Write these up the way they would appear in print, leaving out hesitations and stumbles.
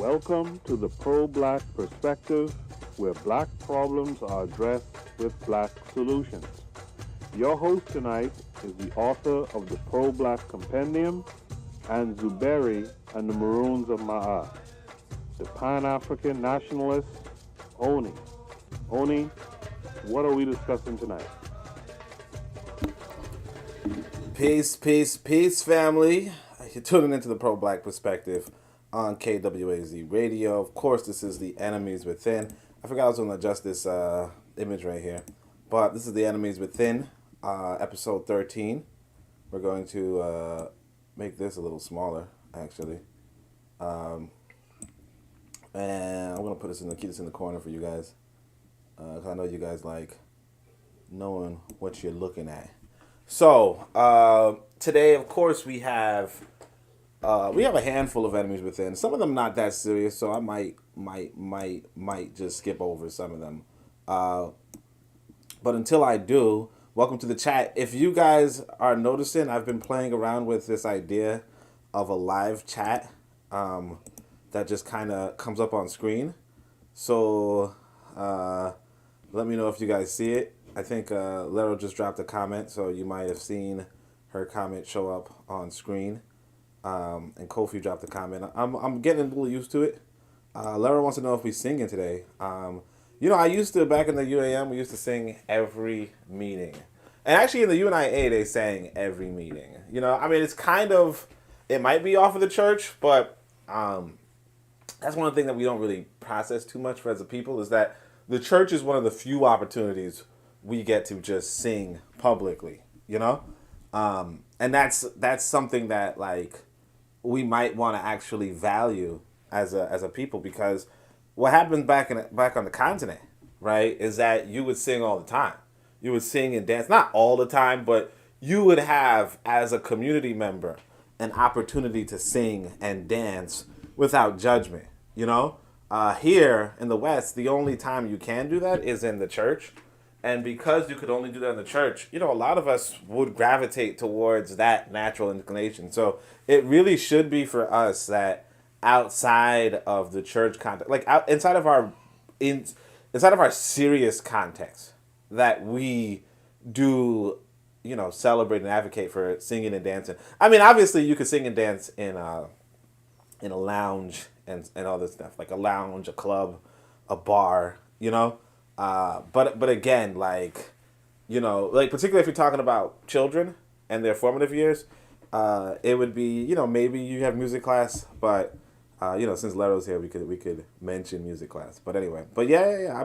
Welcome to the Pro-Black Perspective, where black problems are addressed with black solutions. Your host tonight is the author of the Pro-Black Compendium and Zuberi and the Maroons of Ma'at, the Pan-African Nationalist, Oni. Oni, what are we discussing tonight? Peace, family. You're tuning into the Pro-Black Perspective on KWAZ Radio. Of course, this is the Enemies Within. I forgot I was going to adjust this image right here. But this is the Enemies Within, episode 13. We're going to make this a little smaller, actually. And I'm going to keep this in the corner for you guys. 'Cause I know you guys like knowing what you're looking at. So, today, of course, we have a handful of enemies within. Some of them not that serious, so I might just skip over some of them. But until I do, welcome to the chat. If you guys are noticing, I've been playing around with this idea of a live chat that just kind of comes up on screen. So, let me know if you guys see it. I think Lero just dropped a comment, so you might have seen her comment show up on screen. And Kofi dropped a comment. I'm getting a little used to it. Lero wants to know if we singing today. I used to, back in the UAM, we used to sing every meeting. And actually in the UNIA, they sang every meeting. It's kind of, it might be off of the church, but that's one thing that we don't really process too much as a people, is that the church is one of the few opportunities we get to just sing publicly, and that's something that we might want to actually value as a people, because what happened back on the continent, right, is that you would sing all the time. You would sing and dance, not all the time, but you would have, as a community member, an opportunity to sing and dance without judgment. Here in the West, the only time you can do that is in the church. And because you could only do that in the church, a lot of us would gravitate towards that natural inclination. So it really should be for us that outside of the church context, inside of our serious context, that we do, celebrate and advocate for singing and dancing. Obviously you could sing and dance in a lounge and all this stuff, like a lounge, a club, a bar, But again, particularly if you're talking about children and their formative years, it would be, maybe you have music class, but since Lero's here, we could mention music class. But anyway, yeah.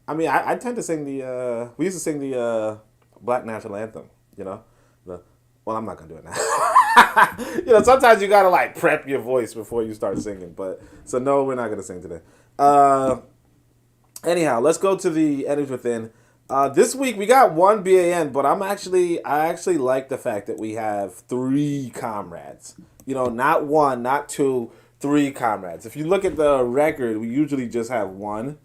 I tend to sing we used to sing the Black National Anthem. Well, I'm not gonna do it now. Sometimes you gotta prep your voice before you start singing. So no, we're not gonna sing today. Anyhow, let's go to the enemies within. This week we got one BAN, but I actually like the fact that we have 3 comrades. Not one, not 2, 3 comrades. If you look at the record, we usually just have 1.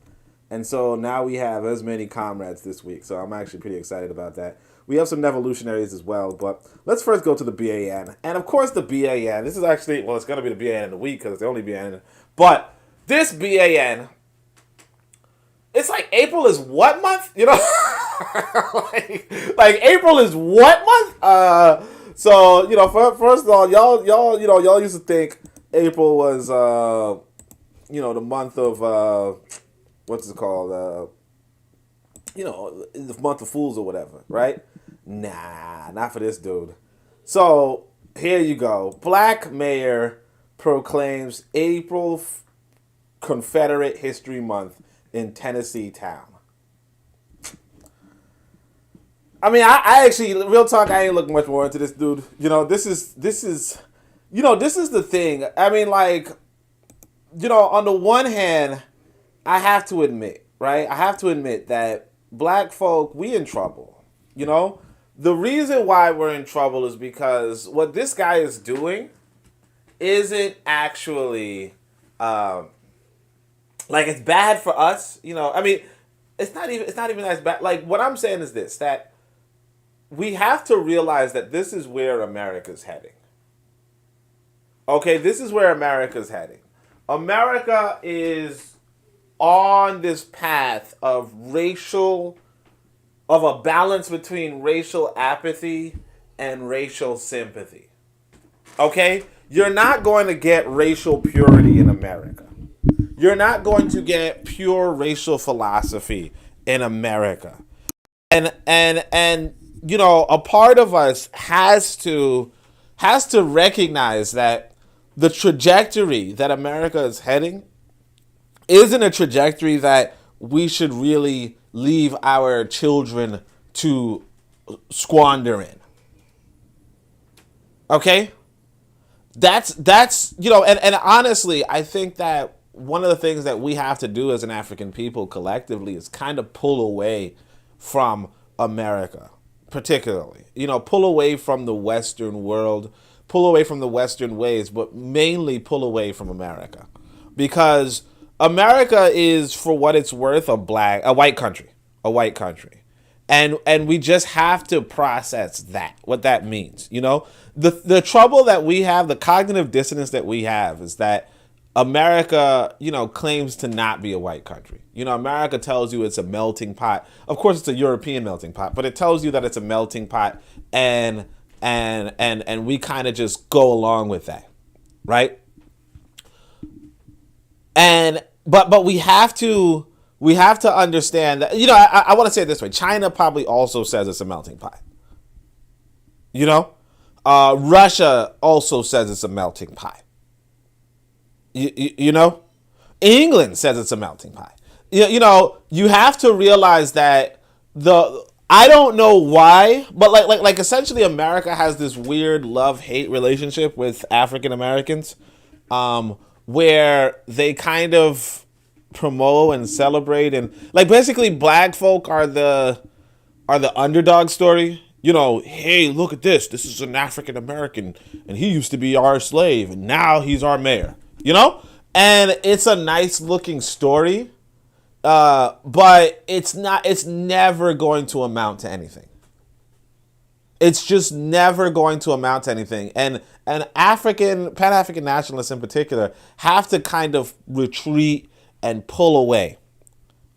And so now we have as many comrades this week. So I'm actually pretty excited about that. We have some revolutionaries as well, but let's first go to the BAN. And of course the BAN, this is actually, it's going to be the BAN of the week because it's the only BAN. But this BAN, it's like April is what month? April is what month? First of all, y'all used to think April was, the month of, what's it called? The month of fools or whatever, right? Nah, not for this dude. So here you go. Black mayor proclaims April Confederate History Month in Tennessee town. I actually, real talk, I ain't looking much more into this dude. This is the thing. On the one hand, I have to admit, right? I have to admit that black folk, we in trouble. The reason why we're in trouble is because what this guy is doing isn't actually, it's bad for us. It's not even as bad. What I'm saying is this, that we have to realize that this is where America's heading. Okay, this is where America's heading. America is on this path of a balance between racial apathy and racial sympathy. Okay? You're not going to get racial purity in America. You're not going to get pure racial philosophy in America. And a part of us has to recognize that the trajectory that America is heading isn't a trajectory that we should really leave our children to squander in. Okay? That's and honestly, I think that one of the things that we have to do as an African people collectively is kind of pull away from America, particularly. Pull away from the Western world, pull away from the Western ways, but mainly pull away from America. Because America is, for what it's worth, a white country. And we just have to process what that means. The trouble that we have, the cognitive dissonance that we have is that America, claims to not be a white country. America tells you it's a melting pot. Of course, it's a European melting pot, but it tells you that it's a melting pot, and we kind of just go along with that, right? But we have to understand that. I want to say it this way: China probably also says it's a melting pot. Russia also says it's a melting pot. England says it's a melting pot. You have to realize that I don't know why, but like essentially America has this weird love-hate relationship with African Americans, where they kind of promote and celebrate, and basically black folk are the underdog story. Hey, look at this. This is an African American, and he used to be our slave, and now he's our mayor. And it's a nice looking story, but it's never going to amount to anything. It's just never going to amount to anything. And Pan-African nationalists in particular have to kind of retreat and pull away.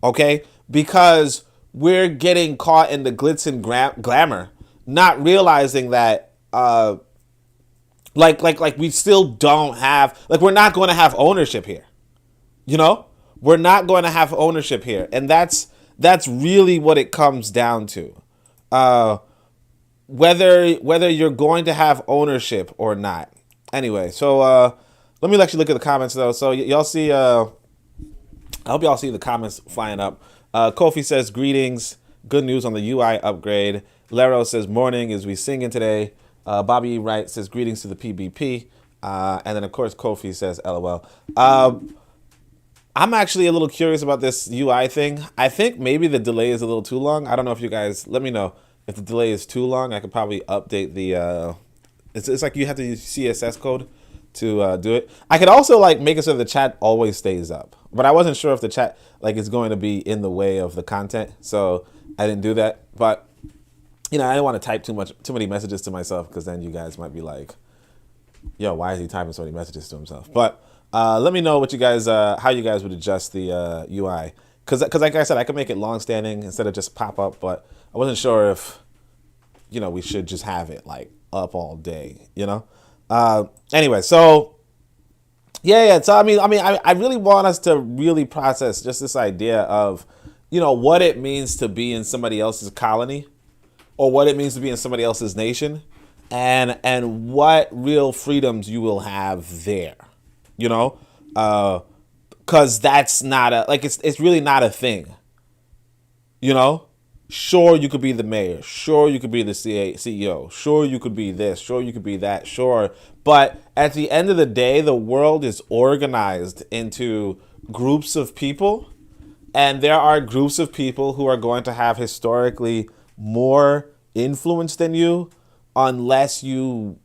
Okay? Because we're getting caught in the glitz and glamour, not realizing that we still don't have, we're not going to have ownership here. We're not going to have ownership here. And that's really what it comes down to. Whether you're going to have ownership or not. Anyway, so let me actually look at the comments though. So y'all see, I hope y'all see the comments flying up. Kofi says, greetings, good news on the UI upgrade. Lero says, morning as we singing today. Bobby Wright says, greetings to the PBP. And then, of course, Kofi says, LOL. I'm actually a little curious about this UI thing. I think maybe the delay is a little too long. I don't know if you guys, let me know if the delay is too long. I could probably update the, it's like you have to use CSS code to do it. I could also make it so the chat always stays up. But I wasn't sure if the chat is going to be in the way of the content. So I didn't do that. But I didn't want to type too many messages to myself, because then you guys might be like, yo, why is he typing so many messages to himself? But let me know what you guys, how you guys would adjust the UI. Because like I said, I could make it long-standing instead of just pop up, but I wasn't sure if, we should just have it up all day, Anyway, so yeah. So I really want us to really process just this idea of, what it means to be in somebody else's colony, or what it means to be in somebody else's nation, and what real freedoms you will have there, because that's not it's really not a thing, Sure, you could be the mayor. Sure, you could be the CEO. Sure, you could be this. Sure, you could be that. Sure. But at the end of the day, the world is organized into groups of people. And there are groups of people who are going to have historically more influence than you, unless you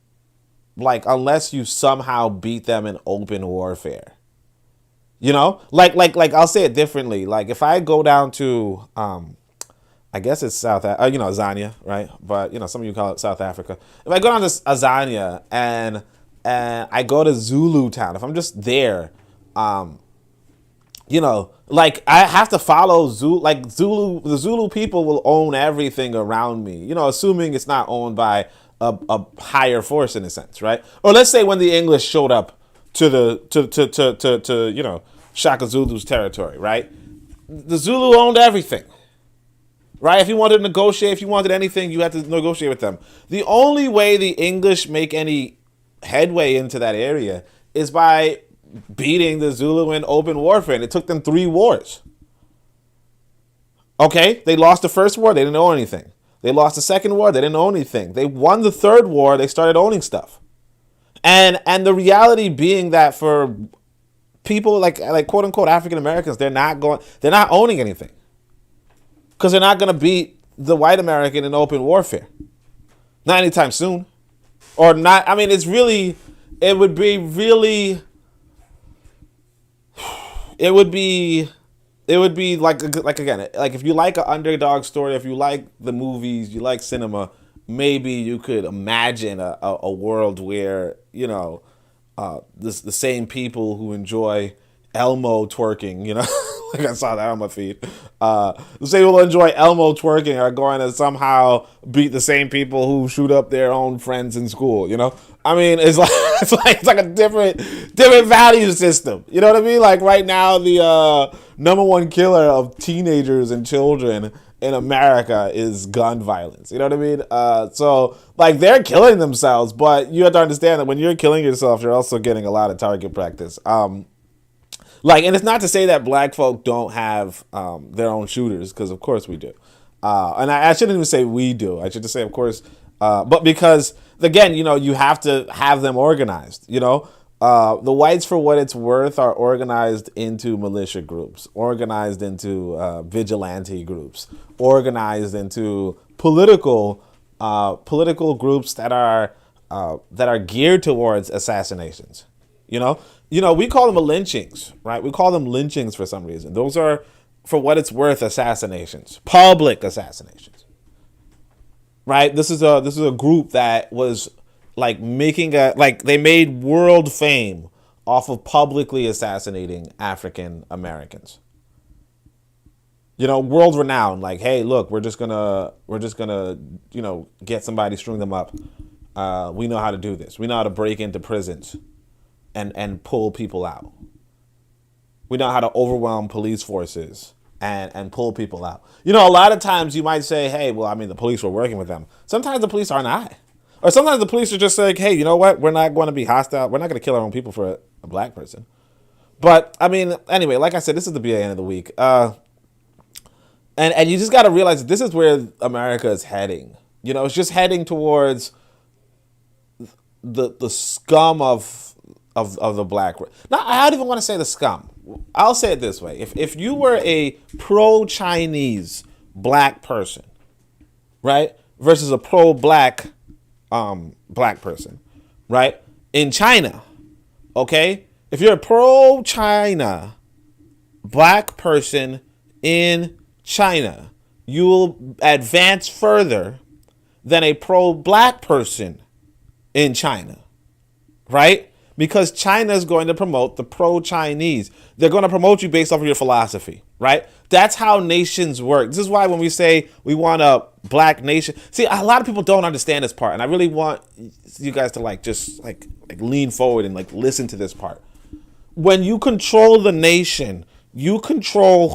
somehow beat them in open warfare. I'll say it differently. If I go down to I guess it's Azania, right? But some of you call it South Africa. If I go down to Azania and I go to Zulu town, if I'm just there, You know, like I have to follow Zulu. Like the Zulu people will own everything around me. You know, assuming it's not owned by a higher force in a sense, right? Or let's say when the English showed up to the you know, Shaka Zulu's territory, right? The Zulu owned everything, right? If you wanted to negotiate, if you wanted anything, you had to negotiate with them. The only way the English make any headway into that area is by beating the Zulu in open warfare, and it took them 3 wars. Okay, they lost the first war, they didn't own anything. They lost the second war, they didn't own anything. They won the third war, they started owning stuff. And the reality being that for people like quote unquote African Americans, they're not owning anything. Because they're not going to beat the white American in open warfare. Not anytime soon. Or not, I mean, it would be like again, like if you like an underdog story, if you like the movies, you like cinema, maybe you could imagine a world where, you know, the same people who enjoy Elmo twerking, you know, like I saw that on my feed. The same people who enjoy Elmo twerking are going to somehow beat the same people who shoot up their own friends in school, you know? I mean, it's like a different value system. You know what I mean? Like right now, the number one killer of teenagers and children in America is gun violence. You know what I mean? So like they're killing themselves, but you have to understand that when you're killing yourself, you're also getting a lot of target practice. Like, and it's not to say that black folk don't have their own shooters, because of course we do. And I shouldn't even say we do. I should just say, of course, but because, again, you know, you have to have them organized, you know. The whites, for what it's worth, are organized into militia groups, organized into vigilante groups, organized into political groups that are geared towards assassinations. You know, we call them lynchings, right? We call them lynchings for some reason. Those are, for what it's worth, assassinations, public assassinations, right? This is a group that was like they made world fame off of publicly assassinating African Americans. You know, world renowned. Like, hey, look, we're just gonna, you know, get somebody, string them up. We know how to do this. We know how to break into prisons and pull people out. We know how to overwhelm police forces and pull people out. You know, a lot of times you might say, hey, well, I mean, the police were working with them. Sometimes the police are not. Or sometimes the police are just like, hey, you know what? We're not going to be hostile. We're not going to kill our own people for a black person. But, I mean, anyway, like I said, this is the BAN of the week. And you just got to realize that this is where America is heading. You know, it's just heading towards the scum of the black. Now, I don't even want to say the scum. I'll say it this way. If you were a pro-Chinese black person, right, versus a pro-black black person, right, in China, okay, if you're a pro-China black person in China, you will advance further than a pro-black person in China, right? Because China is going to promote the pro-Chinese. They're going to promote you based off of your philosophy, right? That's how nations work. This is why when we say we want a black nation, see, a lot of people don't understand this part, and I really want you guys to just lean forward and listen to this part. When you control the nation, you control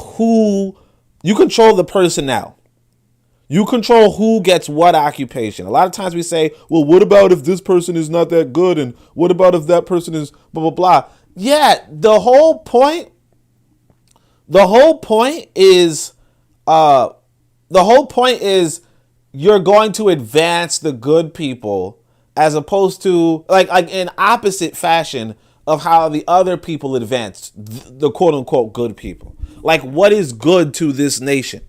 the personnel. You control who gets what occupation. A lot of times we say, well, what about if this person is not that good? And what about if that person is blah, blah, blah. Yeah, the whole point is you're going to advance the good people as opposed to like in opposite fashion of how the other people advanced the quote unquote good people. Like, what is good to this nation?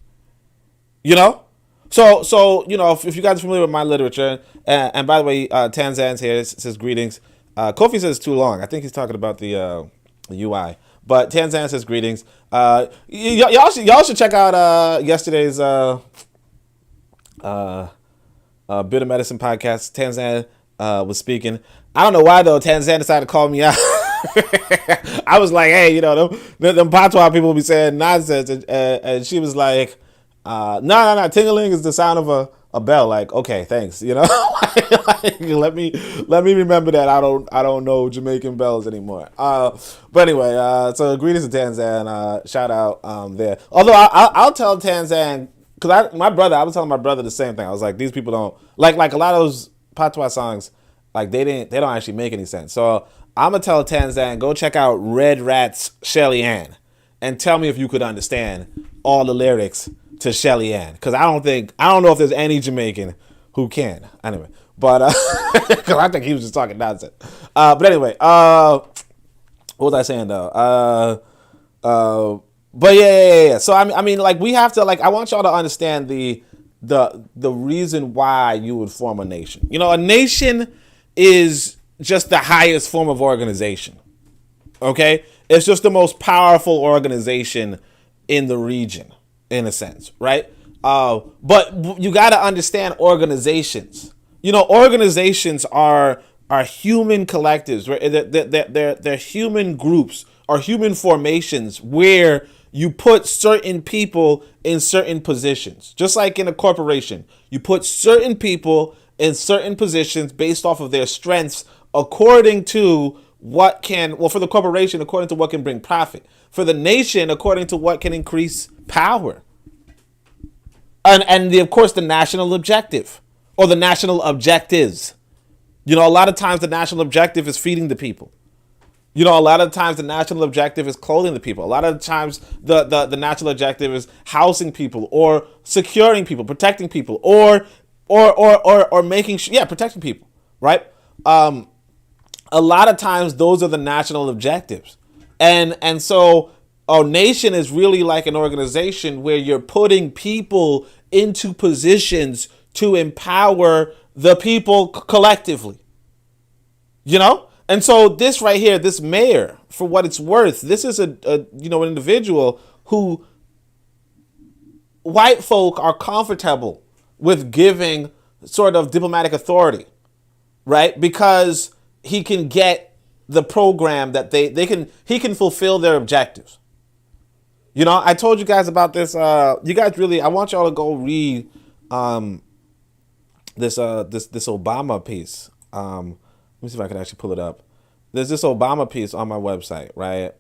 You know? So you know, if you guys are familiar with my literature, and by the way, Tanzan's here, says greetings. Kofi says it's too long. I think he's talking about the UI. But Tanzan says greetings. Y'all should check out yesterday's Bit of Medicine podcast. Tanzan was speaking. I don't know why though. Tanzan decided to call me out I was like, hey, them patois people be saying nonsense, and she was like, no, tingling is the sound of a bell. Like, okay, thanks. Like, let me remember that I don't know Jamaican bells anymore. But anyway, so greetings to Tanzan. Shout out there. Although I'll tell Tanzan, because I was telling my brother the same thing. I was like, these people don't like a lot of those patois songs. Like they don't actually make any sense. So I'm gonna tell Tanzan, go check out Red Rat's Shelly Ann and tell me if you could understand all the lyrics to Shelly Ann, because I don't know if there's any Jamaican who can. Anyway, but because I think he was just talking nonsense. But anyway, what was I saying though? But yeah. So I mean, like we have to, like, I want y'all to understand the reason why you would form a nation. A nation is just the highest form of organization. Okay, it's just the most powerful organization in the region, in a sense, right? But you got to understand organizations. Organizations are human collectives. They're human groups or human formations where you put certain people in certain positions. Just like in a corporation, you put certain people in certain positions based off of their strengths according to for the corporation, according to what can bring profit. For the nation, according to what can increase power. And of course, the national objective or the national objectives. A lot of times the national objective is feeding the people. A lot of times the national objective is clothing the people. A lot of times the national objective is housing people or securing people, protecting people, or making sure, protecting people, right? A lot of times those are the national objectives. And so a nation is really like an organization where you're putting people into positions to empower the people collectively. And so this right here, this mayor, for what it's worth, this is an individual who white folk are comfortable with giving sort of diplomatic authority, right? Because he can get the program that he can fulfill their objectives. I told you guys about this. You guys really, I want y'all to go read this Obama piece. Let me see if I can actually pull it up. There's this Obama piece on my website, right?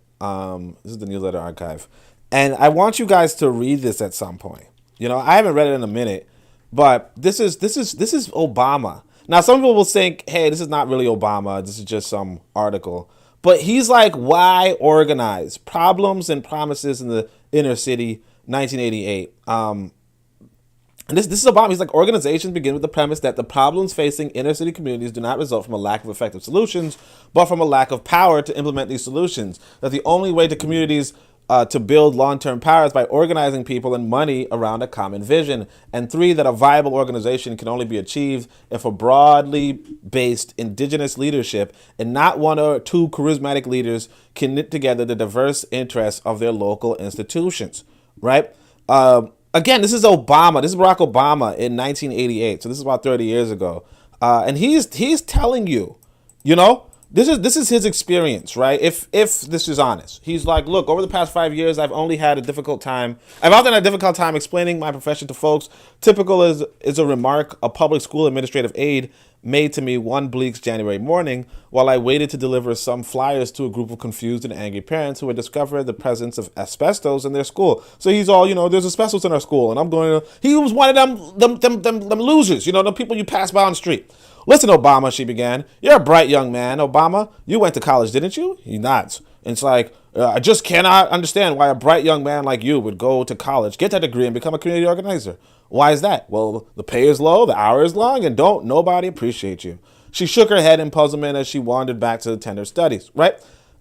This is the newsletter archive. And I want you guys to read this at some point. I haven't read it in a minute, but this is Obama. Now, some people will think, hey, this is not really Obama. This is just some article. But he's like, why organize? Problems and Promises in the Inner City, 1988. And this is Obama. He's like, organizations begin with the premise that the problems facing inner city communities do not result from a lack of effective solutions, but from a lack of power to implement these solutions. That the only way to communities to build long-term power is by organizing people and money around a common vision. And 3, that a viable organization can only be achieved if a broadly based indigenous leadership and not 1 or 2 charismatic leaders can knit together the diverse interests of their local institutions, right? Again, this is Obama. This is Barack Obama in 1988. So this is about 30 years ago. And he's telling you, this is his experience, right? If this is honest, he's like, look, over the past 5 years, I've often had a difficult time explaining my profession to folks. Typical is a remark a public school administrative aide made to me one bleak January morning while I waited to deliver some flyers to a group of confused and angry parents who had discovered the presence of asbestos in their school. So he's all, there's asbestos in our school, and I'm going to. He was one of them losers, the people you pass by on the street. Listen, Obama, she began. You're a bright young man, Obama. You went to college, didn't you? He nods. And it's like, I just cannot understand why a bright young man like you would go to college, get that degree, and become a community organizer. Why is that? Well, the pay is low, the hour is long, and don't nobody appreciate you. She shook her head in puzzlement as she wandered back to the tender studies, right?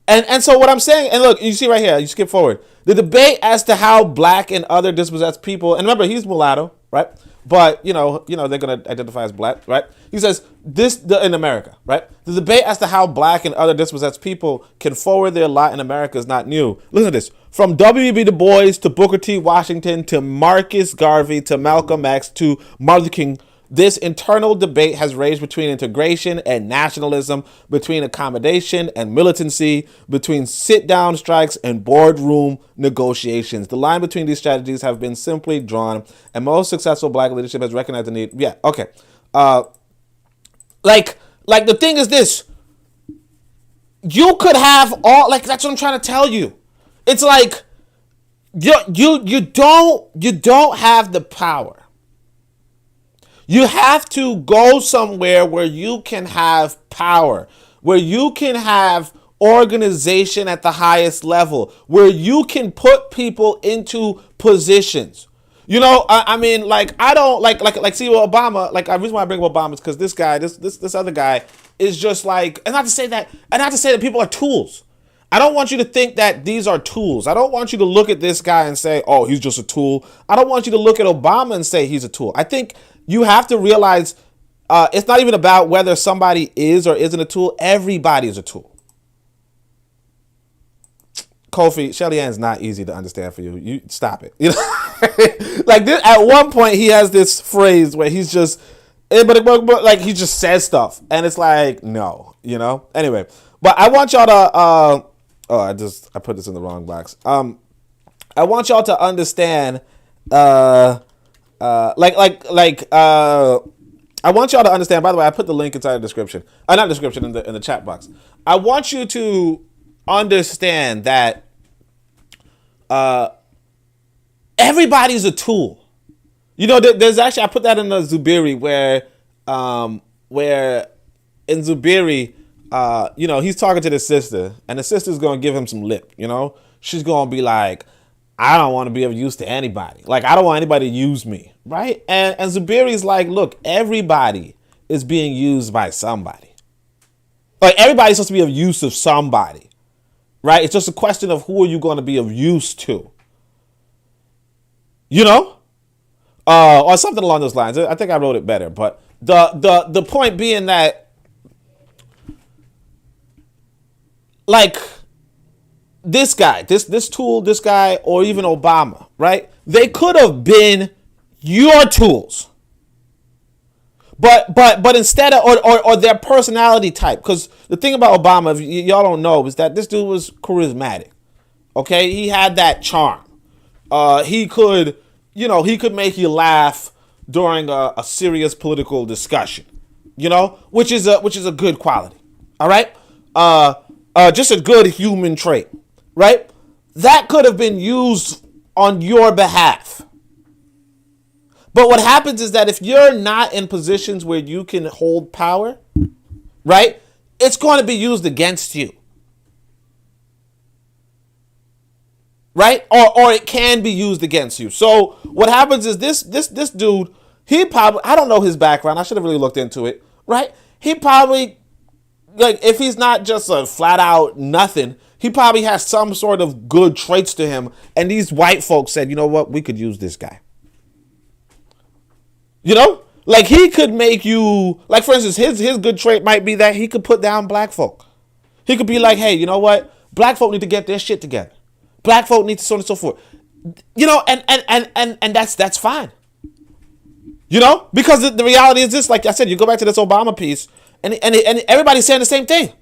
And so what I'm saying, and look, you see right here, you skip forward. The debate as to how black and other dispossessed people, and remember, he's mulatto, right? But, they're going to identify as black, right? He says, in America, right? The debate as to how black and other dispossessed people can forward their lot in America is not new. Listen to this. From W.E.B. Du Bois to Booker T. Washington to Marcus Garvey to Malcolm X to Martin Luther King, This internal debate has raged between integration and nationalism, between accommodation and militancy, between sit-down strikes and boardroom negotiations. The line between these strategies have been simply drawn, and most successful black leadership has recognized the need. Yeah, okay. Like the thing is this. You could have all, like, that's what I'm trying to tell you. It's like you don't have the power. You have to go somewhere where you can have power, where you can have organization at the highest level, where you can put people into positions. You know, I mean, like, I don't like see Obama. Like, the reason why I bring up Obama is because this guy, this other guy, is just like, and not to say that people are tools. I don't want you to think that these are tools. I don't want you to look at this guy and say, oh, he's just a tool. I don't want you to look at Obama and say he's a tool. I think you have to realize it's not even about whether somebody is or isn't a tool. Everybody is a tool. Kofi, Shelly Ann's not easy to understand for you. You stop it. You know, like this, at one point he has this phrase where he's just, but like he just says stuff, and it's like, no, you know. Anyway, but I want y'all to. I put this in the wrong box. I want y'all to understand. I want y'all to understand. By the way, I put the link inside the description. Not description, in the chat box. I want you to understand that everybody's a tool. You know, there's actually, I put that in the Zubiri where in Zubiri, you know, he's talking to the sister, and the sister's gonna give him some lip. You know, she's gonna be like, I don't want to be of use to anybody. Like, I don't want anybody to use me, right? And Zubiri's like, look, everybody is being used by somebody. Like, everybody's supposed to be of use of somebody, right? It's just a question of who are you going to be of use to, you know, or something along those lines. I think I wrote it better, but the point being that, like, this guy, this tool, this guy, or even Obama, right? They could have been your tools, but instead of, or their personality type. Because the thing about Obama, if y'all don't know, is that this dude was charismatic. Okay, he had that charm. He could make you laugh during a serious political discussion. You know, which is a good quality. All right, just a good human trait. Right? That could have been used on your behalf. But what happens is that if you're not in positions where you can hold power, right, it's going to be used against you. Right? Or it can be used against you. So what happens is this dude, he probably, I don't know his background. I should have really looked into it. Right? He probably, like, if he's not just a flat out nothing, he probably has some sort of good traits to him. And these white folks said, you know what? We could use this guy. You know, like, he could make you, like, for instance, his good trait might be that he could put down black folk. He could be like, hey, you know what? Black folk need to get their shit together. Black folk need to so on and so forth. You know, and that's fine. You know, because the reality is this, like I said, you go back to this Obama piece and everybody's saying the same thing.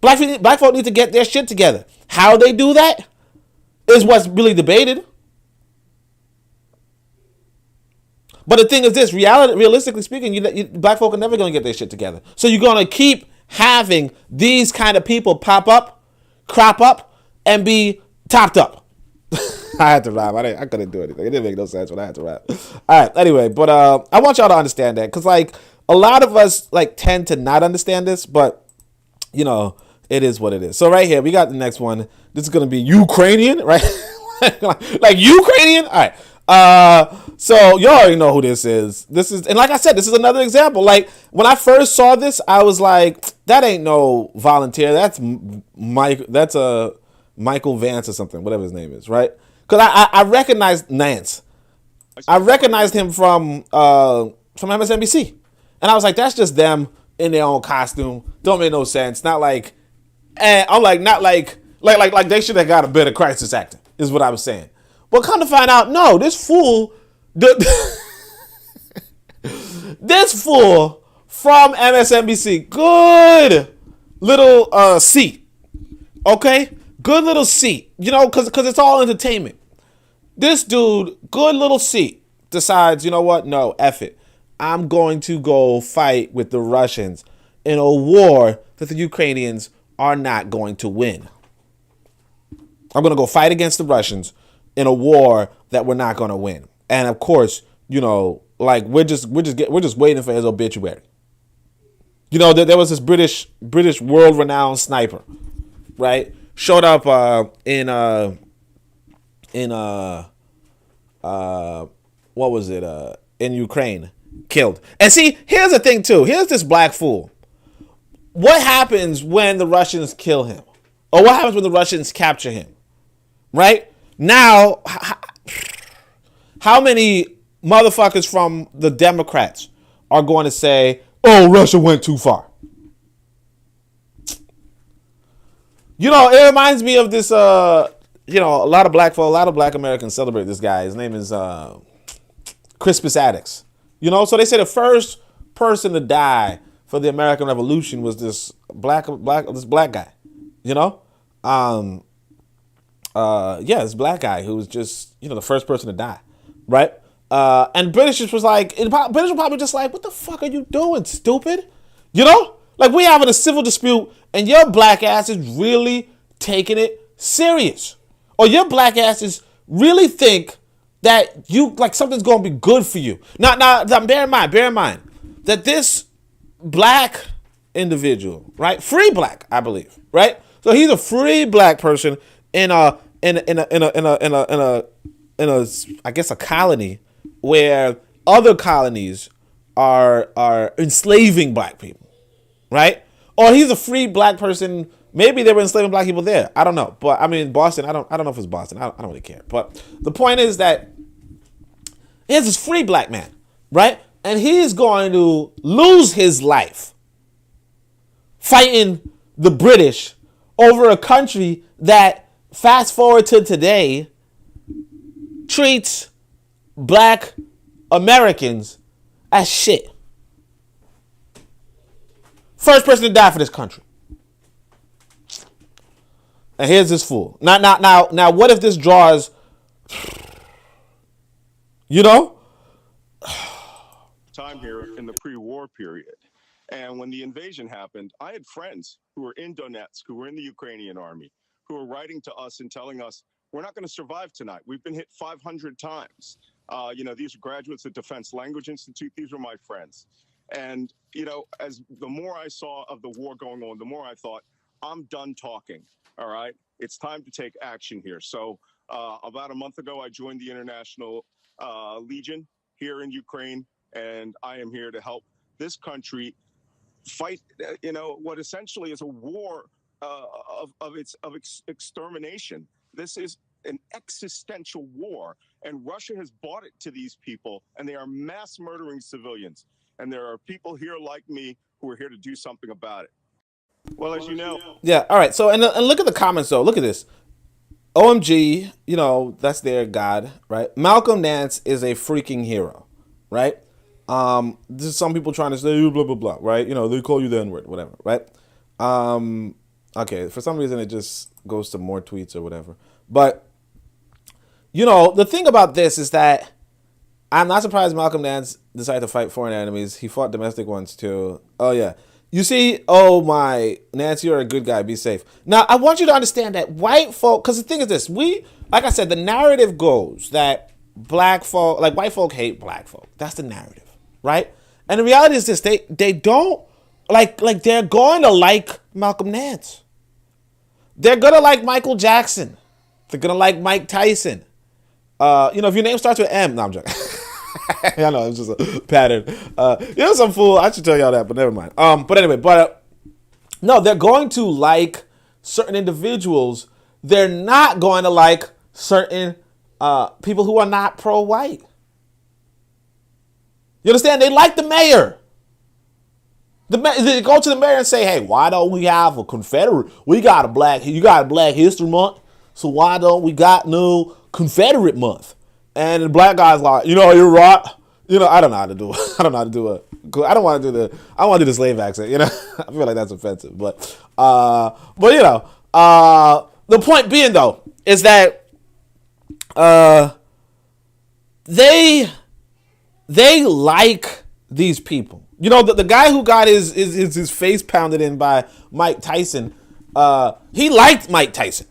Black folk need to get their shit together. How they do that is what's really debated. But the thing is this, realistically speaking, black folk are never going to get their shit together. So you're going to keep having these kind of people pop up, crop up, and be topped up. I had to rap. I couldn't do anything. It didn't make no sense when I had to rap. All right. Anyway, but I want y'all to understand that, because, like, a lot of us, like, tend to not understand this, but, you know, it is what it is. So right here, we got the next one. This is going to be Ukrainian, right? like Ukrainian? All right. So you already know who this is. And like I said, this is another example. Like, when I first saw this, I was like, that ain't no volunteer. That's Mike. That's a Michael Vance or something, whatever his name is, right? Because I recognized Nance. I recognized him from MSNBC, and I was like, that's just them in their own costume. Don't make no sense. Not like, and I'm like, not like they should have got a better crisis actor, is what I was saying. But come to find out, no, this fool, this This fool from MSNBC, good little seat, okay? Good little seat, you know, because it's all entertainment. This dude, good little seat, decides, you know what? No, F it. I'm going to go fight with the Russians in a war that the Ukrainians are not going to win. I'm going to go fight against the Russians in a war that we're not going to win. And of course, you know, like we're just waiting for his obituary. You know, there was this British world-renowned sniper, right? Showed up in what was it? In Ukraine, killed. And see, here's the thing too. Here's this black fool. What happens when the Russians kill him? Or what happens when the Russians capture him? Right? Now, how many motherfuckers from the Democrats are going to say, oh, Russia went too far? You know, it reminds me of this, you know, a lot of black Americans celebrate this guy. His name is Crispus Attucks. You know, so they say the first person to die for the American Revolution was this black guy. You know, this black guy who was just, you know, the first person to die, right? And British was like, British were probably just like, what the fuck are you doing, stupid? You know, like we having a civil dispute and your black ass is really taking it serious, or your black asses really think that you like something's gonna be good for you. Now, bear in mind that this black individual, right, free black, I believe, right. So he's a free black person in a I guess a colony where other colonies are enslaving black people, right? Or he's a free black person. Maybe they were enslaving black people there. I don't know. But I mean, Boston, I don't know if it's Boston. I don't really care. But the point is that here's this free black man, right? And he's going to lose his life fighting the British over a country that, fast forward to today, treats black Americans as shit. First person to die for this country. And here's this fool. Now, what if this draws, you know? Time here in the pre-war period. And when the invasion happened, I had friends who were in Donetsk, who were in the Ukrainian army, who were writing to us and telling us, we're not going to survive tonight. We've been hit 500 times. You know, these are graduates of Defense Language Institute. These were my friends. And, you know, as the more I saw of the war going on, the more I thought, I'm done talking. All right. It's time to take action here. So about a month ago, I joined the International Legion here in Ukraine, and I am here to help this country fight, you know, what essentially is a war of extermination. This is an existential war, and Russia has bought it to these people, and they are mass murdering civilians. And there are people here like me who are here to do something about it. Well, as you know. Yeah, all right. So, and look at the comments, though. Look at this. OMG, you know, that's their God, right? Malcolm Nance is a freaking hero, right? This is some people trying to say, blah, blah, blah, right? You know, they call you the N-word, whatever, right? Okay, for some reason, it just goes to more tweets or whatever. But, you know, the thing about this is that I'm not surprised Malcolm Nance decided to fight foreign enemies. He fought domestic ones, too. Oh, yeah. You see, oh my, Nance, you're a good guy. Be safe. Now, I want you to understand that white folk, because the thing is this, like I said, the narrative goes that black folk, like white folk hate black folk. That's the narrative, right? And the reality is this, they don't, like they're going to like Malcolm Nance. They're going to like Michael Jackson. They're going to like Mike Tyson. You know, if your name starts with M, no, I'm joking. I know, it's just a pattern. You know, some fool. I should tell y'all that, but never mind. But anyway, no, they're going to like certain individuals. They're not going to like certain people who are not pro-white. You understand? They like the mayor. They go to the mayor and say, "Hey, why don't we have a Confederate? You got a Black History Month, so why don't we got no Confederate Month?" And the black guy's like, you know, you're right. You know, I don't know how to do it. I don't know how to do a cool. I want to do the slave accent. I feel like that's offensive, but the point being though is that they like these people. The guy who got his face pounded in by Mike Tyson, he liked Mike Tyson.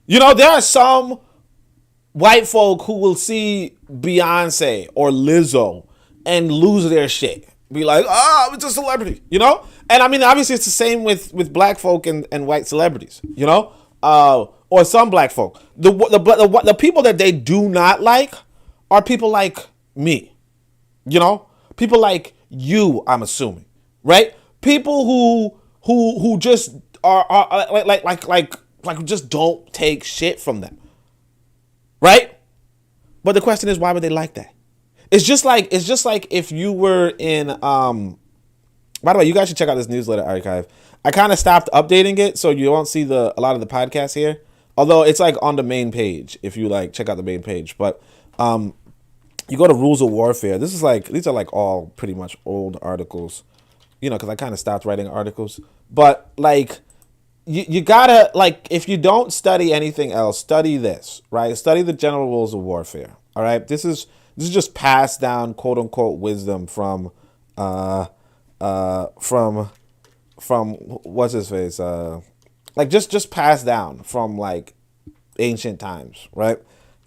There are some white folk who will see Beyonce or Lizzo and lose their shit. Be like, it's a celebrity, And I mean, obviously it's the same with black folk and white celebrities, or some black folk. The people that they do not like are people like me, people like you, I'm assuming, right? People who just are like just don't take shit from them, right? But the question is, why would they like that? It's just like if you were in by the way, you guys should check out this newsletter archive. I kind of stopped updating it, so you won't see a lot of the podcasts here. Although it's like on the main page if you check out the main page. But you go to Rules of Warfare. These are all pretty much old articles, because I kind of stopped writing articles. But you gotta, if you don't study anything else, study this, right? Study the general rules of warfare. All right. This is just passed down, quote unquote, wisdom from what's his face? Just passed down from ancient times, right?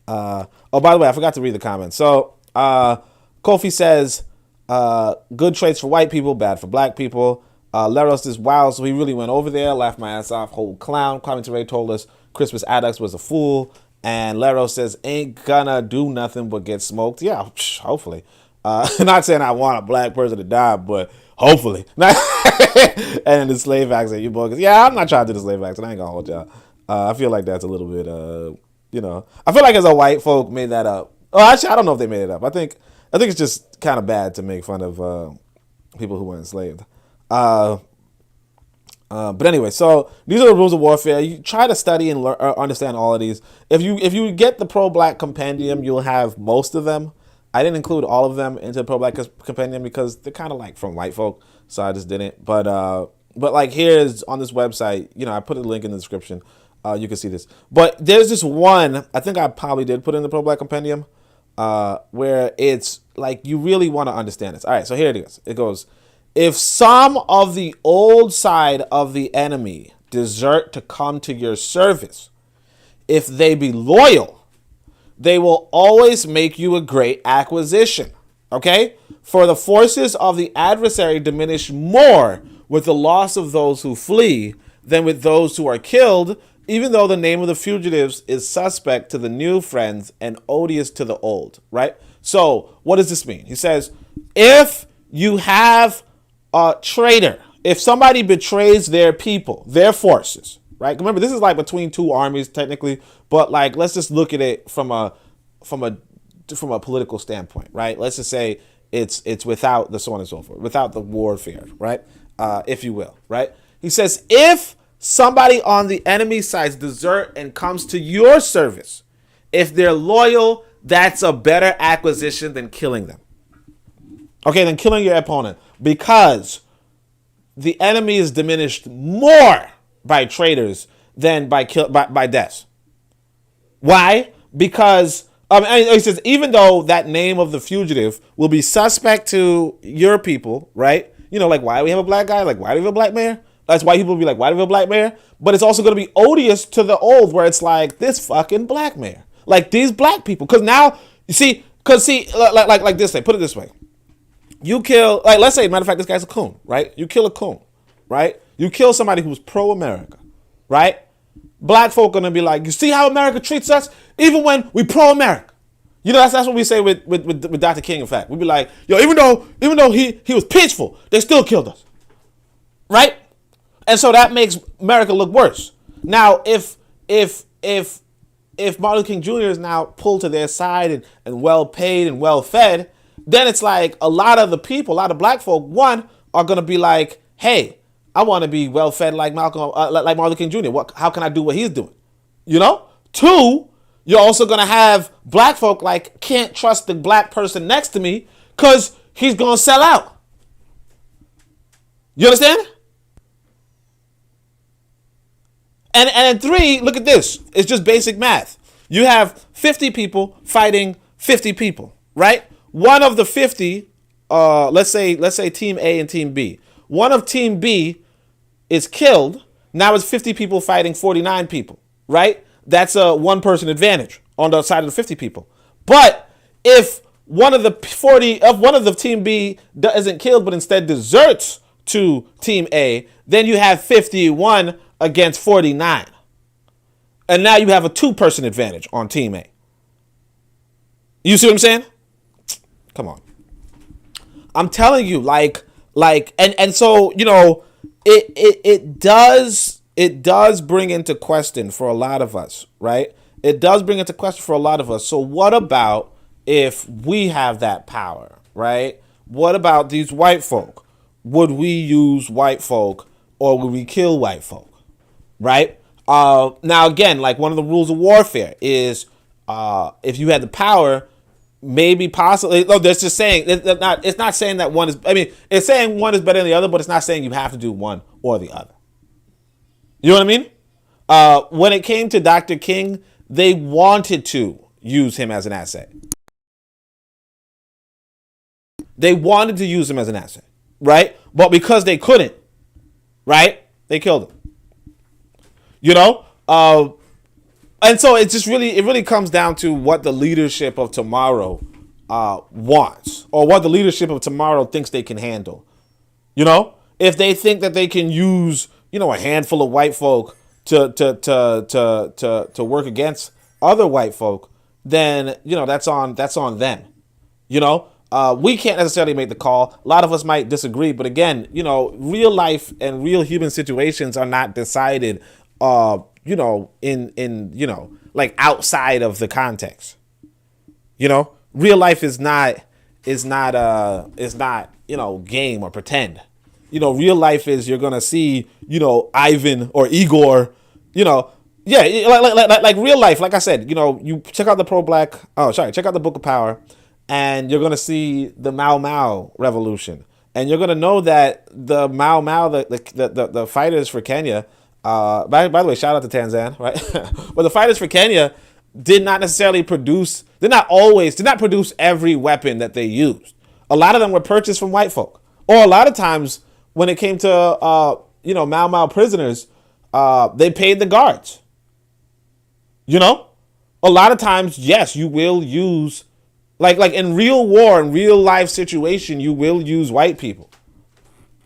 By the way, I forgot to read the comments. So Kofi says, good traits for white people, bad for black people. Leros is wow, so he really went over there, laughed my ass off, whole clown. Kwame Ture told us Crispus Attucks was a fool. And Leros says, ain't gonna do nothing but get smoked. Yeah, hopefully. Not saying I want a black person to die, but hopefully. And in the slave accent, you bogus. Yeah, I'm not trying to do the slave accent. I ain't gonna hold y'all. I feel like that's a little bit, I feel like as a white folk made that up. Oh, actually, I don't know if they made it up. I think it's just kind of bad to make fun of people who were enslaved. But anyway, so these are the rules of warfare. You try to study and understand all of these. If you get the pro-black compendium, you'll have most of them. I didn't include all of them into the pro-black compendium because they're kind of from white folk, so I just didn't. But here's on this website, I put a link in the description. You can see this. But there's this one, I think I probably did put in the pro-black compendium, where it's you really want to understand this. All right, so here it is. It goes, if some of the old side of the enemy desert to come to your service, if they be loyal, they will always make you a great acquisition. Okay? For the forces of the adversary diminish more with the loss of those who flee than with those who are killed, even though the name of the fugitives is suspect to the new friends and odious to the old. Right? So, what does this mean? He says, if you have a traitor, if somebody betrays their people, their forces, right? Remember, this is between two armies technically, but let's just look at it from a political standpoint, right? Let's just say it's without the so on and so forth, without the warfare, right? If you will, right? He says, if somebody on the enemy side desert and comes to your service, if they're loyal, that's a better acquisition than killing them. Okay, than killing your opponent, because the enemy is diminished more by traitors than by deaths. Why? Because he says, even though that name of the fugitive will be suspect to your people, right? Why do we have a black guy? Why do we have a black mayor? That's why people will be like, why do we have a black mayor? But it's also going to be odious to the old, where it's this fucking black mayor. These black people. Because now, like this way, put it this way. You kill, let's say, matter of fact, this guy's a coon, right? You kill a coon, right? You kill somebody who's pro-America, right? Black folk are gonna be like, you see how America treats us, even when we pro-America. That's what we say with Dr. King. In fact, we'd be like, yo, even though he was peaceful, they still killed us, right? And so that makes America look worse. Now, if Martin Luther King Jr. is now pulled to their side and well paid and well fed, then it's a lot of the people, a lot of black folk, one, are going to be like, hey, I want to be well fed like like Martin Luther King Jr. How can I do what he's doing? Two, you're also going to have black folk can't trust the black person next to me because he's going to sell out. You understand? And in 3, look at this. It's just basic math. You have 50 people fighting 50 people, right? One of the 50, let's say team A and team B. One of team B is killed. Now it's 50 people fighting 49 people, right? That's a 1-person advantage on the side of the 50 people. But if one of the team B isn't killed but instead deserts to team A, then you have 51 against 49. And now you have a 2-person advantage on team A. You see what I'm saying? Come on. I'm telling you, and so, you know, it does bring into question for a lot of us, right? It does bring into question for a lot of us. So what about if we have that power, right? What about these white folk? Would we use white folk or would we kill white folk, right? Now, again, like one of the rules of warfare is if you had the power, maybe possibly, no, that's just saying, it's not saying that one is, I mean, it's saying one is better than the other, but it's not saying you have to do one or the other. You know what I mean? When it came to Dr. King, they wanted to use him as an asset. They wanted to use him as an asset, right? But because they couldn't, right, they killed him. You know? And so it really comes down to what the leadership of tomorrow wants, or what the leadership of tomorrow thinks they can handle. You know? If they think that they can use, you know, a handful of white folk to work against other white folk, then, you know, that's on them. You know? We can't necessarily make the call. A lot of us might disagree, but again, you know, real life and real human situations are not decided, you know, in you know, like outside of the context. You know, real life is not, you know, game or pretend. You know, real life is you're gonna see, you know, Ivan or Igor, you know, yeah, like real life. Like I said, you know, you check out the check out the Book of Power. And you're going to see the Mau Mau revolution. And you're going to know that the Mau Mau, the fighters for Kenya, by the way, shout out to Tanzania, right? But the fighters for Kenya did not produce every weapon that they used. A lot of them were purchased from white folk. Or a lot of times when it came to, you know, Mau Mau prisoners, they paid the guards. You know? A lot of times, yes, you will use... Like in real war, in real life situation, you will use white people,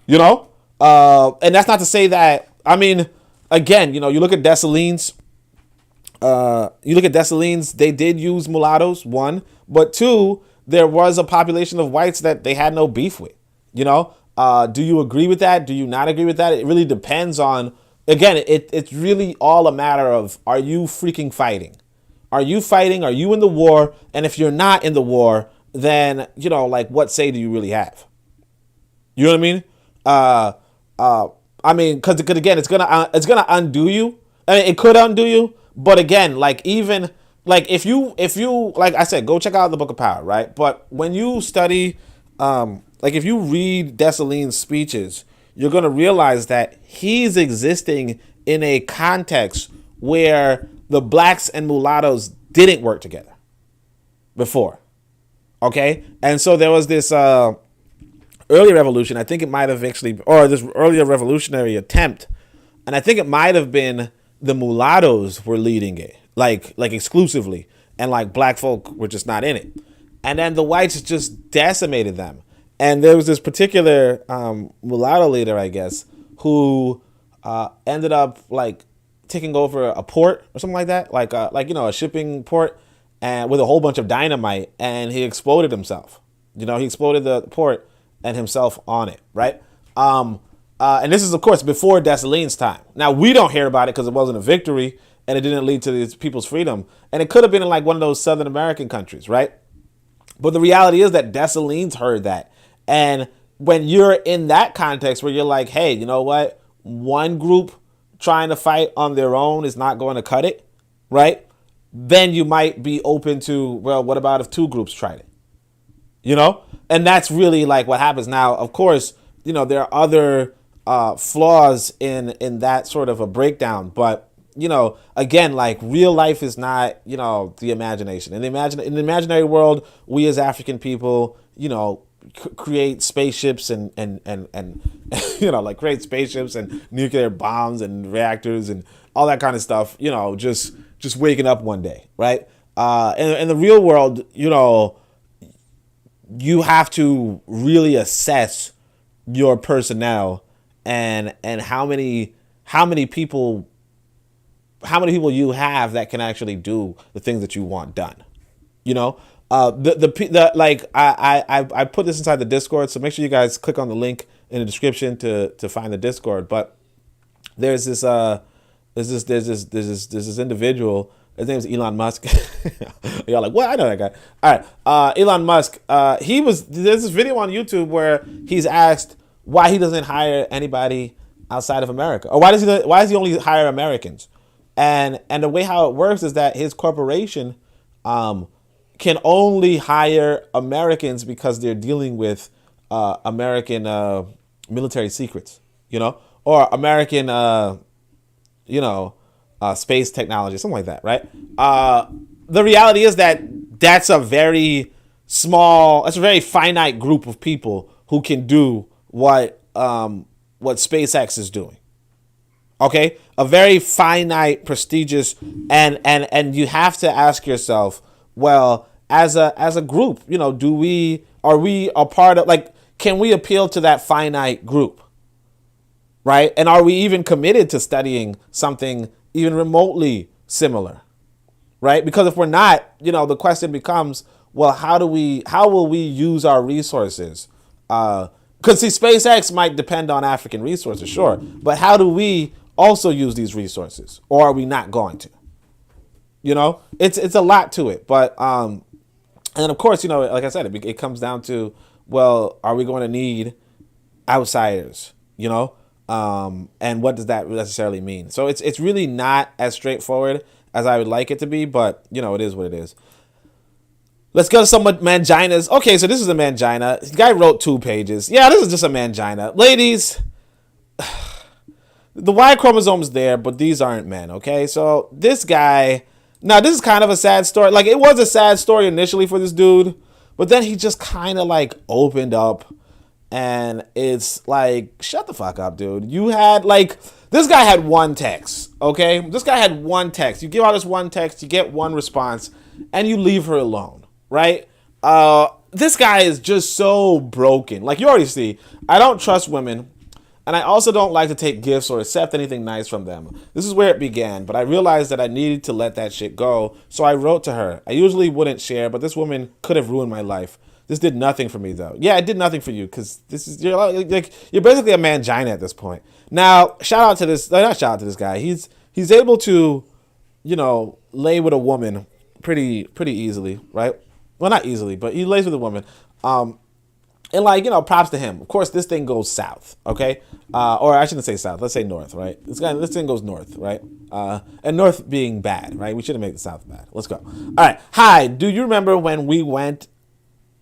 you know? And that's not to say that, I mean, again, you know, you look at Dessalines, they did use mulattoes, 1, but 2, there was a population of whites that they had no beef with, you know? Do you agree with that? Do you not agree with that? It really depends on, again, it's really all a matter of, are you freaking fighting? Are you fighting? Are you in the war? And if you're not in the war, then, you know, like, what say do you really have? You know what I mean? Because again, it's gonna undo you. I mean, it could undo you, but again, like, even like if you like I said, go check out the Book of Power, right? But when you study, like if you read Dessalines' speeches, you're gonna realize that he's existing in a context where the blacks and mulattoes didn't work together before. Okay? And so there was this early revolution. I think it might have actually, or this earlier revolutionary attempt. And I think it might have been the mulattoes were leading it, like exclusively. And like black folk were just not in it. And then the whites just decimated them. And there was this particular mulatto leader, I guess, who ended up like taking over a port or something like that, like you know, a shipping port, and with a whole bunch of dynamite, and he exploded himself. You know, he exploded the port and himself on it, right? And this is, of course, before Dessalines' time. Now, we don't hear about it because it wasn't a victory and it didn't lead to these people's freedom. And it could have been in like one of those Southern American countries, right? But the reality is that Dessalines heard that. And when you're in that context where you're like, hey, you know what? One group trying to fight on their own is not going to cut it, right? Then you might be open to, well, what about if 2 groups tried it? You know? And that's really like what happens now. Of course, you know, there are other flaws in that sort of a breakdown, but you know, again, like real life is not, you know, the imagination. In the imaginary world, we as African people, you know, create spaceships and you know, like create spaceships and nuclear bombs and reactors and all that kind of stuff. You know, just waking up one day, right? In the real world, you know, you have to really assess your personnel and how many people you have that can actually do the things that you want done. You know, the like I put this inside the Discord, so make sure you guys click on the link in the description to find the Discord. But there's this individual. His name is Elon Musk. Y'all like, what? I know that guy. All right, Elon Musk. There's this video on YouTube where he's asked why he doesn't hire anybody outside of America, or why does he only hire Americans? And the way how it works is that his corporation can only hire Americans because they're dealing with American military secrets, you know, or American space technology, something like that, right? The reality is that that's a very finite group of people who can do what SpaceX is doing. Okay, a very finite, prestigious, and you have to ask yourself, well, as a group, you know, are we a part of, like, can we appeal to that finite group, right? And are we even committed to studying something even remotely similar, right? Because if we're not, you know, the question becomes, well, how will we use our resources? Because see, SpaceX might depend on African resources, sure, but how do we also use these resources, or are we not going to? You know, it's a lot to it, but and of course, you know, like I said, it comes down to, well, are we going to need outsiders? You know, and what does that necessarily mean? So it's really not as straightforward as I would like it to be, but you know, it is what it is. Let's go to some manginas. Okay, so this is a mangina. The guy wrote 2 pages. Yeah, this is just a mangina. Ladies, the Y chromosome's there, but these aren't men, okay? So this guy, now this is kind of a sad story. Like, it was a sad story initially for this dude, but then he just kind of like opened up, and it's like, shut the fuck up, dude. You had like, this guy had one text, okay? This guy had one text. You give out this one text, you get one response, and you leave her alone, right? This guy is just so broken. Like, you already see, I don't trust women. And I also don't like to take gifts or accept anything nice from them. This is where it began, but I realized that I needed to let that shit go, so I wrote to her. I usually wouldn't share, but this woman could have ruined my life. This did nothing for me, though. Yeah, it did nothing for you, because you're basically a mangina at this point. Now, not shout out to this guy. He's able to, you know, lay with a woman pretty easily, right? Well, not easily, but he lays with a woman. And like, you know, props to him. Of course, this thing goes south, okay? Or I shouldn't say south. Let's say north, right? This thing goes north, right? And north being bad, right? We shouldn't make the south bad. Let's go. All right. Hi, do you remember when we went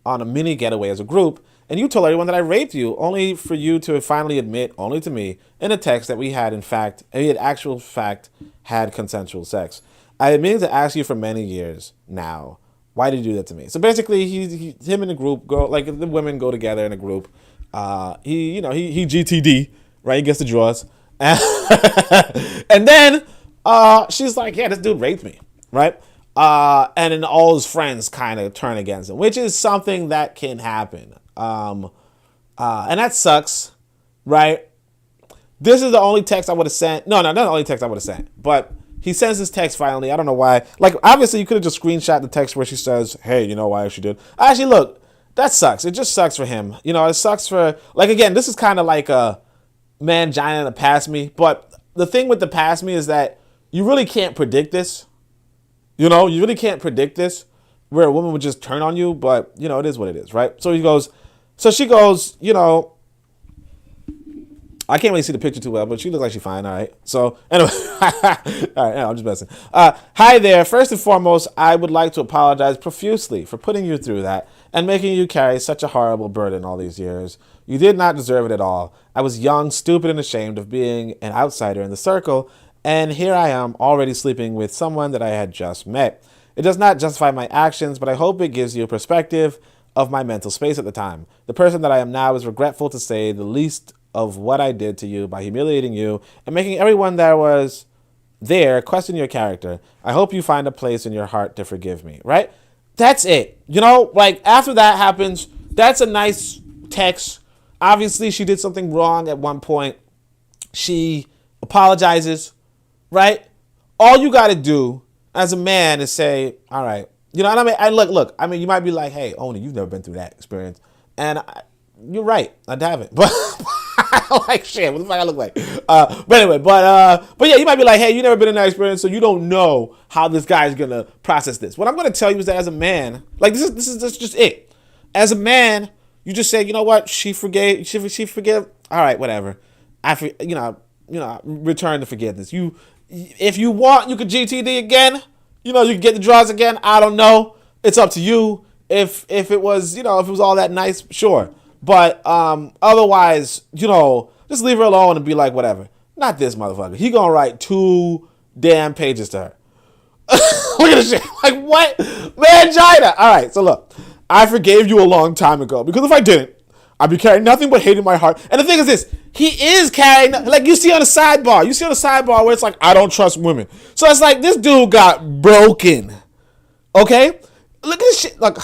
on a mini getaway as a group and you told everyone that I raped you, only for you to finally admit, only to me, in a text that we had actual fact had consensual sex? I have been to ask you for many years now. Why did you do that to me? So basically, him and the group go, like, the women go together in a group. He GTD, right? He gets the draws. And then she's like, yeah, this dude raped me, right? And then all his friends kind of turn against him, which is something that can happen. And that sucks, right? This is the only text I would have sent. No, not the only text I would have sent, but he sends this text finally. I don't know why. Like, obviously, you could have just screenshot the text where she says, hey, you know why she did. Actually, look, that sucks. It just sucks for him. You know, it sucks for, like, again, this is kind of like a mangina to pass me. But the thing with the pass me is that you really can't predict this. You know, you really can't predict this, where a woman would just turn on you. But, you know, it is what it is, right? So she goes, you know, I can't really see the picture too well, but she looks like she's fine. All right. So anyway, all right, no, I'm just messing. Hi there. First and foremost, I would like to apologize profusely for putting you through that and making you carry such a horrible burden all these years. You did not deserve it at all. I was young, stupid, and ashamed of being an outsider in the circle, and here I am already sleeping with someone that I had just met. It does not justify my actions, but I hope it gives you a perspective of my mental space at the time. The person that I am now is regretful to say the least of what I did to you by humiliating you and making everyone that was there question your character. I hope you find a place in your heart to forgive me, right? That's it. You know, like after that happens, that's a nice text. Obviously, she did something wrong at one point. She apologizes, right? All you got to do as a man is say, all right, you know what I mean? And look, I mean, you might be like, hey, Oni, you've never been through that experience. And you're right, I haven't. But I don't like shit. What the fuck I look like? But anyway, but yeah, you might be like, hey, you never been in that experience, so you don't know how this guy's gonna process this. What I'm gonna tell you is that as a man, like this is just it. As a man, you just say, you know what? She forgave. She forgive. All right, whatever. You know, return the forgiveness. If you want, you could GTD again. You know, you can get the draws again. I don't know. It's up to you. If it was, you know, if it was all that nice, sure. But otherwise, you know, just leave her alone and be like, whatever. Not this motherfucker. He gonna write 2 damn pages to her. Look at this shit. Like, what? Mangina. All right, so look. I forgave you a long time ago. Because if I didn't, I'd be carrying nothing but hate in my heart. And the thing is this. He is carrying, like you see on the sidebar. You see on the sidebar where it's like, I don't trust women. So it's like, this dude got broken. Okay? Look at this shit. Like,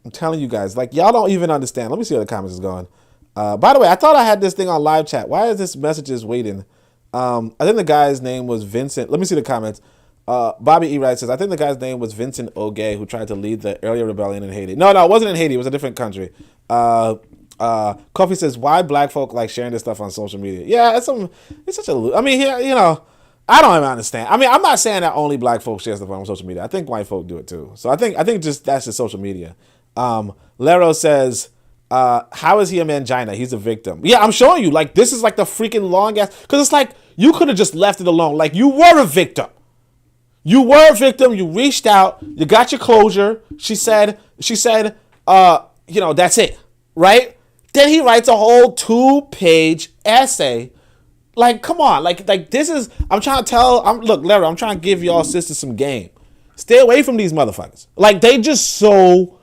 I'm telling you guys, like, y'all don't even understand. Let me see how the comments is going. By the way, I thought I had this thing on live chat. Why is this messages waiting? I think the guy's name was Vincent. Let me see the comments. Bobby E. Wright says, I think the guy's name was Vincent Ogay, who tried to lead the earlier rebellion in Haiti. No, it wasn't in Haiti. It was a different country. Kofi says, why black folk like sharing this stuff on social media? Yeah, it's such a, I mean, you know, I don't even understand. I mean, I'm not saying that only black folks share stuff on social media. I think white folk do it too. So I think just that's just social media. Lero says, how is he a mangina? He's a victim. Yeah, I'm showing you. Like, this is like the freaking long ass, because it's like, you could have just left it alone. Like, you were a victim. You were a victim. You reached out. You got your closure. She said, you know, that's it. Right? Then he writes a whole 2-page essay. Like, come on. Like this is, I'm trying to tell, look, Larry, I'm trying to give y'all sisters some game. Stay away from these motherfuckers. Like, they just so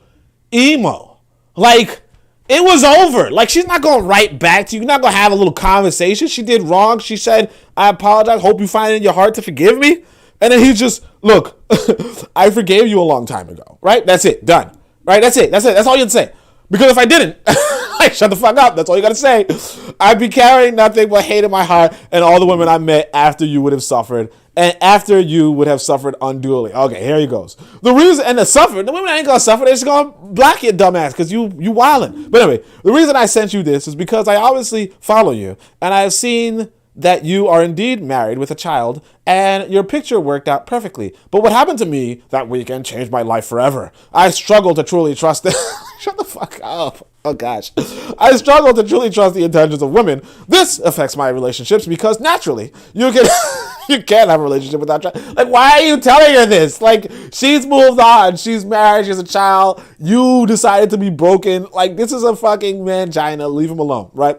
emo. Like, it was over. Like, she's not going to write back to you. You're not going to have a little conversation. She did wrong. She said, I apologize. Hope you find it in your heart to forgive me. And then he's just, look, I forgave you a long time ago. Right? That's it. Done. Right? That's it. That's all you can say. Because if I didn't, like, shut the fuck up. That's all you got to say. I'd be carrying nothing but hate in my heart and all the women I met after you would have suffered. And after you would have suffered unduly. Okay, here he goes. The reason, and the women ain't gonna suffer, they're just gonna block your dumbass because you wildin'. But anyway, the reason I sent you this is because I obviously follow you. And I have seen that you are indeed married with a child and your picture worked out perfectly. But what happened to me that weekend changed my life forever. I struggle to truly trust it. Shut the fuck up. Oh gosh. I struggle to truly trust the intentions of women. This affects my relationships because naturally you can't have a relationship without trust. Like, why are you telling her this? Like, she's moved on. She's married. She has a child. You decided to be broken. Like, this is a fucking mangina. Leave him alone, right?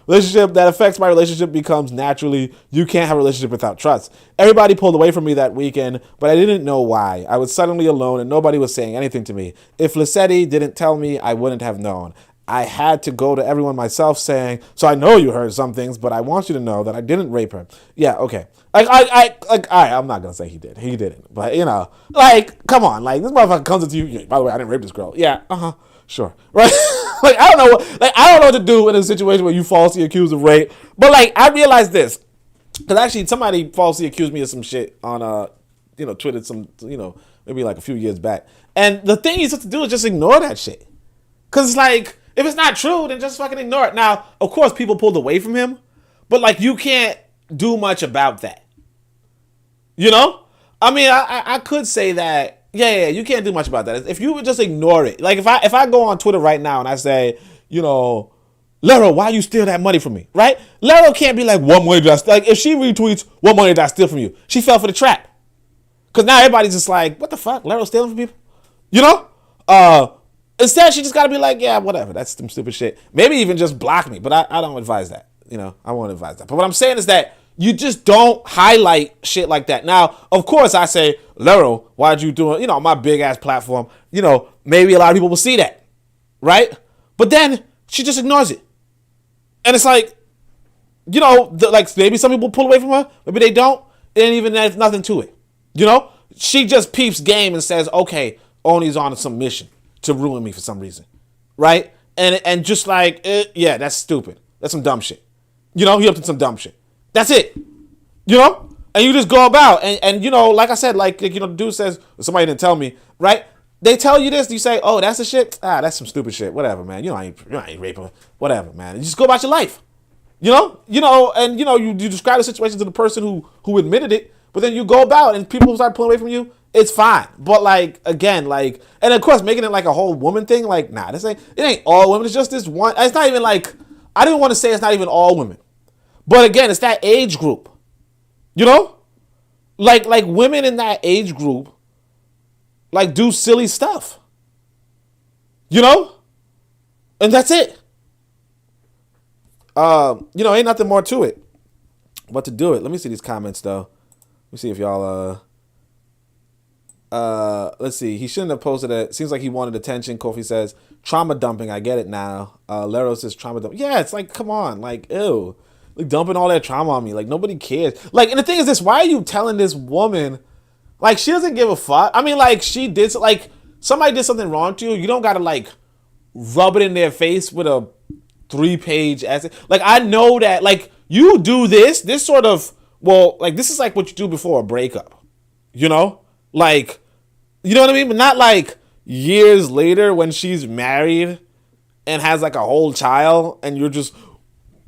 Relationship that affects my relationship becomes naturally, you can't have a relationship without trust. Everybody pulled away from me that weekend, but I didn't know why. I was suddenly alone and nobody was saying anything to me. If Lissetti didn't tell me, I wouldn't have known. I had to go to everyone myself saying, so I know you heard some things, but I want you to know that I didn't rape her. Yeah, okay. I'm not going to say he did. He didn't. But, you know, like, come on. Like, this motherfucker comes to you. By the way, I didn't rape this girl. Yeah, sure. Right? Like, I don't know what to do in a situation where you falsely accused of rape. But, like, I realized this. Because actually, somebody falsely accused me of some shit on, Twitter, maybe like a few years back. And the thing you have to do is just ignore that shit. Because, like, if it's not true, then just fucking ignore it. Now, of course, people pulled away from him. But, like, you can't do much about that. You know? I mean, I could say that, yeah, you can't do much about that. If you would just ignore it. Like, if I go on Twitter right now and I say, Lero, why you steal that money from me, right? Lero can't be like, what money did I steal? Like, if she retweets, what money did I steal from you? She fell for the trap. Because now everybody's just like, what the fuck? Lero stealing from people? You know? Instead, she just got to be like, yeah, whatever. That's some stupid shit. Maybe even just block me, but I don't advise that. You know, I won't advise that. But what I'm saying is that you just don't highlight shit like that. Now, of course, I say, Lero, why'd you do it? You know, my big ass platform. You know, maybe a lot of people will see that, right? But then she just ignores it. And it's like, you know, like maybe some people pull away from her, maybe they don't. And even there's nothing to it. You know, she just peeps game and says, okay, Oni's on some mission to ruin me for some reason, right? And just like, yeah, that's stupid. That's some dumb shit. You know, he up to some dumb shit. That's it. You know, and you just go about and you know, like I said, like you know, the dude says somebody didn't tell me, right? They tell you this, you say, oh, that's the shit. That's some stupid shit. Whatever, man. You know, I ain't raping. Whatever, man. You just go about your life. You know, and you know, you describe the situation to the person who admitted it, but then you go about and people start pulling away from you. It's fine, but like again, like, and of course, making it like a whole woman thing, like, nah, it ain't all women. It's just this one. It's not even like, I didn't want to say it's not even all women, but again, it's that age group. You know, like women in that age group, like do silly stuff. You know, and that's it. You know, ain't nothing more to it but to do it. Let me see these comments though. Let me see if y'all let's see. He shouldn't have posted it. Seems like he wanted attention. Kofi says trauma dumping. I get it now. Lero says trauma dumping. Yeah, it's like, come on, like, ew, like dumping all that trauma on me. Like nobody cares. Like, and the thing is this: why are you telling this woman? Like, she doesn't give a fuck. I mean, like, she did, like, somebody did something wrong to you. You don't gotta like rub it in their face with a 3-page essay. Like, I know that, like, you do this sort of, well, like, this is like what you do before a breakup, you know? Like, you know what I mean? But not like years later when she's married and has like a whole child and you're just,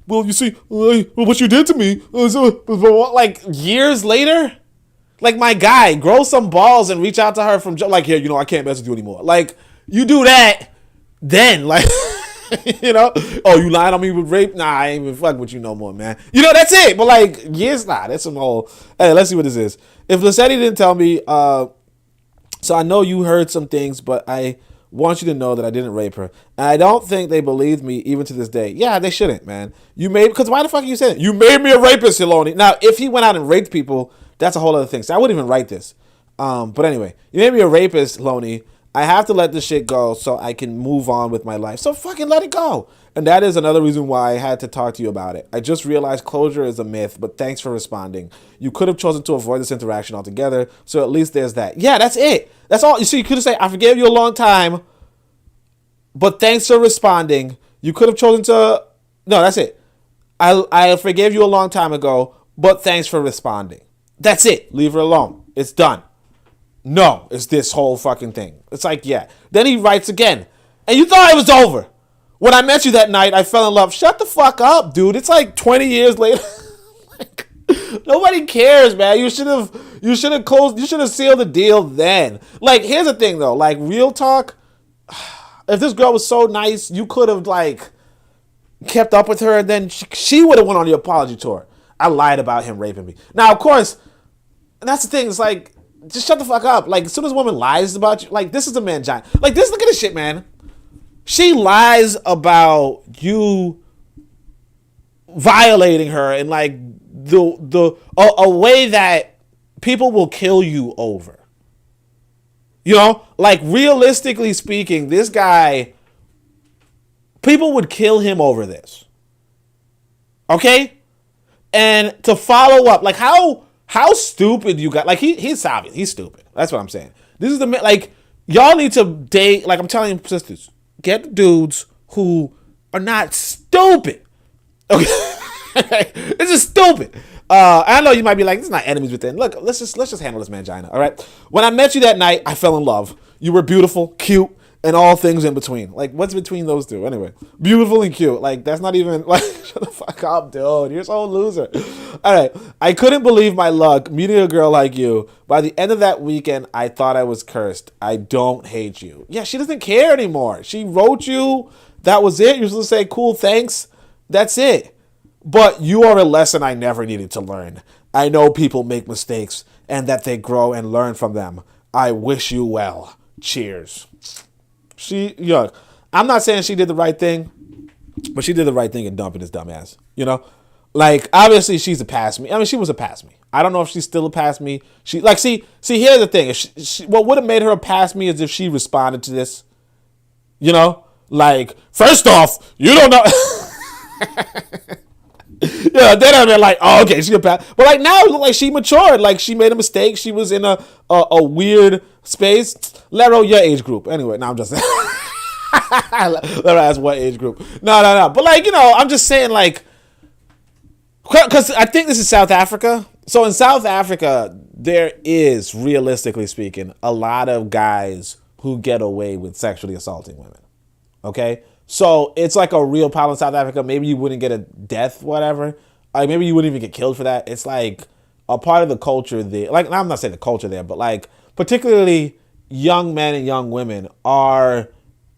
well, you see, what you did to me, like years later? Like, my guy, grow some balls and reach out to her from, like, here, you know, I can't mess with you anymore. Like, you do that, then, like, you know, oh, you lied on me with rape? Nah, I ain't even fucking with you no more, man. You know, that's it. But like, years, nah, that's some whole. Hey, let's see what this is. If Lissetti didn't tell me, so I know you heard some things, but I want you to know that I didn't rape her. And I don't think they believed me even to this day. Yeah, they shouldn't, man. Because why the fuck are you saying it? You made me a rapist, Hiloni. Now, if he went out and raped people, that's a whole other thing. So I wouldn't even write this. But anyway, you made me a rapist, Loney. I have to let this shit go so I can move on with my life. So fucking let it go. And that is another reason why I had to talk to you about it. I just realized closure is a myth, but thanks for responding. You could have chosen to avoid this interaction altogether, so at least there's that. Yeah, that's it. That's all. You see, you could have said, I forgave you a long time, but thanks for responding. You could have chosen to... No, that's it. I forgave you a long time ago, but thanks for responding. That's it. Leave her alone. It's done. No, it's this whole fucking thing. It's like, yeah. Then he writes again. And you thought it was over. When I met you that night, I fell in love. Shut the fuck up, dude. It's like 20 years later. Like, nobody cares, man. You should have closed, you should have sealed the deal then. Like, here's the thing though. Like, real talk, if this girl was so nice, you could have like kept up with her and then she would have went on the apology tour. I lied about him raping me. Now, of course, and that's the thing. It's like, just shut the fuck up. Like, as soon as a woman lies about you, like, this is a man giant. Like, this, look at this shit, man. She lies about you violating her in, like, a way that people will kill you over. You know? Like, realistically speaking, this guy, people would kill him over this. Okay? And to follow up, like, how stupid you got. Like, he's obvious. He's stupid. That's what I'm saying. This is the, like, y'all need to date, like I'm telling you, sisters, get dudes who are not stupid. Okay? This is stupid. I know you might be like, this is not enemies within. Look, let's just handle this mangina, all right? When I met you that night, I fell in love. You were beautiful, cute, and all things in between. Like, what's between those two? Anyway, beautiful and cute. Like, that's not even, like, shut the fuck up, dude. You're so loser. All right. I couldn't believe my luck meeting a girl like you. By the end of that weekend, I thought I was cursed. I don't hate you. Yeah, she doesn't care anymore. She wrote you That was it. You're supposed to say, cool, thanks. That's it. But you are a lesson I never needed to learn. I know people make mistakes and that they grow and learn from them. I wish you well. Cheers. I'm not saying she did the right thing, but she did the right thing in dumping this dumbass. Like, obviously she's a past me. I mean, she was a past me. I don't know if she's still a past me. See, here's the thing. If what would have made her a past me is if she responded to this. Like, first off, you don't know. Yeah, then I'd be like, oh, okay, she's a pass. But like now, it looked like she matured. Like she made a mistake. She was in a weird space. Lero, your age group. Anyway, no, I'm just saying. Lero asked what age group. No. But like, I'm just saying like, because I think this is South Africa. So in South Africa, there is, realistically speaking, a lot of guys who get away with sexually assaulting women. Okay? So it's like a real problem in South Africa. Maybe you wouldn't get a death, whatever. Like maybe you wouldn't even get killed for that. It's like a part of the culture there. Like, I'm not saying the culture there, but like particularly young men and young women are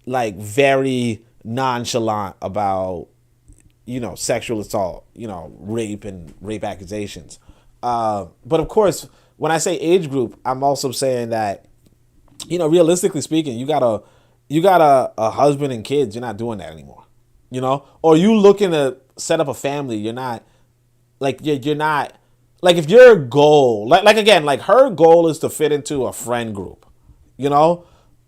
like very nonchalant about, sexual assault, rape and rape accusations. But of course, when I say age group, I'm also saying that, realistically speaking, you got a husband and kids. You're not doing that anymore, or you looking to set up a family. You're not like, you're not like, if your goal, like again, like her goal is to fit into a friend group,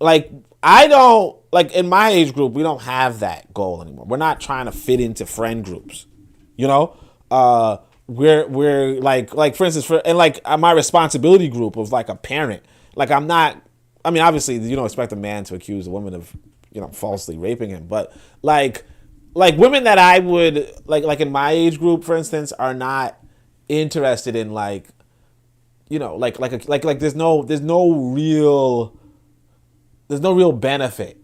like I don't, like in my age group, we don't have that goal anymore. We're not trying to fit into friend groups, we're like for instance, and like my responsibility group of like a parent, like I'm not, I mean, obviously you don't expect a man to accuse a woman of, falsely raping him, but like women that I would like in my age group, for instance, are not interested in like, like there's no real benefit,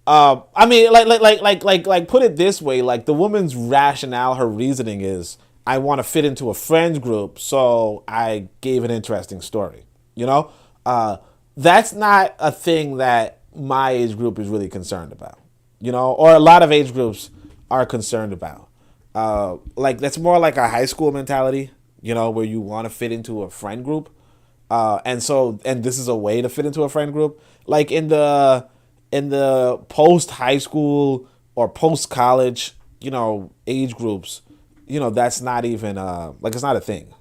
I mean, like put it this way, like the woman's rationale, her reasoning is, I want to fit into a friends group, so I gave an interesting story, that's not a thing that my age group is really concerned about, or a lot of age groups are concerned about. Like that's more like a high school mentality, where you want to fit into a friend group. And this is a way to fit into a friend group. Like in the post high school or post college, age groups, that's not even like it's not a thing,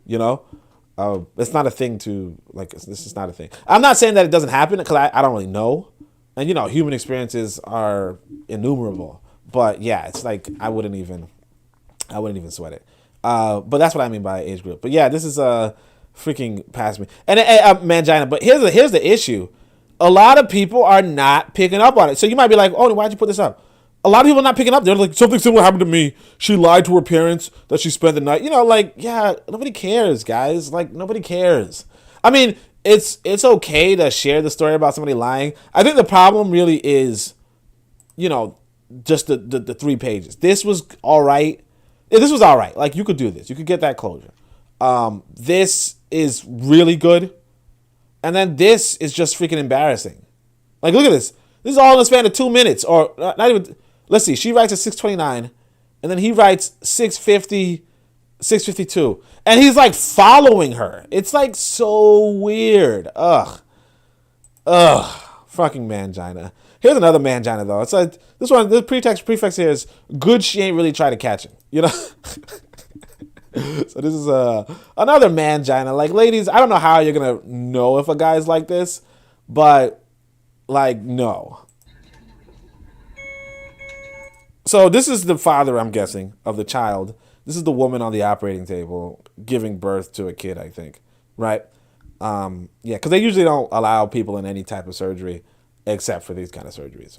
it's not a thing to like. This is not a thing. I'm not saying that it doesn't happen because I don't really know, and human experiences are innumerable. But yeah, it's like I wouldn't even sweat it. But that's what I mean by age group. But yeah, this is freaking past me and mangina. But here's the issue. A lot of people are not picking up on it. So you might be like, oh, why'd you put this up? A lot of people are not picking up. They're like, something similar happened to me. She lied to her parents that she spent the night. Like, yeah, nobody cares, guys. Like, nobody cares. I mean, it's okay to share the story about somebody lying. I think the problem really is, just the 3 pages. This was all right. This was all right. Like, you could do this. You could get that closure. This is really good. And then this is just freaking embarrassing. Like, look at this. This is all in the span of 2 minutes. Or not even. Let's see. She writes at 6:29. And then he writes 6:50, 6:52. And he's like following her. It's like so weird. Ugh. Fucking mangina. Here's another mangina though. It's like this prefix here is good. She ain't really try to catch him. So this is another mangina. Like, ladies, I don't know how you're gonna know if a guy's like this, but like, no. So this is the father, I'm guessing, of the child. This is the woman on the operating table giving birth to a kid, I think, right? Yeah, because they usually don't allow people in any type of surgery except for these kind of surgeries.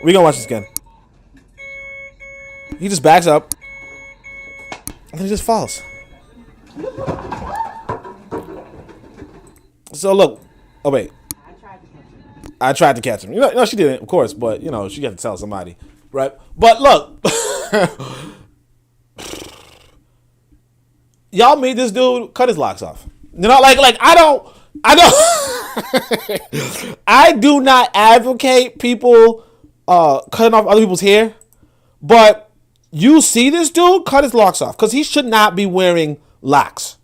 We gonna watch this again. He just backs up and then he just falls. So look, oh wait, I tried to catch him. No, she didn't, of course, but she got to tell somebody, right? But look, Y'all made this dude cut his locks off. You know, like I don't I do not advocate people cutting off other people's hair, but you see this dude cut his locks off because he should not be wearing locks.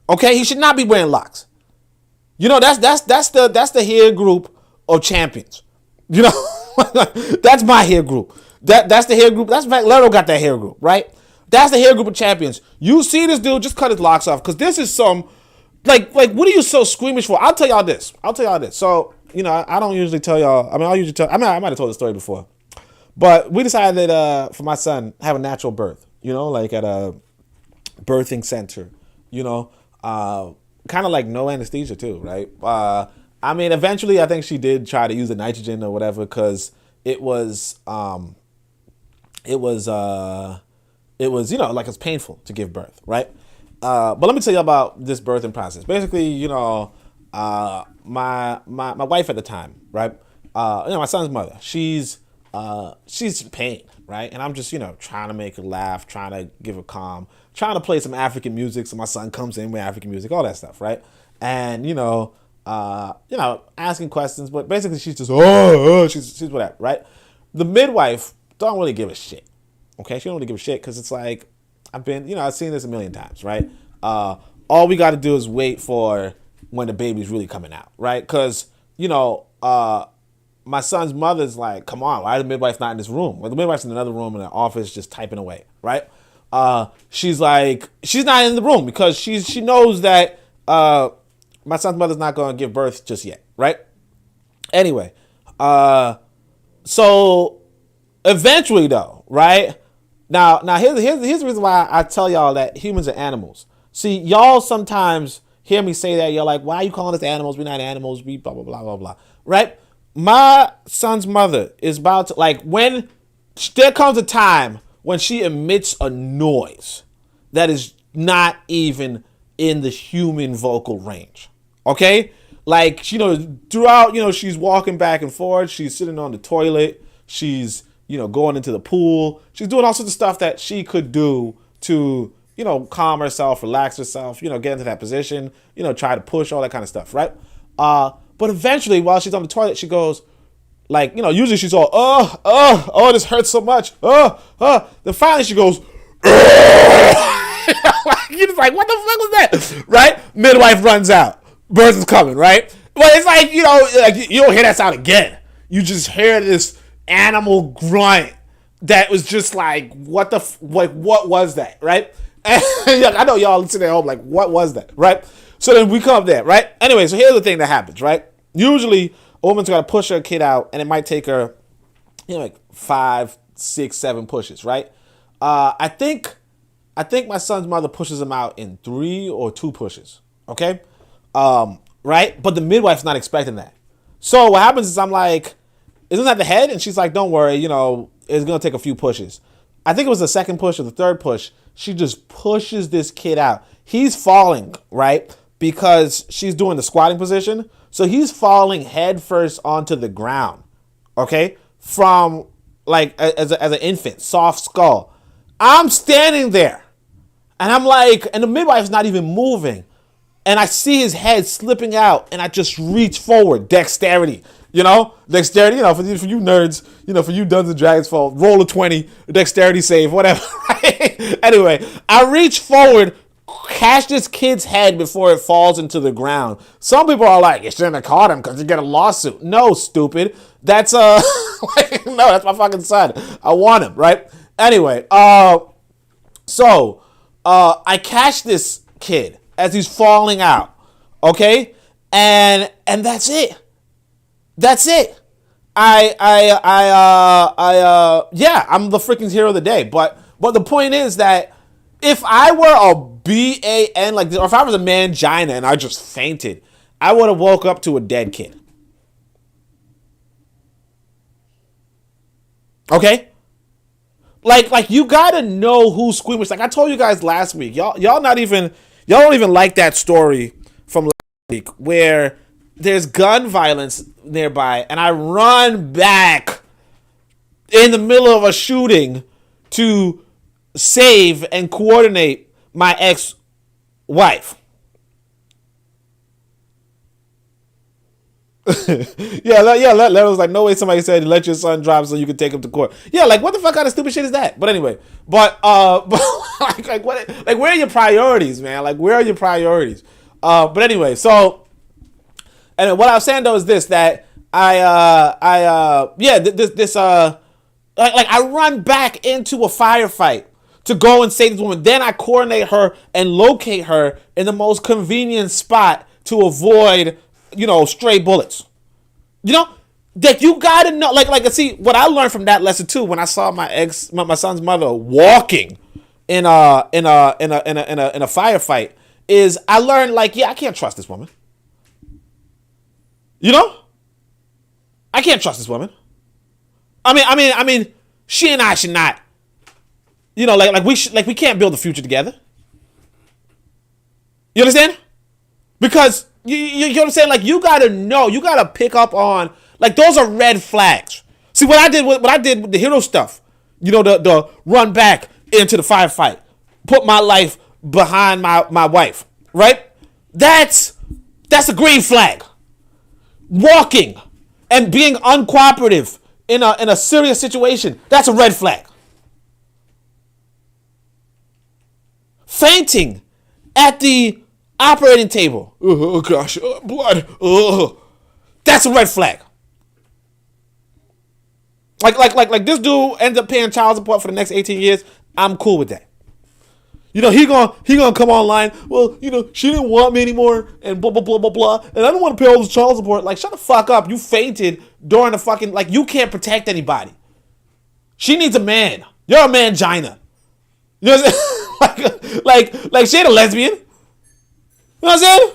Okay, he should not be wearing locks. You know, that's the hair group of champions. You know, that's my hair group. That's the hair group. That's Mac Lero got that hair group, right? That's the hair group of champions. You see this dude just cut his locks off because this is some like what are you so squeamish for? I'll tell y'all this. So, you know, I don't usually tell y'all. I might have told the story before. But we decided for my son have a natural birth, you know, like at a birthing center, you know, kind of like no anesthesia too, right? I mean, eventually I think she did try to use the nitrogen or whatever because it was, you know, like it's painful to give birth, right? But let me tell you about this birthing process. Basically, you know, my wife at the time, right? You know, my son's mother, she's in pain, right? And I'm just, you know, trying to make her laugh, trying to give her calm, trying to play some African music. So my son comes in with African music, all that stuff, right? And, you know, asking questions, but basically she's just, she's whatever, right? The midwife don't really give a shit. Okay, she don't really give a shit because it's like, I've seen this a million times, right? All we got to do is wait for when the baby's really coming out, right? Because, you know, my son's mother's like, come on, why is the midwife not in this room? Well, the midwife's in another room in the office just typing away, right? She's like, she's not in the room because she knows that my son's mother's not going to give birth just yet, right? Anyway, so eventually though, right? Now here's the reason why I tell y'all that humans are animals. See, y'all sometimes hear me say that. You're like, why are you calling us animals? We're not animals. We blah, blah, blah, blah, blah. Right? My son's mother is about to, like, when there comes a time when she emits a noise that is not even in the human vocal range. Okay? Like, you know, throughout, you know, she's walking back and forth. She's sitting on the toilet. She's, you know, going into the pool. She's doing all sorts of stuff that she could do to, you know, calm herself, relax herself, you know, get into that position, you know, try to push, all that kind of stuff, right? But eventually, while she's on the toilet, she goes, like, you know, usually she's all, oh, this hurts so much, Then finally she goes, you're just like, what the fuck was that, right? Midwife runs out. Birth is coming, right? But it's like, you know, like you don't hear that sound again. You just hear this animal grunt that was just like, what was that, right? And I know y'all sitting at home like, what was that, right? So then we come up there, right? Anyway, so here's the thing that happens, right? Usually a woman's got to push her kid out and it might take her, you know, like 5, 6, 7 pushes, right? I think my son's mother pushes him out in 3 or 2 pushes, okay? Right? But the midwife's not expecting that. So what happens is I'm like, isn't that the head? And she's like, don't worry, you know, it's going to take a few pushes. I think it was the second push or the third push. She just pushes this kid out. He's falling, right? Because she's doing the squatting position. So he's falling head first onto the ground, okay? From like as an infant, soft skull. I'm standing there and I'm like, and the midwife's not even moving. And I see his head slipping out and I just reach forward, dexterity. You know, dexterity, you know, for you nerds, you know, for you Dungeons and Dragons, for roll a 20, dexterity save, whatever, right? Anyway, I reach forward, catch this kid's head before it falls into the ground. Some people are like, you shouldn't have caught him because you get a lawsuit. No, stupid. That's, no, that's my fucking son. I want him, right? Anyway, so I catch this kid as he's falling out, okay? And that's it. That's it. Yeah, I'm the freaking hero of the day. But the point is that if I were a BAN, like, or if I was a mangina and I just fainted, I would have woke up to a dead kid. Okay? Like you gotta know who's squeamish. Like I told you guys last week, y'all don't even like that story from last week where there's gun violence nearby and I run back in the middle of a shooting to save and coordinate my ex-wife. Larry was like, no way somebody said let your son drive so you can take him to court. Yeah, like what the fuck kind of stupid shit is that? But anyway, but where are your priorities, man? Like where are your priorities? But anyway, so and what I was saying though is this, that I run back into a firefight to go and save this woman. Then I coordinate her and locate her in the most convenient spot to avoid, stray bullets. That you gotta know, see what I learned from that lesson too. When I saw my son's mother walking in a firefight, is I learned I can't trust this woman. I can't trust this woman. I mean, she and I should not. We can't build a future together. You understand? Because you know what I'm saying? Like you gotta know, you gotta pick up on those are red flags. See what I did with the hero stuff. The run back into the firefight, put my life behind my wife. Right? That's a green flag. Walking and being uncooperative in a serious situation, that's a red flag. Fainting at the operating table, oh gosh, blood, that's a red flag. Like this dude ends up paying child support for the next 18 years. I'm cool with that. He gonna come online. Well, she didn't want me anymore, and blah blah blah blah blah. And I don't want to pay all this child support. Like, shut the fuck up. You fainted during the fucking you can't protect anybody. She needs a man. You're a mangina. You know what I'm saying? like she ain't a lesbian. You know what I'm saying?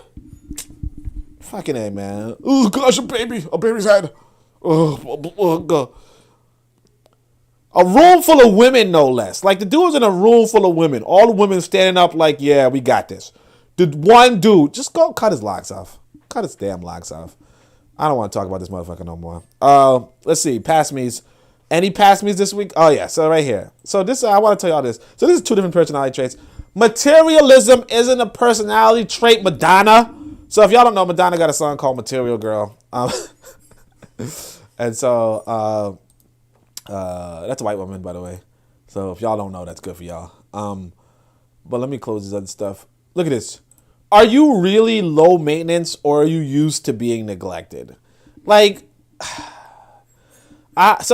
Fucking A, man. Oh gosh, a baby's head. Oh god. A room full of women, no less. Like, the dude was in a room full of women. All the women standing up like, yeah, we got this. The one dude, just go cut his locks off. Cut his damn locks off. I don't want to talk about this motherfucker no more. Let's see. Pass me's. Any pass me's this week? Oh, yeah. So right here. So this, I want to tell y'all this. So this is two different personality traits. Materialism isn't a personality trait, Madonna. So if y'all don't know, Madonna got a song called Material Girl. And so... that's a white woman, by the way. So if y'all don't know, that's good for y'all. But let me close this other stuff. Look at this. Are you really low maintenance, or are you used to being neglected? So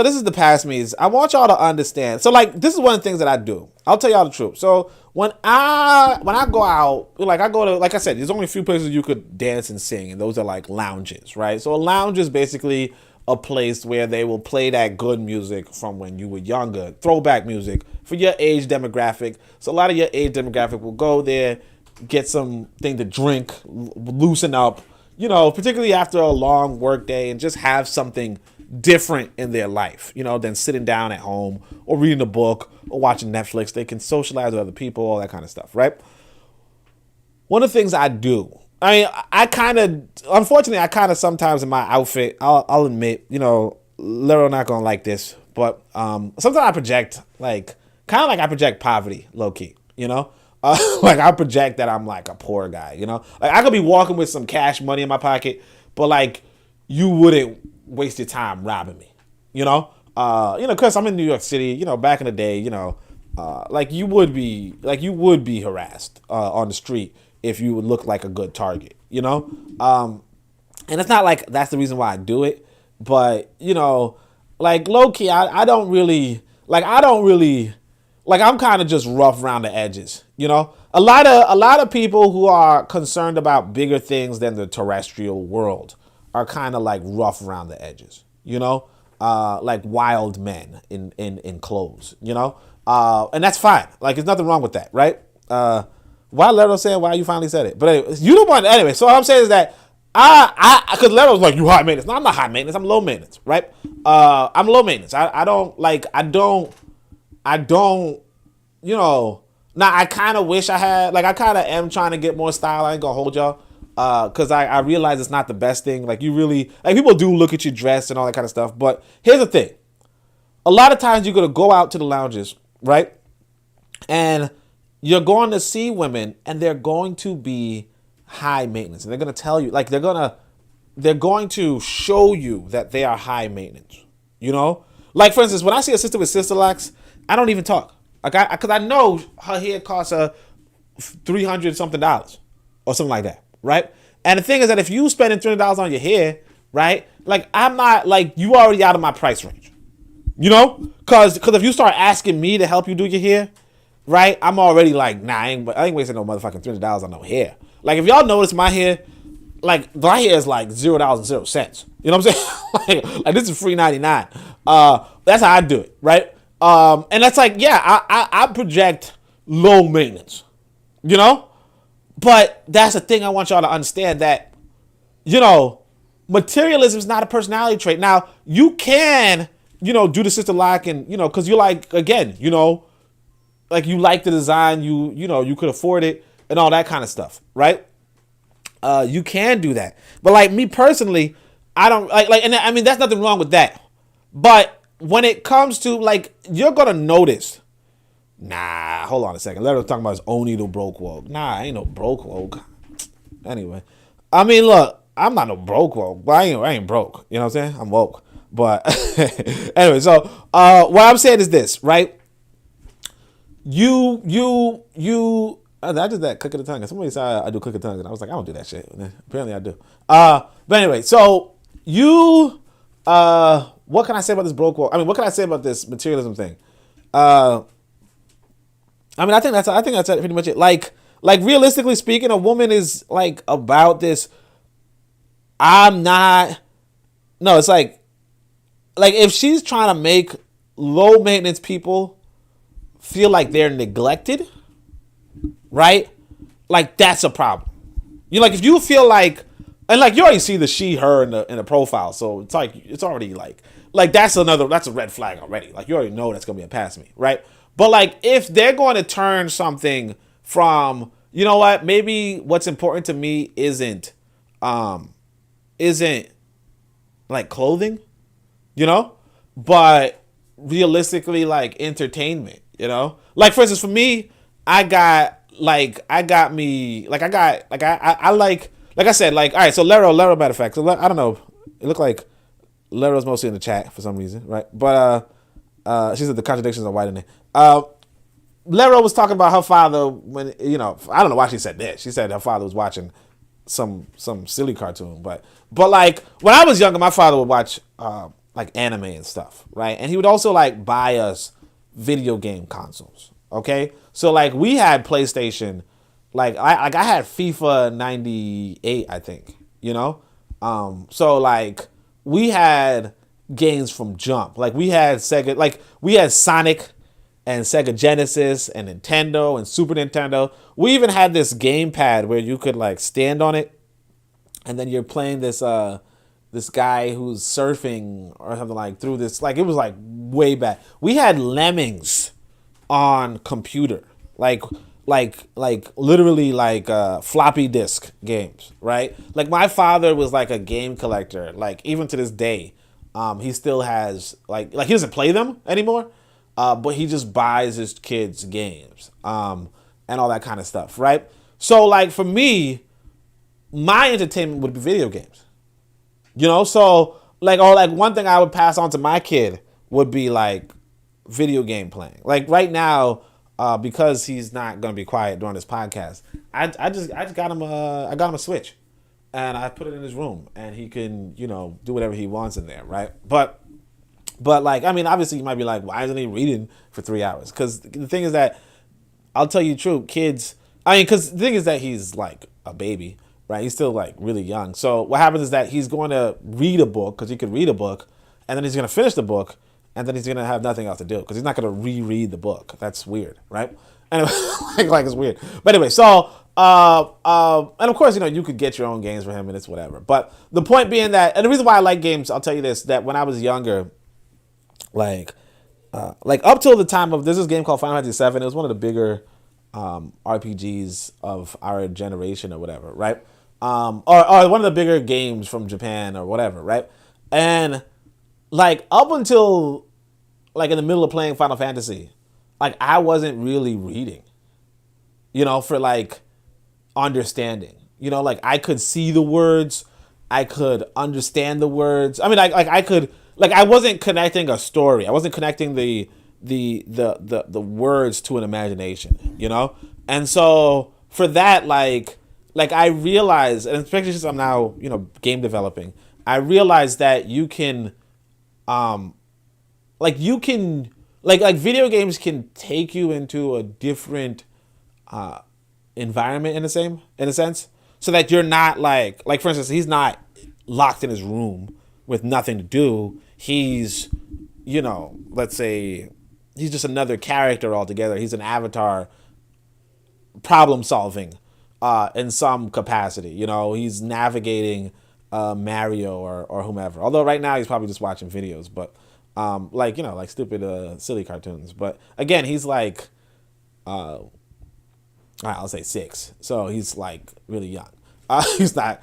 this is the past me's. I want y'all to understand. So this is one of the things that I do. I'll tell y'all the truth. So when I go out, I go to, like I said, there's only a few places you could dance and sing, and those are lounges, right? So a lounge is basically a place where they will play that good music from when you were younger, throwback music for your age demographic. So a lot of your age demographic will go there, get something to drink, loosen up, particularly after a long work day, and just have something different in their life, than sitting down at home or reading a book or watching Netflix. They can socialize with other people, all that kind of stuff, right? One of the things I do, unfortunately, sometimes in my outfit, I'll admit, Lero not gonna like this, but sometimes I project, I project poverty, low key, I project that I'm a poor guy, I could be walking with some cash money in my pocket, but you wouldn't waste your time robbing me, because I'm in New York City, back in the day, you would be harassed on the street if you would look like a good target, and it's not that's the reason why I do it, but low key, I don't really, I'm kind of just rough around the edges, a lot of people who are concerned about bigger things than the terrestrial world are kind of rough around the edges, wild men in clothes, and that's fine. There's nothing wrong with that, right? Why Lero saying why you finally said it? But anyway, you don't want anyway. So what I'm saying is that because Lero's you high maintenance. No, I'm not high maintenance. I'm low maintenance, right? I'm low maintenance. I don't. Now I kind of wish I had. I kind of am trying to get more style. I ain't gonna hold y'all. Because I realize it's not the best thing. You really people do look at your dress and all that kind of stuff. But here's the thing: a lot of times you're gonna go out to the lounges right? And you're going to see women, and they're going to be high maintenance, and they're going to tell you, like, they're going to show you that they are high maintenance. You know, like for instance, when I see a sister with sister locks, I don't even talk. Like, because I know her hair costs her $300 something or something like that, right? And the thing is that if you spending $300 on your hair, right? Like, I'm not, like, you already out of my price range, you know? Because if you start asking me to help you do your hair, right? I'm already like, nah, I ain't wasting no motherfucking $300 on no hair. Like, if y'all notice my hair, like, my hair is like $0.00. You know what I'm saying? like this is free 99. That's how I do it, right? And that's like, yeah, I project low maintenance, you know? But that's the thing I want y'all to understand, that, you know, materialism is not a personality trait. Now, you can, you know, do the sister lock and, you know, because you like, again, you know, like you like the design, you know, you could afford it and all that kind of stuff, right? You can do that. But like me personally, I don't like, and I mean, that's nothing wrong with that. But when it comes to, like, you're going to notice, nah, hold on a second. Let us talk about his only the broke woke. Nah, I ain't no broke woke. Anyway, I mean, look, I'm not no broke woke, but I ain't broke. You know what I'm saying? I'm woke. But anyway, so what I'm saying is this, right? I did that click of the tongue. Somebody said I do click of the tongue, and I was like, I don't do that shit. Apparently I do. But anyway, so what can I say about this broke woke? I mean, what can I say about this materialism thing? I mean, I think that's pretty much it. Like realistically speaking, a woman is like about this. It's like if she's trying to make low maintenance people feel like they're neglected, right? Like, that's a problem. You know, like, if you feel like, and like, you already see the she, her in the profile, so it's like, it's already like that's a red flag already. Like, you already know that's gonna be a pass me, right? But like, if they're going to turn something from, you know what, maybe what's important to me isn't like clothing, you know, but realistically, like, entertainment, you know, like, for instance, for me, I said, like, all right, so Lero, matter of fact, so I don't know, it looked like Lero's mostly in the chat for some reason, right? But she said the contradictions are widening. Lero was talking about her father when, you know, I don't know why she said that. She said her father was watching some silly cartoon, but like, when I was younger, my father would watch like anime and stuff, right? And he would also like buy us video game consoles. Okay, so like we had PlayStation, like I had FIFA 98, I think, you know. So like we had games from jump. Like we had Sega, like we had Sonic and Sega Genesis and Nintendo and Super Nintendo. We even had this gamepad where you could like stand on it, and then you're playing this guy who's surfing or something, like through this, like it was like way back. We had Lemmings on computer, like literally like floppy disk games, right? Like my father was like a game collector. Like even to this day, he still has like he doesn't play them anymore, but he just buys his kids games, and all that kind of stuff, right? So like for me, my entertainment would be video games, you know. So like, or like one thing I would pass on to my kid would be like video game playing. Like right now, because he's not gonna be quiet during this podcast, I just got him a Switch, and I put it in his room, and he can, you know, do whatever he wants in there, right? But like, I mean, obviously you might be like, why isn't he reading for 3 hours? Because the thing is that, I'll tell you the truth, kids, I mean, because the thing is that he's like a baby, right? He's still like really young. So what happens is that he's going to read a book, because he could read a book, and then he's going to finish the book, and then he's going to have nothing else to do, because he's not going to reread the book. That's weird, right? Anyway, like it's weird. But anyway, so, and of course, you know, you could get your own games for him, and it's whatever. But the point being that, and the reason why I like games, I'll tell you this, that when I was younger, like up till the time of, there's this game called Final Fantasy VII. It was one of the bigger RPGs of our generation or whatever, right? Or one of the bigger games from Japan or whatever, right? And like up until like in the middle of playing Final Fantasy, like I wasn't really reading, you know, for like understanding. You know, like I could see the words, I could understand the words. I mean, I could, like, I wasn't connecting a story. I wasn't connecting the words to an imagination, you know? And so for that, like I realized, and especially since I'm now, you know, game developing, I realized that you can, like video games can take you into a different environment in a sense, so that you're not like for instance, he's not locked in his room with nothing to do. He's, you know, let's say he's just another character altogether. He's an avatar problem solving in some capacity. You know, he's navigating Mario or whomever. Although right now he's probably just watching videos, but like, you know, like stupid silly cartoons. But again, he's like I'll say 6, so he's like really young. He's not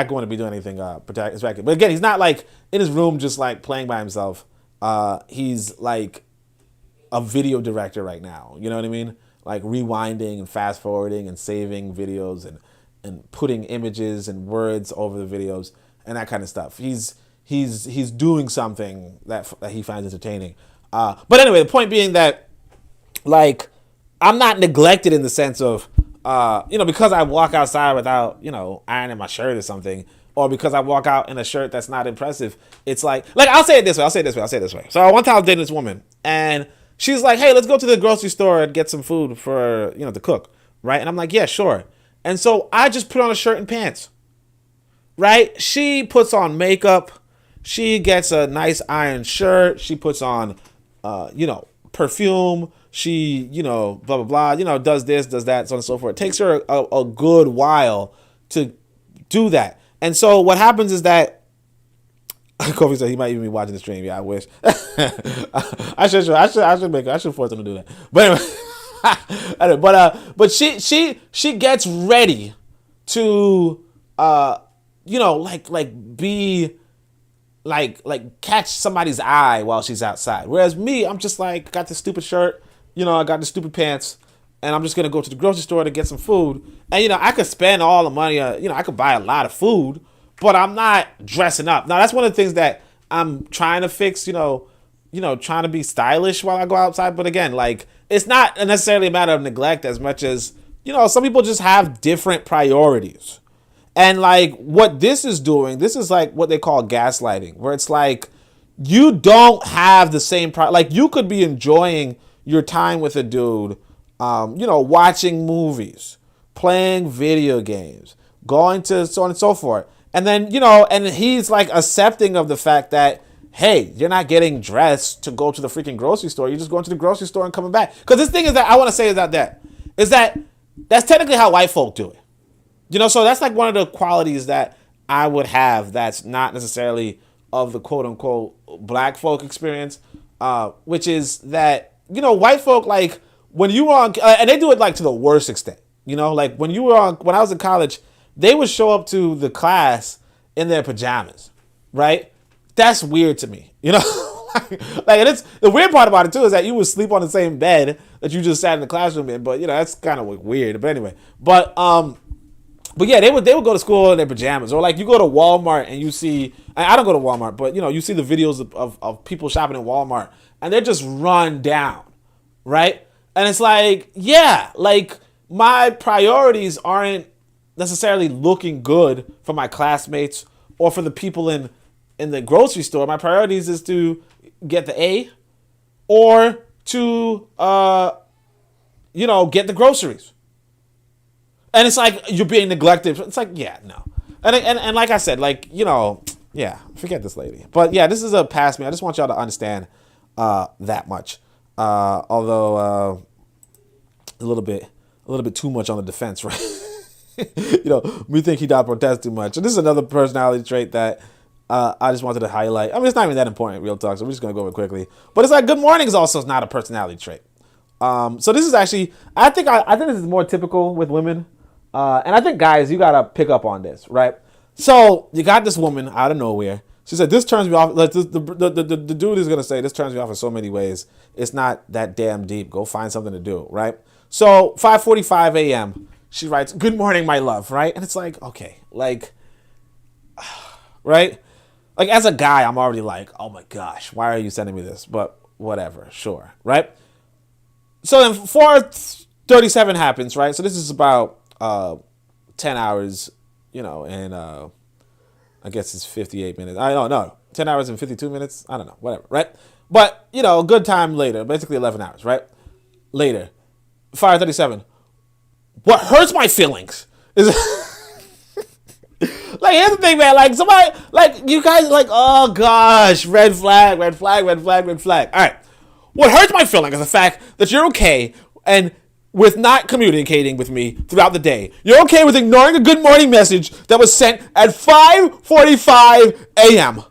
going to be doing anything protective. But again, he's not like in his room just like playing by himself. He's like a video director right now. You know what I mean? Like rewinding and fast forwarding and saving videos and putting images and words over the videos and that kind of stuff. He's doing something that he finds entertaining. But anyway, the point being that like I'm not neglected in the sense of, you know, because I walk outside without, you know, ironing my shirt or something, or because I walk out in a shirt that's not impressive. It's like I'll say it this way. So one time I was dating this woman, and she's like, hey, let's go to the grocery store and get some food for, you know, to cook, right? And I'm like, yeah, sure. And so I just put on a shirt and pants, right? She puts on makeup. She gets a nice iron shirt. She puts on, you know, perfume. She, you know, blah, blah, blah, you know, does this, does that, so on and so forth. It takes her a good while to do that. And so what happens is that, Kofi said he might even be watching the stream. Yeah, I wish. I should force him to do that. But anyway, but she gets ready to, you know, like be, like catch somebody's eye while she's outside. Whereas me, I'm just like, got this stupid shirt, you know, I got the stupid pants, and I'm just going to go to the grocery store to get some food. And, you know, I could spend all the money, you know, I could buy a lot of food, but I'm not dressing up. Now, that's one of the things that I'm trying to fix, you know, trying to be stylish while I go outside. But again, like, it's not necessarily a matter of neglect as much as, you know, some people just have different priorities. And like what this is doing, this is like what they call gaslighting, where it's like you don't have the same like you could be enjoying your time with a dude, you know, watching movies, playing video games, going to so on and so forth. And then, you know, and he's like accepting of the fact that, hey, you're not getting dressed to go to the freaking grocery store. You're just going to the grocery store and coming back. Because this thing is that I want to say is that that's technically how white folk do it. You know, so that's like one of the qualities that I would have that's not necessarily of the quote unquote black folk experience, which is that, you know, white folk, like when you were on, and they do it like to the worst extent, you know, like when I was in college, they would show up to the class in their pajamas, right? That's weird to me, you know? Like, and it's the weird part about it too is that you would sleep on the same bed that you just sat in the classroom in, but you know, that's kind of weird. But anyway, but yeah, they would go to school in their pajamas, or like you go to Walmart and you see, I don't go to Walmart, but you know, you see the videos of people shopping at Walmart and they're just run down, right? And it's like, yeah, like my priorities aren't necessarily looking good for my classmates or for the people in the grocery store. My priorities is to get the A or to, you know, get the groceries. And it's like you're being neglected. It's like, yeah, no. And like I said, like, you know, yeah, forget this lady. But yeah, this is a past me. I just want y'all to understand that much. Although a little bit too much on the defense, right? You know, we think he don't protest too much. And this is another personality trait that I just wanted to highlight. I mean, it's not even that important, real talk, so we're just going to go over it quickly. But it's like good morning is also not a personality trait. So this is actually, I think this is more typical with women. And I think, guys, you got to pick up on this, right? So you got this woman out of nowhere She said, this turns me off. Like, the dude is going to say, this turns me off in so many ways. It's not that damn deep. Go find something to do, right? So 5:45 a.m., she writes, good morning, my love, right? And it's like, okay, like, right? Like, as a guy, I'm already like, oh my gosh, why are you sending me this? But whatever, sure, right? So then 4:37 happens, right? So this is about 10 hours, and I guess it's 58 minutes. I don't know. 10 hours and 52 minutes? I don't know. Whatever, right? But, a good time later. Basically 11 hours, right? Later. 5:37. What hurts my feelings is... like, here's the thing, man. Like, somebody... Like, you guys are like, oh, gosh. Red flag, red flag, red flag, red flag. All right. What hurts my feelings is the fact that you're okay and with not communicating with me throughout the day. You're okay with ignoring a good morning message that was sent at 5:45 a.m.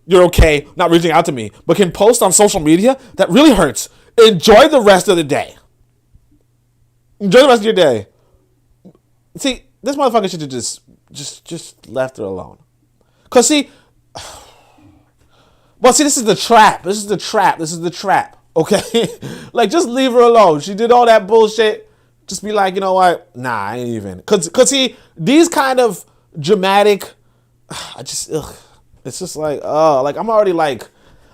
You're okay not reaching out to me, but can post on social media? That really hurts. Enjoy the rest of the day. Enjoy the rest of your day. See, this motherfucker should have just left her alone. Cause see, well, see, this is the trap. This is the trap. Okay? Like, just leave her alone. She did all that bullshit. Just be like, you know what? Nah, I ain't even. Cause see, these kind of dramatic, it's just like, like I'm already like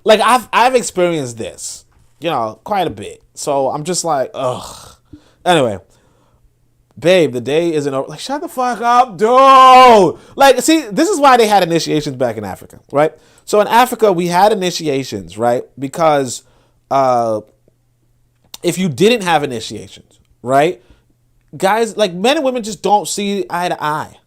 I've experienced this, quite a bit. So I'm just like, ugh. Anyway, babe, the day isn't over. Like, shut the fuck up, dude. Like, see, this is why they had initiations back in Africa, right? So in Africa, we had initiations, right? Because if you didn't have initiations, right? Guys, like, men and women just don't see eye to eye.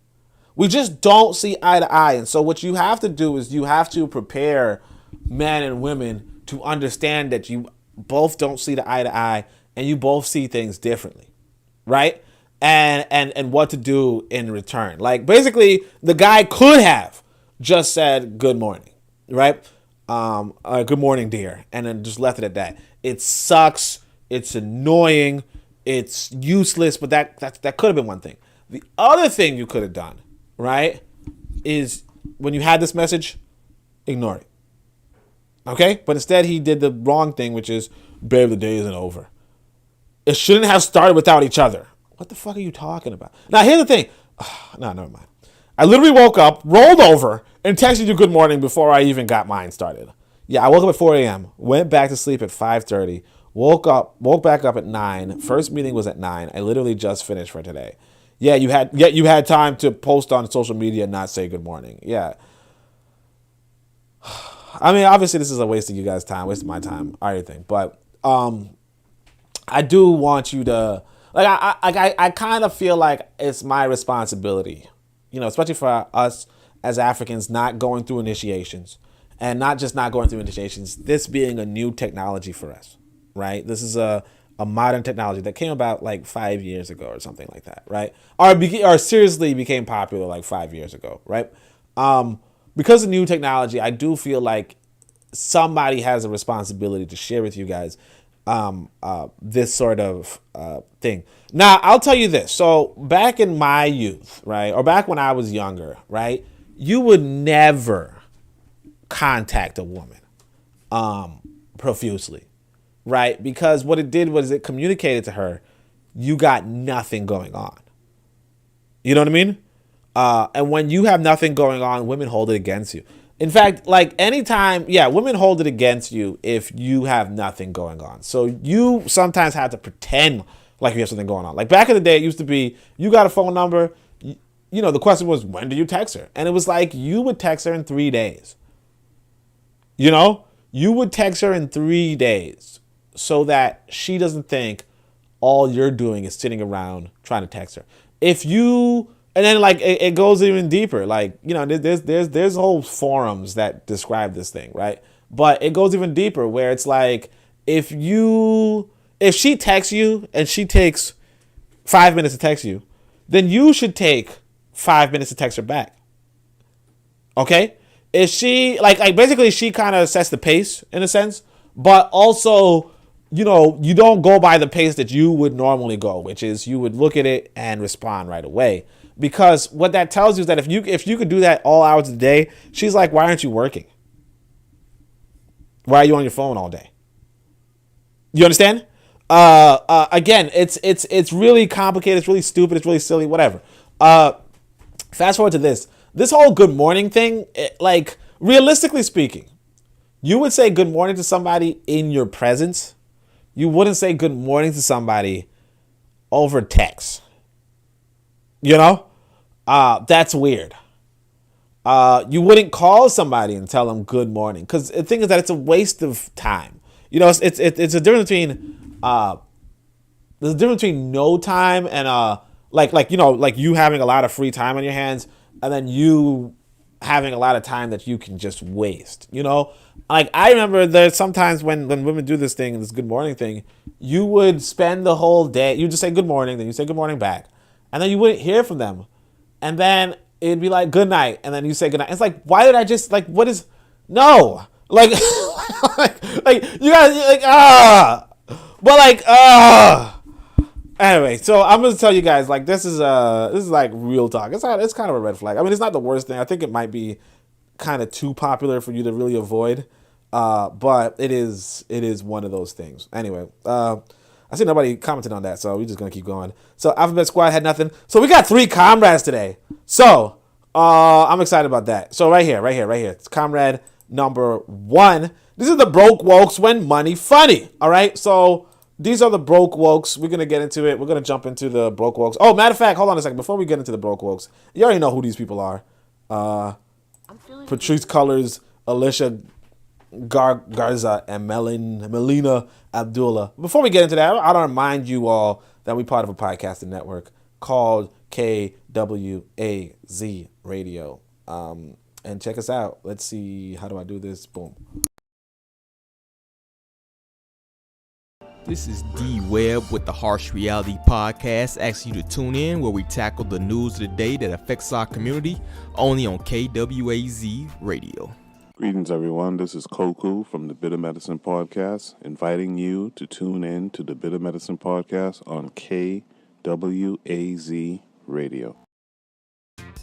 We just don't see eye to eye. And so what you have to do is you have to prepare men and women to understand that you both don't see the eye to eye and you both see things differently, right? And what to do in return. Like, basically, the guy could have just said good morning, right? Good morning, dear, and then just left it at that. It sucks. It's annoying. It's useless. But that could have been one thing. The other thing you could have done, right, is when you had this message, ignore it. Okay? But instead, he did the wrong thing, which is, babe, the day isn't over. It shouldn't have started without each other. What the fuck are you talking about? Now, here's the thing. No, never mind. I literally woke up, rolled over, and texted you good morning before I even got mine started. Yeah, I woke up at 4 a.m., went back to sleep at 5:30, woke back up at 9. First meeting was at 9. I literally just finished for today. Yeah, you had time to post on social media and not say good morning. Yeah. I mean, obviously this is a waste of you guys' time, waste of my time, everything. But I do want you to, like, I kind of feel like it's my responsibility, especially for us as Africans not going through initiations, and not just not going through initiations, this being a new technology for us, right? This is a modern technology that came about like 5 years ago or something like that, right? Or seriously became popular like 5 years ago, right? Because of new technology, I do feel like somebody has a responsibility to share with you guys this sort of thing. Now, I'll tell you this. So back in my youth, right, or back when I was younger, right, you would never contact a woman profusely, right? Because what it did was it communicated to her, you got nothing going on. You know what I mean? And when you have nothing going on, women hold it against you. In fact, like anytime, women hold it against you if you have nothing going on. So you sometimes have to pretend like you have something going on. Like back in the day, it used to be, you got a phone number, the question was, when do you text her? And it was like, you would text her in 3 days. You would text her in 3 days so that she doesn't think all you're doing is sitting around trying to text her. And then like it goes even deeper. Like, there's whole forums that describe this thing, right? But it goes even deeper where it's like, if she texts you and she takes 5 minutes to text you, then you should take 5 minutes to text her back. Okay? If she like basically she kind of sets the pace in a sense, but also, you don't go by the pace that you would normally go, which is you would look at it and respond right away. Because what that tells you is that if you could do that all hours of the day, she's like, why aren't you working? Why are you on your phone all day? You understand? Again, it's really complicated. It's really stupid. It's really silly. Whatever. Fast forward to this. This whole good morning thing, like realistically speaking, you would say good morning to somebody in your presence. You wouldn't say good morning to somebody over text. You know? That's weird. You wouldn't call somebody and tell them good morning, because the thing is that it's a waste of time. You know, it's a difference between there's a difference between no time and like you having a lot of free time on your hands, and then you having a lot of time that you can just waste. You know, like I remember there's sometimes when women do this thing, this good morning thing, you would spend the whole day, you just say good morning, then you say good morning back, and then you wouldn't hear from them, and then it'd be like good night, and then you say good night. It's like, why did I just like, what is, no, like like you guys like but like anyway, so I'm gonna tell you guys, like, this is like real talk. It's kind of a red flag. I mean, it's not the worst thing. I think it might be kind of too popular for you to really avoid, but it is one of those things. Anyway, I see nobody commented on that, so we're just gonna keep going. So Alphabet Squad had nothing. So we got 3 comrades today. So I'm excited about that. So right here, it's comrade number 1. This is the broke wokes when money funny. All right, so these are the broke wokes. We're gonna get into it. We're gonna jump into the broke wokes. Oh, matter of fact, hold on a second. Before we get into the broke wokes, you already know who these people are. Patrice Cullors, Alicia Garza, and Melina Abdullah. Before we get into that, I want to remind you all that we're part of a podcasting network called KWAZ Radio. And check us out. Let's see. How do I do this? Boom. This is D Webb with the Harsh Reality Podcast, asking you to tune in where we tackle the news of the day that affects our community, only on KWAZ Radio. Greetings, everyone. This is Koku from the Bitter Medicine Podcast, inviting you to tune in to the Bitter Medicine Podcast on KWAZ Radio.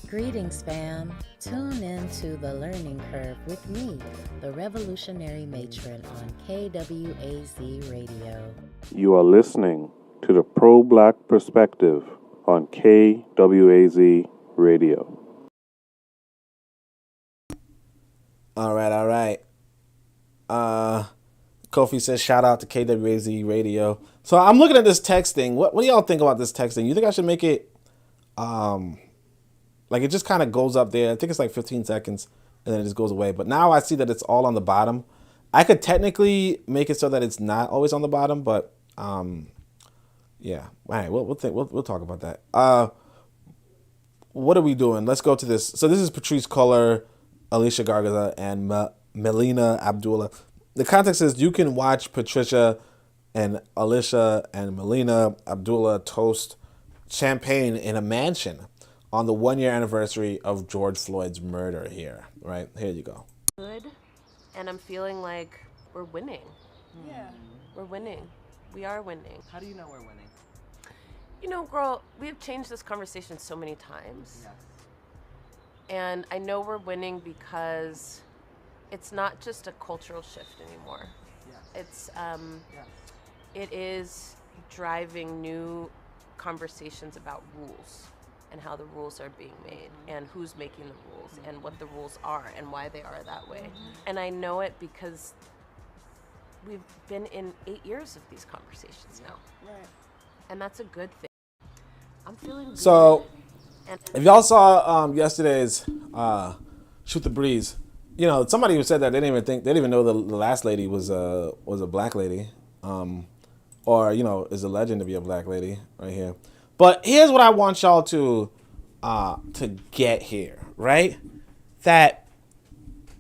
Greetings, fam. Tune in to The Learning Curve with me, the revolutionary matron on KWAZ Radio. You are listening to the Pro-Black Perspective on KWAZ Radio. All right. Kofi says, shout out to KWAZ Radio. So I'm looking at this text thing. What do y'all think about this text thing? You think I should make it, like it just kind of goes up there. I think it's like 15 seconds and then it just goes away. But now I see that it's all on the bottom. I could technically make it so that it's not always on the bottom, but yeah. All right, we'll talk about that. What are we doing? Let's go to this. So this is Patrice Cullors, Alicia Garza, and Melina Abdullah. The context is you can watch Patricia and Alicia and Melina Abdullah toast champagne in a mansion on the 1-year anniversary of George Floyd's murder here. Right? Here you go. Good, and I'm feeling like we're winning. Yeah. We're winning. We are winning. How do you know we're winning? You know, girl, we've changed this conversation so many times. Yes. And I know we're winning because it's not just a cultural shift anymore. Yes. It's Yes. it is driving new conversations about rules and how the rules are being made and who's making the rules and what the rules are and why they are that way. And I know it because we've been in 8 years of these conversations now. Right. And that's a good thing. I'm feeling good. So And if y'all saw yesterday's Shoot the Breeze, you know, somebody who said that they didn't even know the last lady was a black lady, or you know, is a legend to be a black lady right here. But here's what I want y'all to get here, right? That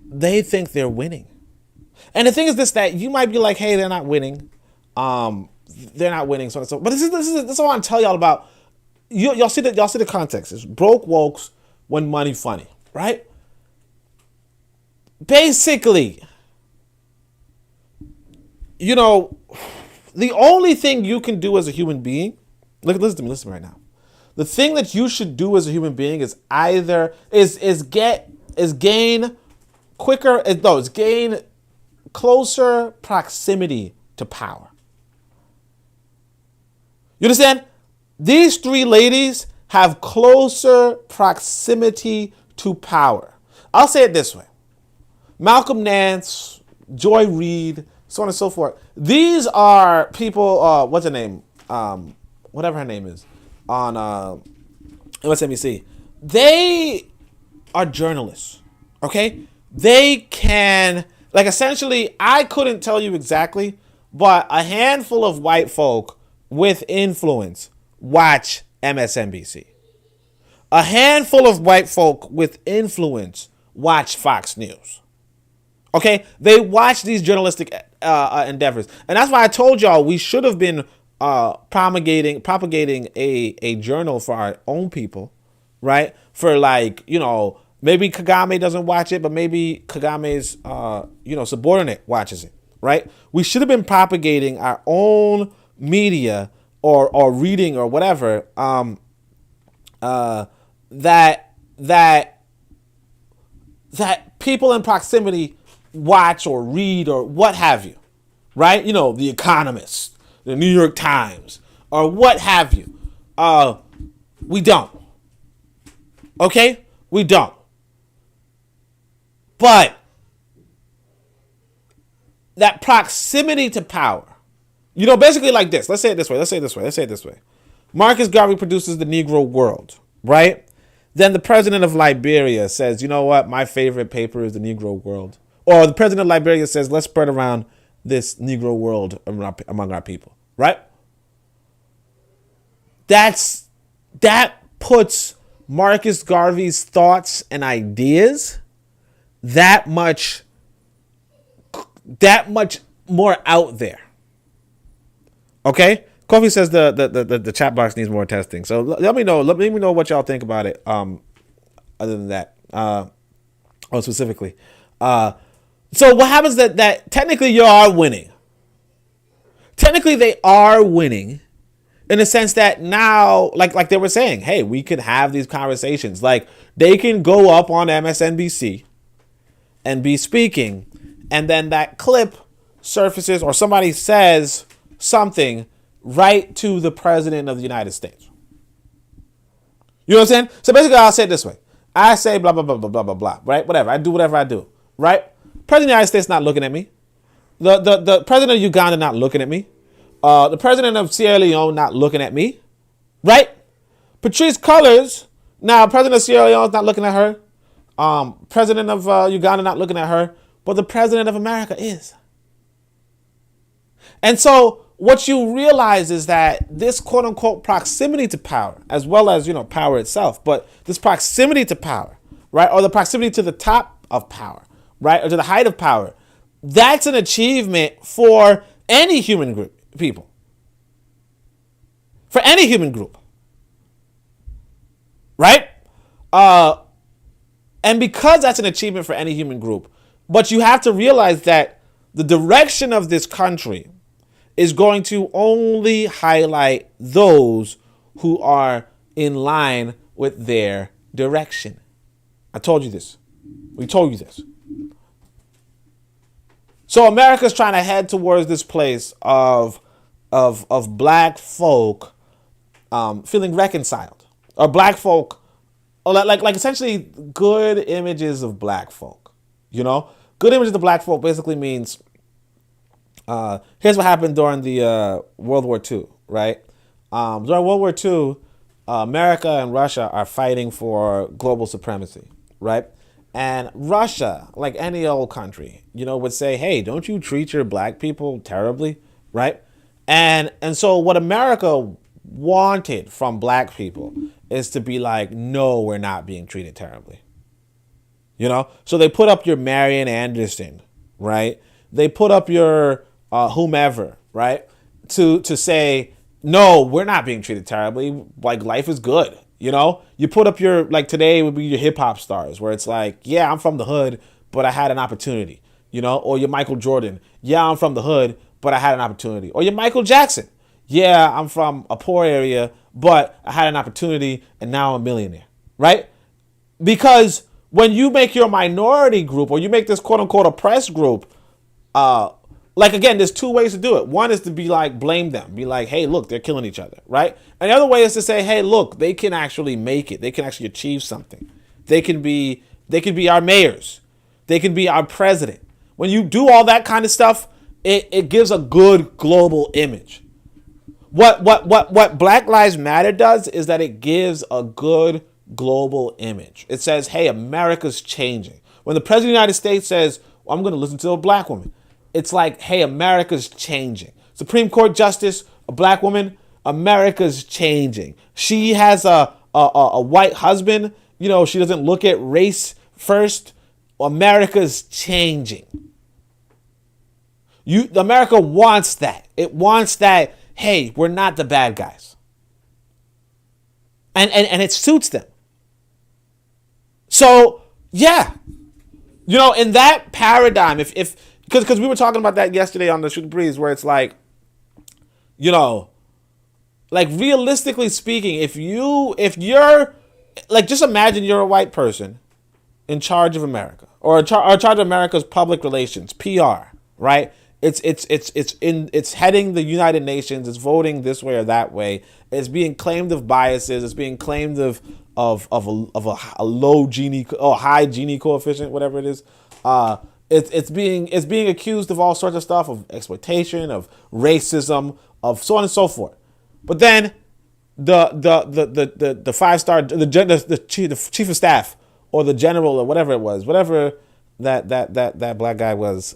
they think they're winning, and the thing is this: that you might be like, "Hey, they're not winning, they're not winning," so and so. But this is what I want to tell y'all about. Y'all see the context. It's broke wokes when money funny, right? Basically, you know, the only thing you can do as a human being, listen to me right now. The thing that you should do as a human being is either gain closer proximity to power. You understand? These three ladies have closer proximity to power. I'll say it this way. Malcolm Nance, Joy Reid, so on and so forth. These are people, what's her name? Whatever her name is, on MSNBC. They are journalists, okay? They can, like, essentially, I couldn't tell you exactly, but a handful of white folk with influence watch MSNBC. A handful of white folk with influence watch Fox News. Okay? They watch these journalistic endeavors. And that's why I told y'all we should have been propagating a journal for our own people, right? For, like, you know, maybe Kagame doesn't watch it, but maybe Kagame's subordinate watches it, right? We should have been propagating our own media or reading or whatever that people in proximity watch or read or what have you, right? You know, The Economist, the New York Times, or what have you. We don't. Okay? We don't. But that proximity to power, you know, basically like this. Let's say it this way. Marcus Garvey produces The Negro World, right? Then the president of Liberia says, you know what? My favorite paper is The Negro World. Or the president of Liberia says, let's spread around this Negro World among our people, right? That puts Marcus Garvey's thoughts and ideas that much more out there. Okay? Kofi says the chat box needs more testing. So let me know what y'all think about it. Other than that, specifically. So what happens that technically you are winning. Technically they are winning in the sense that now, like they were saying, hey, we could have these conversations. Like, they can go up on MSNBC and be speaking, and then that clip surfaces or somebody says something right to the president of the United States. You know what I'm saying? So basically, I'll say it this way. I say blah, blah, blah, blah, blah, blah, blah, right? Whatever. I do whatever I do, right? President of the United States not looking at me. The president of Uganda not looking at me. The president of Sierra Leone not looking at me, right? Patrice Cullors, now president of Sierra Leone is not looking at her. President of Uganda not looking at her, but the president of America is. And so what you realize is that this quote unquote proximity to power, as well as, you know, power itself, but this proximity to power, right? Or the proximity to the top of power, right? Or to the height of power. That's an achievement for any human group, people. For any human group. Right? And because that's an achievement for any human group, but you have to realize that the direction of this country is going to only highlight those who are in line with their direction. I told you this. We told you this. So America's trying to head towards this place of black folk feeling reconciled, or black folk, or like essentially good images of black folk. You know, good images of black folk basically means. Here's what happened during the World War II, right? During World War II, America and Russia are fighting for global supremacy, right? And Russia, like any old country, you know, would say, hey, don't you treat your black people terribly, right? And so what America wanted from black people is to be like, no, we're not being treated terribly. You know? So they put up your Marian Anderson, right? They put up your whomever, right? To say, no, we're not being treated terribly. Like, life is good. You know, you put up your, like, today would be your hip hop stars, where it's like, yeah, I'm from the hood, but I had an opportunity, you know, or your Michael Jordan. Yeah, I'm from the hood, but I had an opportunity. Or your Michael Jackson. Yeah, I'm from a poor area, but I had an opportunity and now I'm a millionaire, right? Because when you make your minority group or you make this quote unquote oppressed group, like, again, there's two ways to do it. One is to be like, blame them. Be like, hey, look, they're killing each other, right? And the other way is to say, hey, look, they can actually make it. They can actually achieve something. They can be our mayors. They can be our president. When you do all that kind of stuff, it gives a good global image. What Black Lives Matter does is that it gives a good global image. It says, hey, America's changing. When the president of the United States says, well, I'm going to listen to a black woman, it's like, hey, America's changing. Supreme Court Justice, a black woman, America's changing. She has a white husband. You know, she doesn't look at race first. America's changing. America wants that. It wants that, hey, we're not the bad guys. And it suits them. So, yeah. You know, in that paradigm, because we were talking about that yesterday on the Shoot the Breeze, where it's like, you know, like, realistically speaking, if you're like, just imagine you're a white person in charge of America, or in charge of America's public relations, PR, right? It's heading the United Nations. It's voting this way or that way. It's being claimed of biases. It's being claimed of a low Gini or high Gini coefficient, whatever it is. It's being accused of all sorts of stuff, of exploitation, of racism, of so on and so forth. But then the 5-star, the chief of staff, or the general, or whatever it was, whatever that black guy was,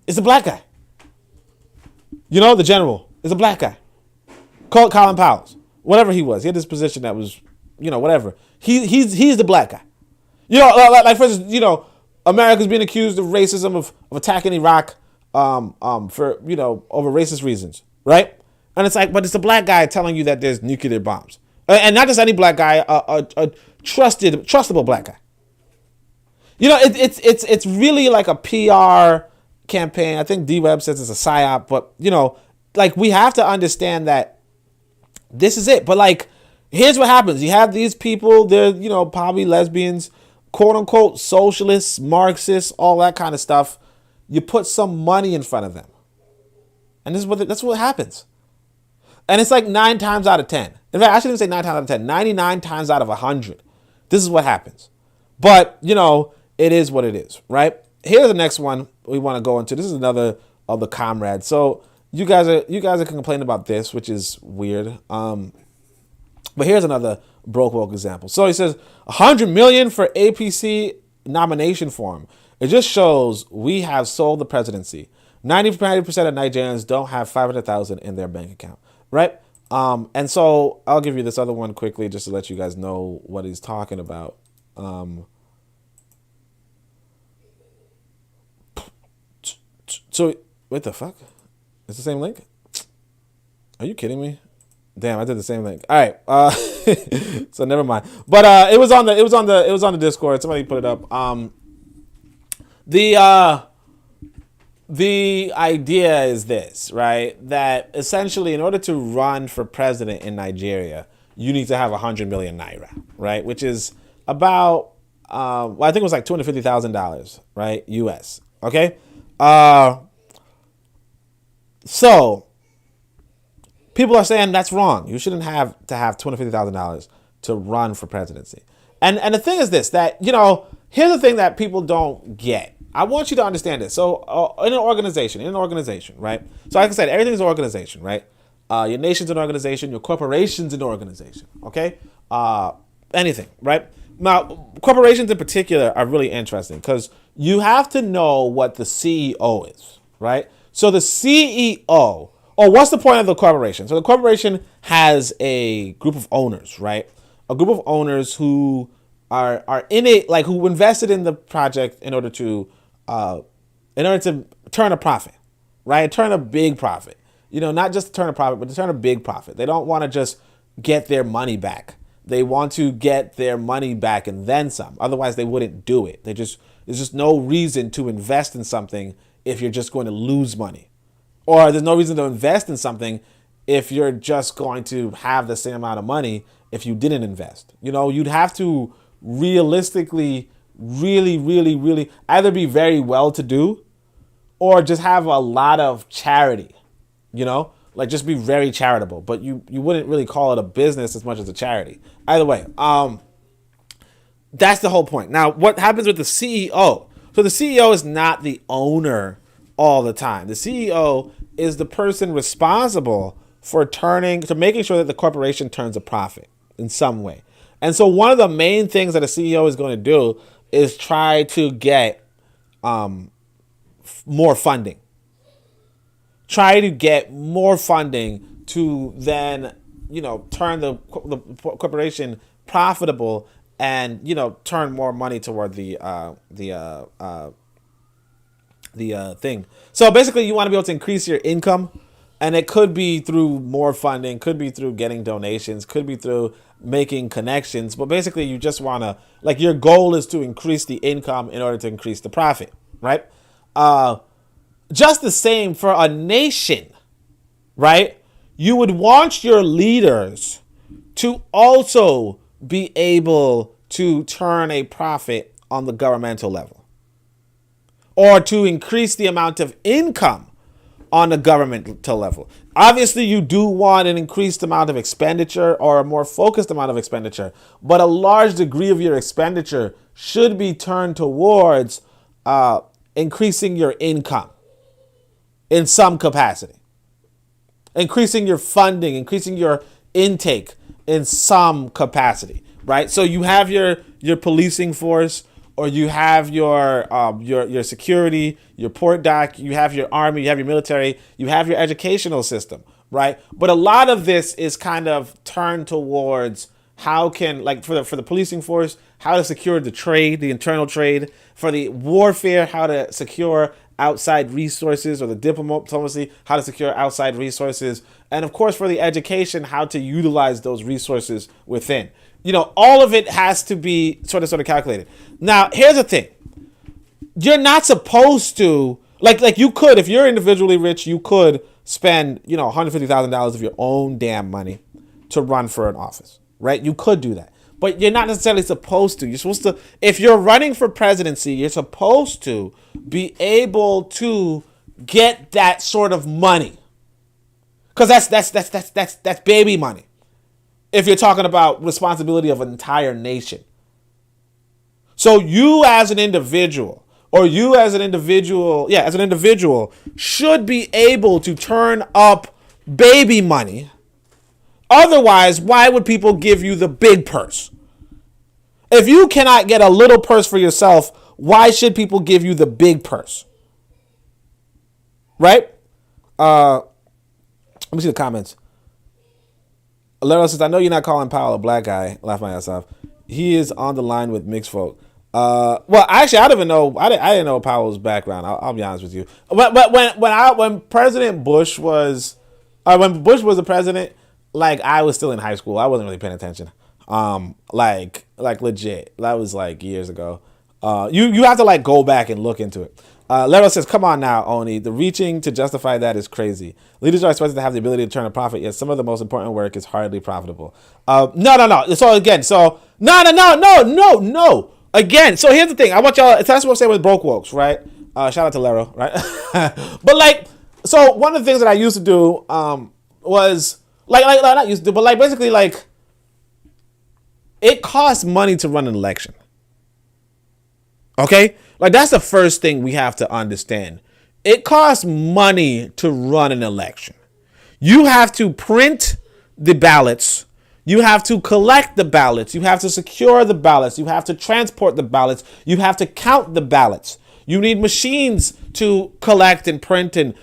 is a black guy. You know, the general is a black guy. Colin Powell, whatever he was, he had this position that was, you know, whatever. He's the black guy. You know, like for instance, you know, America's being accused of racism, of attacking Iraq, for, you know, over racist reasons, right? And it's like, but it's a black guy telling you that there's nuclear bombs, and not just any black guy, a trustable black guy. You know, it's really like a PR campaign. I think D-Web says it's a psyop, but, you know, like, we have to understand that this is it. But, like, here's what happens. You have these people, they're, you know, probably lesbians, quote unquote socialists, Marxists, all that kind of stuff. You put some money in front of them, and that's what happens. And it's like 9 times out of 10. In fact, I shouldn't even say 9 times out of 10. 99 times out of 100. This is what happens. But, you know, it is what it is, right? Here's the next one we want to go into. This is another of the comrades. So you guys are complaining about this, which is weird. But here's another broke woke example. So he says $100 million for APC nomination form. It just shows we have sold the presidency. 90% of Nigerians don't have 500,000 in their bank account, right? And so I'll give you this other one quickly just to let you guys know what he's talking about. So what the fuck? It's the same link? Are you kidding me? Damn, I did the same link. All right. So never mind. But it was on the Discord. Somebody put it up. The idea is this, right? That essentially, in order to run for president in Nigeria, you need to have 100 million naira, right? Which is about, I think it was like $250,000, right? US. Okay. So people are saying that's wrong. You shouldn't have to have $250,000 to run for presidency. And the thing is this, that, you know, here's the thing that people don't get. I want you to understand this. So in an organization, right? So like I said, everything's an organization, right? Your nation's an organization, your corporation's an organization, okay? Anything, right? Now, corporations in particular are really interesting because you have to know what the CEO is, right? So the CEO, or what's the point of the corporation? So the corporation has a group of owners, right? A group of owners who are in it, like, who invested in the project in order to turn a profit, right? Turn a big profit. You know, not just turn a profit, but to turn a big profit. They don't want to just get their money back. They want to get their money back and then some. Otherwise, they wouldn't do it. There's just no reason to invest in something if you're just going to lose money. Or there's no reason to invest in something if you're just going to have the same amount of money if you didn't invest. You'd have to realistically really either be very well-to-do or just have a lot of charity, like just be very charitable. But you wouldn't really call it a business as much as a charity. Either way, that's the whole point. Now, what happens with the CEO? So the CEO is not the owner all the time. The CEO is the person responsible for making sure that the corporation turns a profit in some way. And so one of the main things that a CEO is going to do is try to get more funding. Try to get more funding to then, turn the corporation profitable and, turn more money toward the thing. So basically you want to be able to increase your income, and it could be through more funding, could be through getting donations, could be through making connections. But basically you just want to, your goal is to increase the income in order to increase the profit, right? Just the same for a nation, right? You would want your leaders to also be able to turn a profit on the governmental level, or to increase the amount of income on the governmental level. Obviously, you do want an increased amount of expenditure or a more focused amount of expenditure, but a large degree of your expenditure should be turned towards increasing your income in some capacity, increasing your funding, increasing your intake in some capacity, right? So you have your policing force, or you have your security, your port dock, you have your army, you have your military, you have your educational system, right? But a lot of this is kind of turned towards how can, for the policing force, how to secure the trade, the internal trade. For the warfare, how to secure outside resources, or the diplomacy, how to secure outside resources. And of course, for the education, how to utilize those resources within. All of it has to be sort of calculated. Now, here's the thing. You're not supposed to, you could, if you're individually rich, you could spend, $150,000 of your own damn money to run for an office, right? You could do that. But you're not necessarily supposed to. You're supposed to, if you're running for presidency, you're supposed to be able to get that sort of money. Because that's baby money. If you're talking about responsibility of an entire nation. So you as an individual, should be able to turn up baby money. Otherwise, why would people give you the big purse? If you cannot get a little purse for yourself, why should people give you the big purse? Right? Let me see the comments. Lero says, I know you're not calling Powell a black guy. Laugh my ass off. He is on the line with mixed folk. Well, actually, I didn't know Powell's background. I'll be honest with you. But when President Bush was, when Bush was the president, I was still in high school. I wasn't really paying attention. Legit. That was years ago. You have to go back and look into it. Lero says, come on now, Oni. The reaching to justify that is crazy. Leaders are expected to have the ability to turn a profit, yet some of the most important work is hardly profitable. No. So again, no. Again, so here's the thing. I want y'all, that's what I'm saying with broke wokes, right? Shout out to Lero, right? But so one of the things that I used to do was, not used to do, but basically it costs money to run an election. Okay? That's the first thing we have to understand. It costs money to run an election. You have to print the ballots. You have to collect the ballots. You have to secure the ballots. You have to transport the ballots. You have to count the ballots. You need machines to collect and print and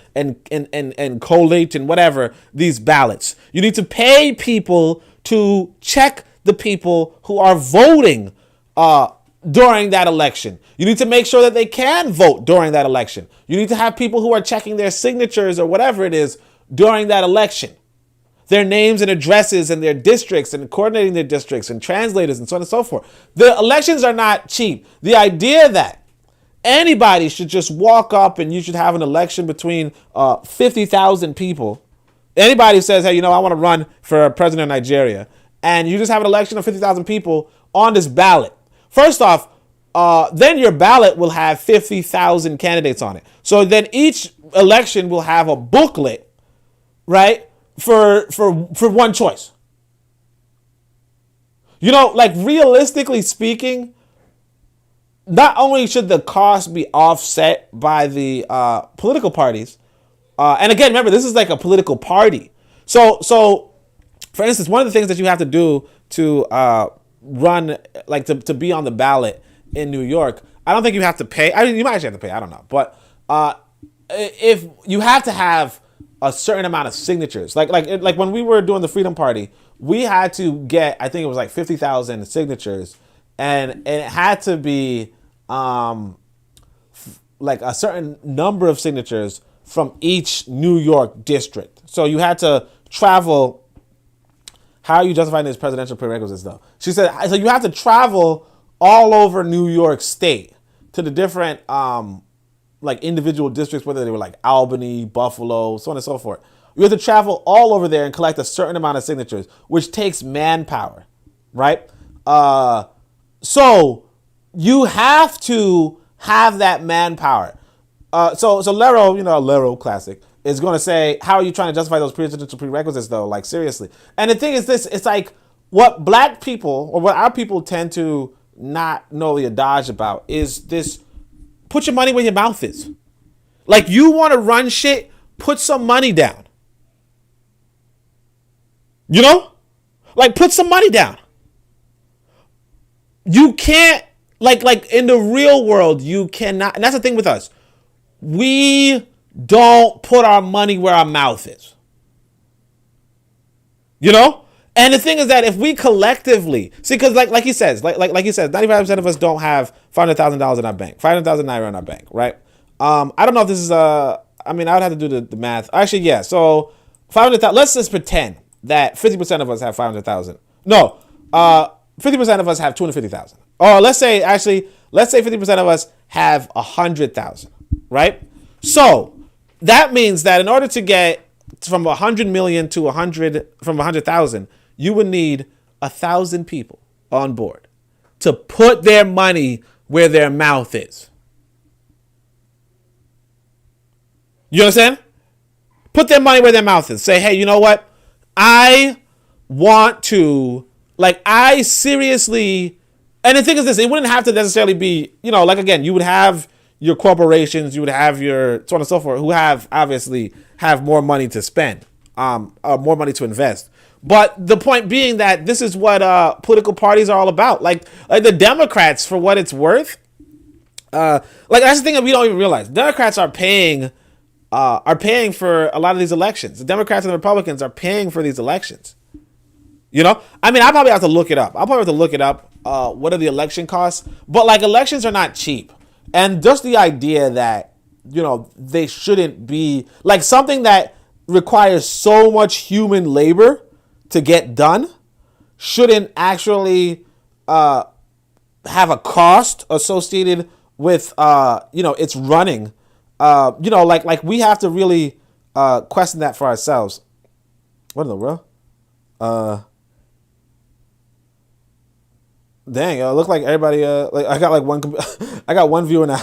collate and whatever these ballots. You need to pay people to check the people who are voting during that election. You need to make sure that they can vote during that election. You need to have people who are checking their signatures or whatever it is during that election. Their names and addresses and their districts and coordinating their districts and translators and so on and so forth. The elections are not cheap. The idea that anybody should just walk up and you should have an election between 50,000 people Anybody who says, hey, I want to run for president of Nigeria, and you just have an election of 50,000 people on this ballot. First off, then your ballot will have 50,000 candidates on it. So then each election will have a booklet, right, for one choice. Like realistically speaking, not only should the cost be offset by the political parties, and again, remember, this is like a political party. So for instance, one of the things that you have to do to run, like to be on the ballot in New York, I don't think you have to pay. I mean, you might actually have to pay. I don't know. But if you have to have a certain amount of signatures, like when we were doing the Freedom Party, we had to get, I think it was like 50,000 signatures, and it had to be like a certain number of signatures from each New York district. So you had to travel. How are you justifying this presidential prerequisites though? She said, so you have to travel all over New York State to the different like individual districts, whether they were like Albany, Buffalo, so on and so forth. You have to travel all over there and collect a certain amount of signatures, which takes manpower, right? So you have to have that manpower. So Lero, Lero classic, is going to say, how are you trying to justify those presidential prerequisites though? Like seriously. And the thing is this, it's like what black people or what our people tend to not know the adage about is this: put your money where your mouth is. Like, you want to run shit, put some money down. Like, put some money down. You can't, like in the real world, you cannot, and that's the thing with us. We don't put our money where our mouth is. And the thing is that if we collectively see, because like he says, like he says, 95% of us don't have $500,000 in our bank, 500,000 naira in our bank, right? I don't know if this is I would have to do the math. Actually, yeah. So 500,000. Let's just pretend that 50% of us have 500,000. No, 50% of us have 250,000. Or let's say 50% of us have 100,000, right? So that means that in order to get from 100 million to 100,000, you would need 1,000 people on board to put their money where their mouth is. You understand? Put their money where their mouth is. Say, hey, you know what? I want to, I seriously, and the thing is this, it wouldn't have to necessarily be, again, you would have your corporations, you would have your so on and so forth, who obviously have more money to spend, more money to invest. But the point being that this is what political parties are all about. Like the Democrats, for what it's worth, that's the thing that we don't even realize. Democrats are paying for a lot of these elections. The Democrats and the Republicans are paying for these elections. I mean, I probably have to look it up. What are the election costs? But elections are not cheap. And just the idea that, they shouldn't be something that requires so much human labor to get done shouldn't actually have a cost associated with, its running. We have to really question that for ourselves. What in the world? Dang, it looked like everybody. I got I got one viewer now.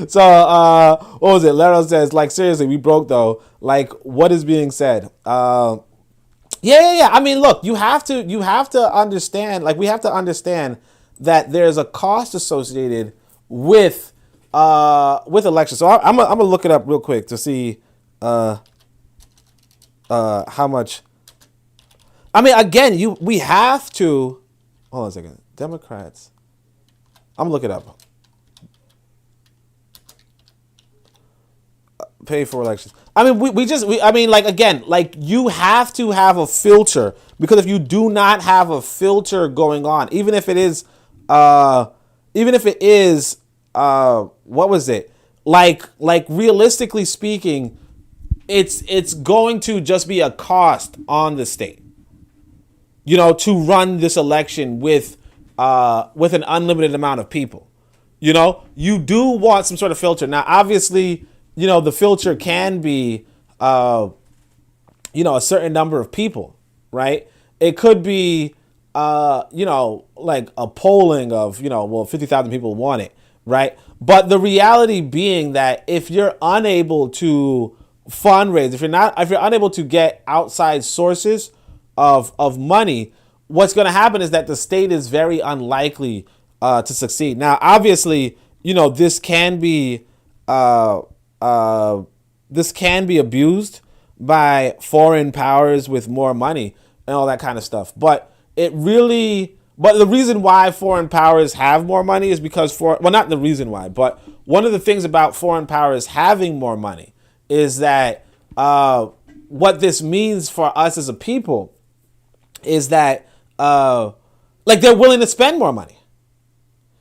So, what was it? Lero says, seriously, we broke though. What is being said? Yeah. I mean, look, you have to understand. We have to understand that there's a cost associated with elections. So I'm gonna look it up real quick to see how much. I mean, again, we have to. Hold on a second. Democrats. I'm gonna look it up. Pay for elections. I mean, you have to have a filter, because if you do not have a filter going on, even if it is, what was it? Realistically speaking, it's going to just be a cost on the state, to run this election with an unlimited amount of people. You do want some sort of filter. Now, obviously, the filter can be, a certain number of people, right? It could be, like a polling of, 50,000 people want it, right? But the reality being that if you're unable to fundraise, if you're unable to get outside sources of money, what's going to happen is that the state is very unlikely to succeed. Now, obviously, this can be abused by foreign powers with more money and all that kind of stuff. But the reason why foreign powers have more money is because not the reason why, but one of the things about foreign powers having more money is that what this means for us as a people is that they're willing to spend more money.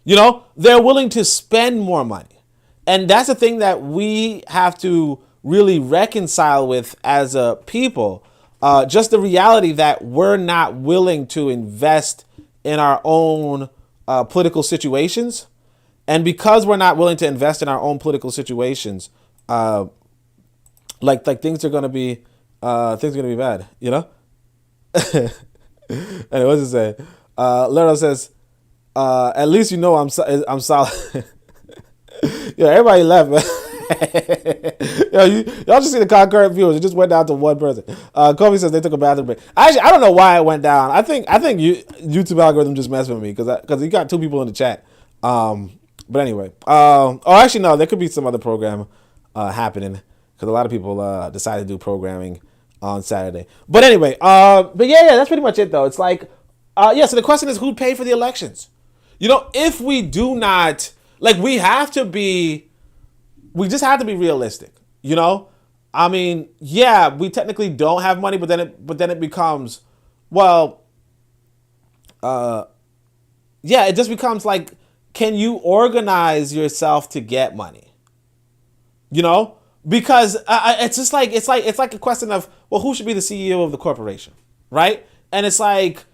They're willing to spend more money. And that's the thing that we have to really reconcile with as a people. Just the reality that we're not willing to invest in our own political situations. And because we're not willing to invest in our own political situations, things are going to be bad, And what's it say? Lero says, at least I'm solid. Yo, everybody left, man. Y'all just see the concurrent viewers. It just went down to one person. Kobe says they took a bathroom break. Actually, I don't know why it went down. I think YouTube algorithm just messed with me because you got two people in the chat. But anyway, actually no, there could be some other program happening because a lot of people decided to do programming on Saturday. But anyway, but yeah, that's pretty much it though. It's like, so the question is who paid for the elections? If we do not, we just have to be realistic, I mean, yeah, we technically don't have money, but then it becomes, it just becomes like, can you organize yourself to get money? Because it's just like, it's like a question of, well, who should be the CEO of the corporation, right? And it's like,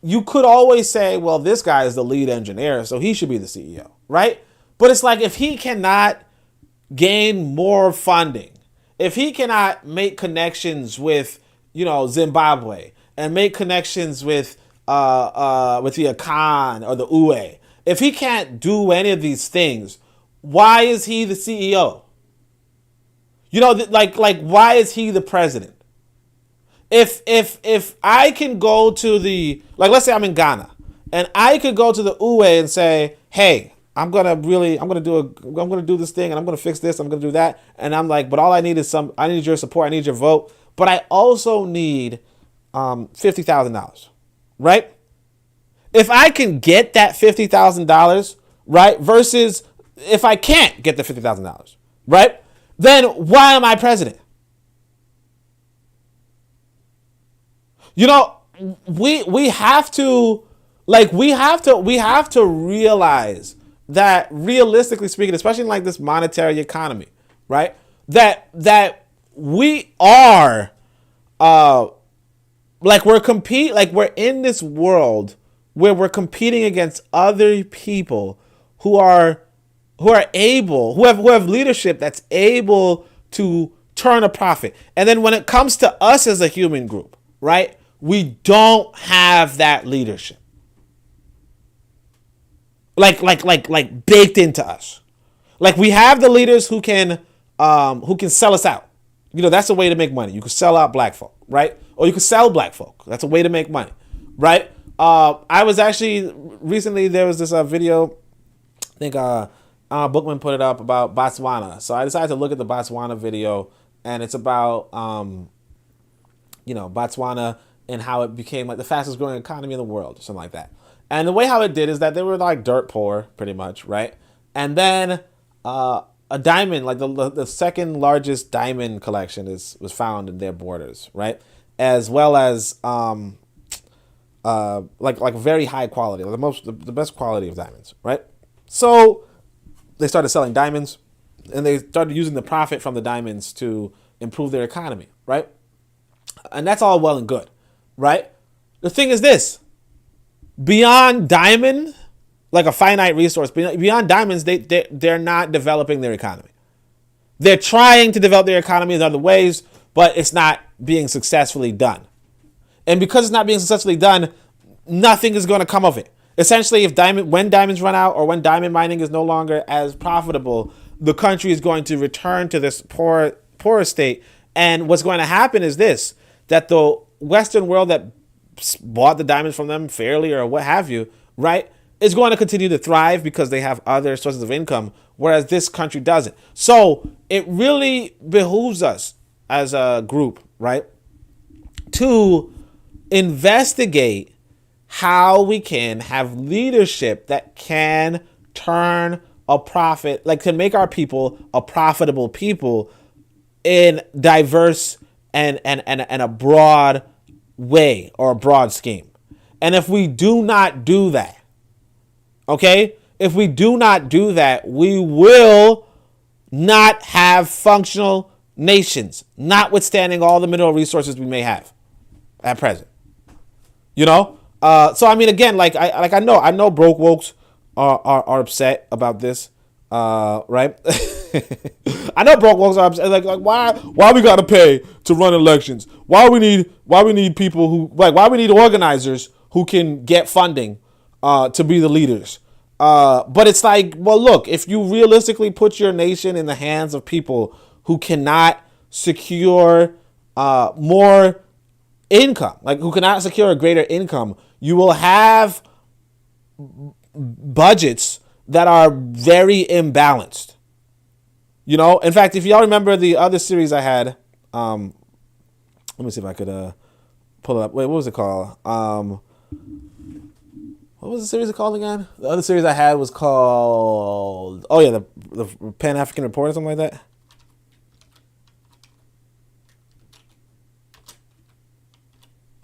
you could always say, well, this guy is the lead engineer, so he should be the CEO, right? But it's like, if he cannot gain more funding, if he cannot make connections with, Zimbabwe and make connections with the Akan or the UE, if he can't do any of these things, why is he the CEO? Why is he the president? If I can go to let's say I'm in Ghana and I could go to the UE and say, hey, I'm gonna do this thing and I'm gonna fix this, I'm gonna do that, and I'm like, but all I need I need your support, I need your vote, but I also need $50,000, right? If I can get that $50,000, right, versus if I can't get the $50,000, right, then why am I president? We have to realize that realistically speaking, especially in like this monetary economy, right? That we are we're in this world where we're competing against other people who have leadership that's able to turn a profit. And then when it comes to us as a human group, right? We don't have that leadership. Like baked into us. Like we have the leaders who can sell us out. That's a way to make money. You can sell out black folk, right? Or you can sell black folk. That's a way to make money, right? I was actually recently, there was this video, I think Bookman put it up about Botswana. So I decided to look at the Botswana video, and it's about Botswana and how it became like the fastest growing economy in the world or something like that. And the way how it did is that they were like dirt poor, pretty much, right? And then a diamond, like the second largest diamond collection was found in their borders, right? As well as like very high quality, like the best quality of diamonds, right? So they started selling diamonds, and they started using the profit from the diamonds to improve their economy, right? And that's all well and good, right? The thing is this: beyond diamond, like a finite resource, beyond diamonds, they're not developing their economy. They're trying to develop their economy in other ways, but it's not being successfully done. And because it's not being successfully done, nothing is going to come of it. Essentially, when diamonds run out or when diamond mining is no longer as profitable, the country is going to return to this poorer state. And what's going to happen is this, that the Western world that bought the diamonds from them fairly or what have you, right, is going to continue to thrive because they have other sources of income, whereas this country doesn't. So it really behooves us as a group, right, to investigate how we can have leadership that can turn a profit, like can make our people a profitable people in diverse and a broad way or a broad scheme. And if we do not do that, okay, if we do not do that, we will not have functional nations, notwithstanding all the mineral resources we may have at present. You know? So I mean, again, I know broke wokes are upset about this, right? I know broke wokes are upset. Like why we gotta pay to run elections? Why we need people who why we need organizers who can get funding to be the leaders? But it's like, well, look, if you realistically put your nation in the hands of people who cannot secure more income, like who cannot secure a greater income, you will have budgets that are very imbalanced. You know, in fact, if y'all remember the other series I had, let me see if I could pull it up. Wait, what was it called? What was the series called again? The other series I had was called, oh yeah, the Pan-African Report or something like that.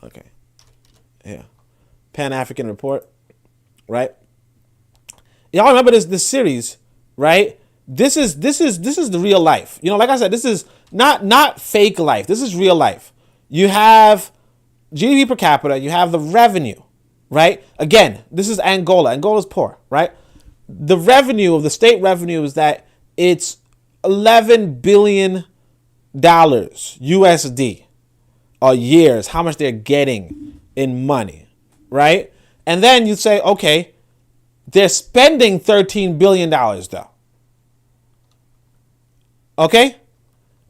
Okay, yeah, Pan-African Report, right? Y'all remember this series, right? This is the real life. You know, like I said, this is not fake life. This is real life. You have GDP per capita. You have the revenue, right? Again, this is Angola. Angola's poor, right? The revenue of the state revenue is that it's $11 billion USD a year is how much they're getting in money, right? And then you say, okay, they're spending $13 billion though. Okay?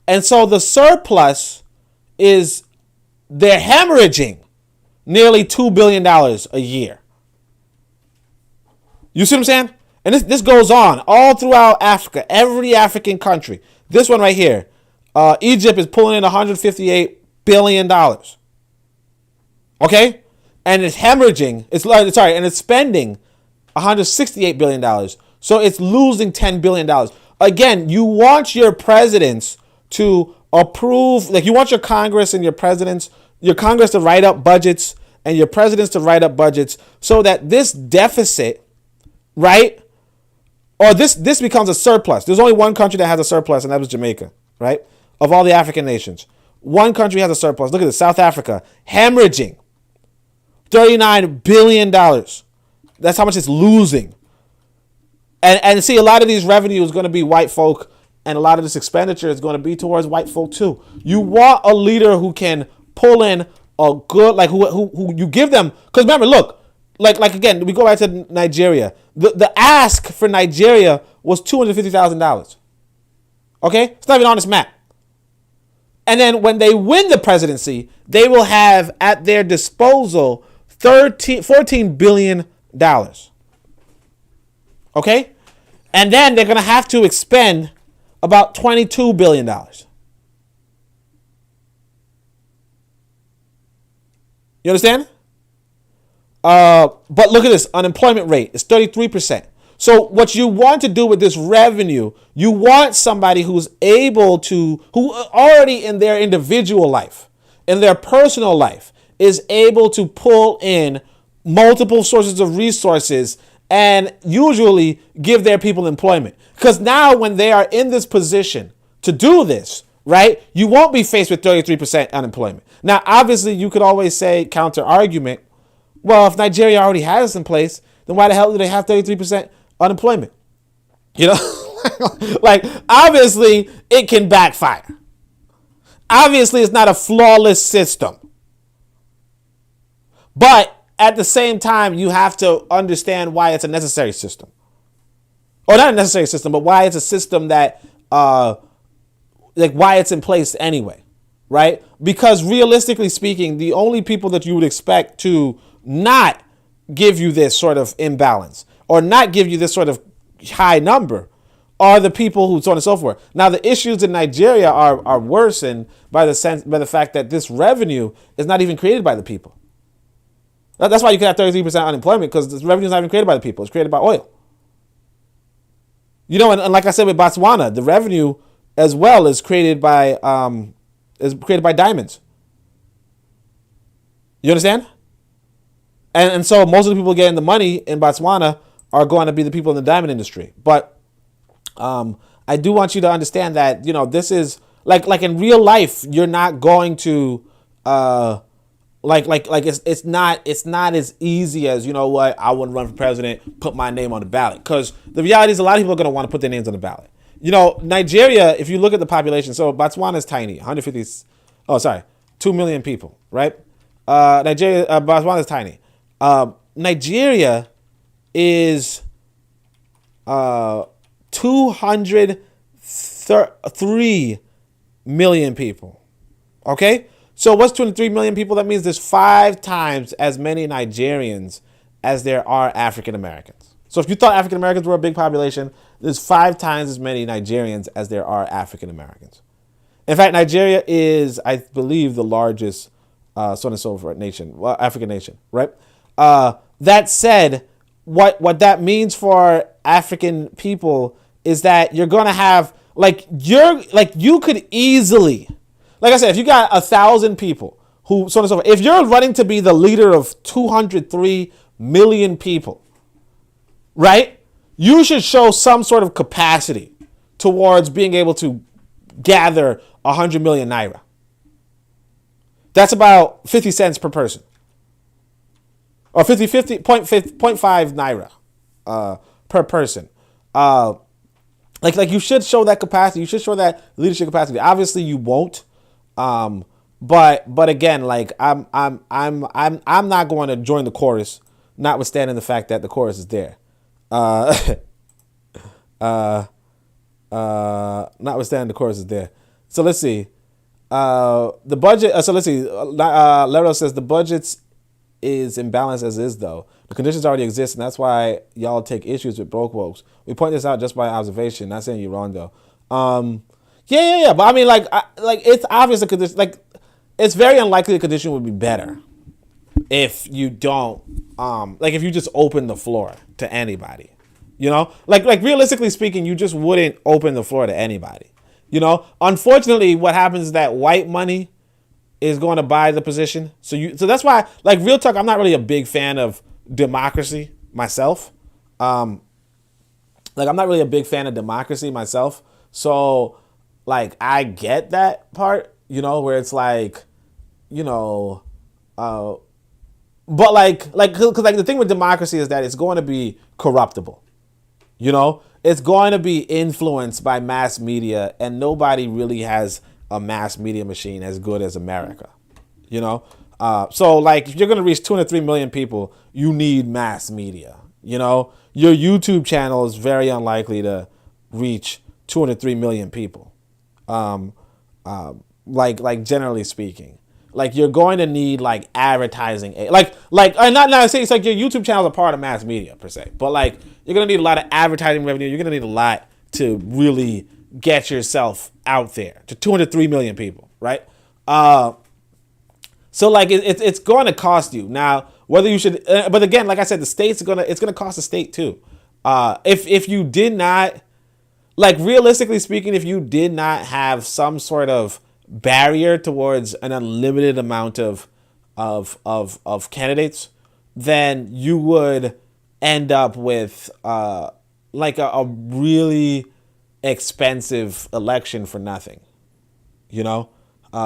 And so the surplus is they're hemorrhaging nearly $2 billion a year. You see what I'm saying? And this goes on all throughout Africa, every African country. This one right here, Egypt is pulling in $158 billion. Okay? And it's hemorrhaging, and it's spending $168 billion. So it's losing $10 billion. Again, you want your presidents to approve, like you want your Congress and your Congress to write up budgets and your presidents to write up budgets so that this deficit, right, or this becomes a surplus. There's only one country that has a surplus, and that was Jamaica, right? Of all the African nations. One country has a surplus. Look at this, South Africa, hemorrhaging $39 billion. That's how much it's losing. And see, a lot of these revenue is going to be white folk, and a lot of this expenditure is going to be towards white folk too. You want a leader who can pull in a good, like who you give them, because remember, look, like again, we go back to Nigeria. The ask for Nigeria was $250,000. Okay, it's not even on this map. And then when they win the presidency, they will have at their disposal $14 billion. Okay? And then they're going to have to expend about $22 billion. You understand? But look at this. Unemployment rate is 33%. So what you want to do with this revenue, you want somebody who already in their individual life, in their personal life, is able to pull in multiple sources of resources and usually give their people employment. Because now when they are in this position to do this, right, you won't be faced with 33% unemployment. Now, obviously, you could always say, counter argument, well, if Nigeria already has this in place, then why the hell do they have 33% unemployment? You know, like, obviously, it can backfire. obviously it's not a flawless system. But at the same time, you have to understand why it's a necessary system. Or not a necessary system, but why it's a system that, like why it's in place anyway, right? Because realistically speaking, the only people that you would expect to not give you this sort of imbalance or not give you this sort of high number are the people who so on and so forth. Now, the issues in Nigeria are worsened by the fact that this revenue is not even created by the people. That's why you can have 33% unemployment, because this revenue is not even created by the people. It's created by oil. You know, and like I said with Botswana, the revenue as well is created by diamonds. You understand? And so most of the people getting the money in Botswana are going to be the people in the diamond industry. But I do want you to understand that, you know, this is like in real life, you're not going to it's not as easy as, you know what, I wouldn't run for president, put my name on the ballot. Because the reality is a lot of people are going to want to put their names on the ballot. You know, Nigeria, if you look at the population, so Botswana is tiny, 2 million people, right? Botswana is tiny. Nigeria is 203 million people. Okay? So what's 203 million people? That means there's 5 times as many Nigerians as there are African Americans. So if you thought African Americans were a big population, there's 5 times as many Nigerians as there are African Americans. In fact, Nigeria is, I believe, the largest so on and so forth African nation, right? That said, what that means for African people is that you're going to have, you could easily, like I said, if you got 1,000 people who, so on and so forth, if you're running to be the leader of 203 million people, right? You should show some sort of capacity towards being able to gather 100 million naira. That's about 50 cents per person. Or 0.5 naira per person. Like you should show that capacity. You should show that leadership capacity. Obviously, you won't. But again, like I'm not going to join the chorus, notwithstanding the fact that the chorus is there. Notwithstanding the chorus is there. So let's see. The budget. So let's see. Lero says the budget's is imbalanced as is, though. The conditions already exist, and that's why y'all take issues with broke folks. We point this out just by observation. Not saying you're wrong, though. Yeah. But I mean, it's obvious the condition. Like, it's very unlikely the condition would be better if you don't. If you just open the floor to anybody. You know, like realistically speaking, you just wouldn't open the floor to anybody. You know, unfortunately, what happens is that white money is going to buy the position. So that's why, like, real talk, I'm not really a big fan of democracy myself. I'm not really a big fan of democracy myself. So, like, I get that part, you know, where it's like, you know, but because the thing with democracy is that it's going to be corruptible. You know, it's going to be influenced by mass media, and nobody really has a mass media machine as good as America, you know? So like if you're going to reach 203 million people, you need mass media, you know? Your YouTube channel is very unlikely to reach 203 million people. Like generally speaking, like you're going to need like advertising, not saying it's like your YouTube channel is a part of mass media per se, but like you're going to need a lot of advertising revenue. You're going to need a lot to really get yourself out there to 203 million people, right? So like it's going to cost you. Now, whether you should, but again, like I said, it's going to cost the state too. If you did not, like realistically speaking, if you did not have some sort of barrier towards an unlimited amount of candidates, then you would end up with like a really expensive election for nothing. You know,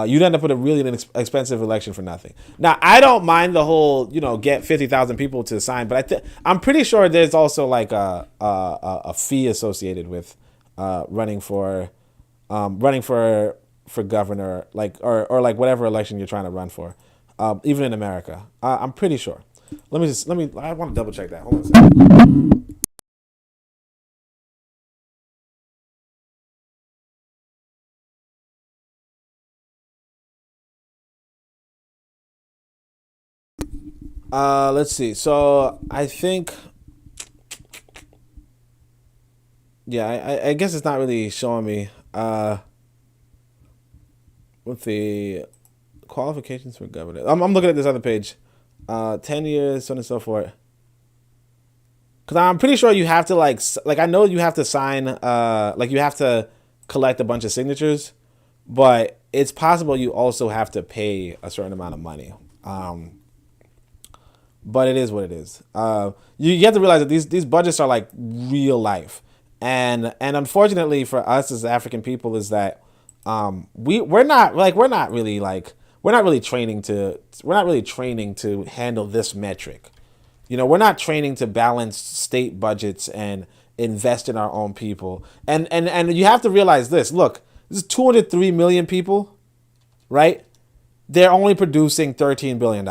you'd end up with a really expensive election for nothing. Now, I don't mind the whole, you know, get 50,000 people to sign, but I'm pretty sure there's also like a fee associated with running for for governor, like or like whatever election you're trying to run for, even in America. I'm pretty sure. I want to double check that. Hold on a second. Let's see. So I think, yeah, I guess it's not really showing me with the qualifications for governor. I'm looking at this other page. 10 years, so on and so forth. Because I'm pretty sure you have to like I know you have to sign like you have to collect a bunch of signatures, but it's possible you also have to pay a certain amount of money. But it is what it is. You have to realize that these budgets are like real life, and unfortunately for us as African people is that we're not really training to handle this metric. You know, we're not training to balance state budgets and invest in our own people. And you have to realize this. Look, this is 203 million people, right? They're only producing $13 billion.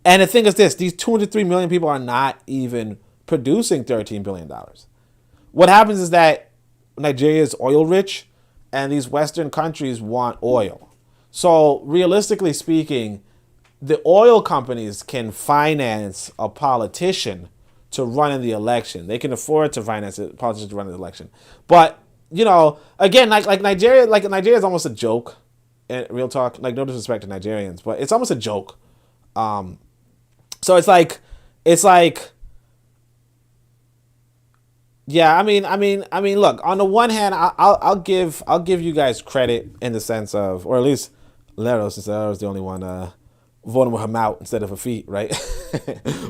And the thing is this, these 203 million people are not even producing $13 billion. What happens is that Nigeria is oil rich and these Western countries want oil. So realistically speaking, the oil companies can finance a politician to run in the election. They can afford to finance a politician to run in the election. But, you know, again, like Nigeria is almost a joke. And real talk, like no disrespect to Nigerians, but it's almost a joke. So it's like, yeah. I mean. Look, on the one hand, I'll give you guys credit in the sense of, or at least Lero, since Lero's the only one voting with him out instead of her feet, right?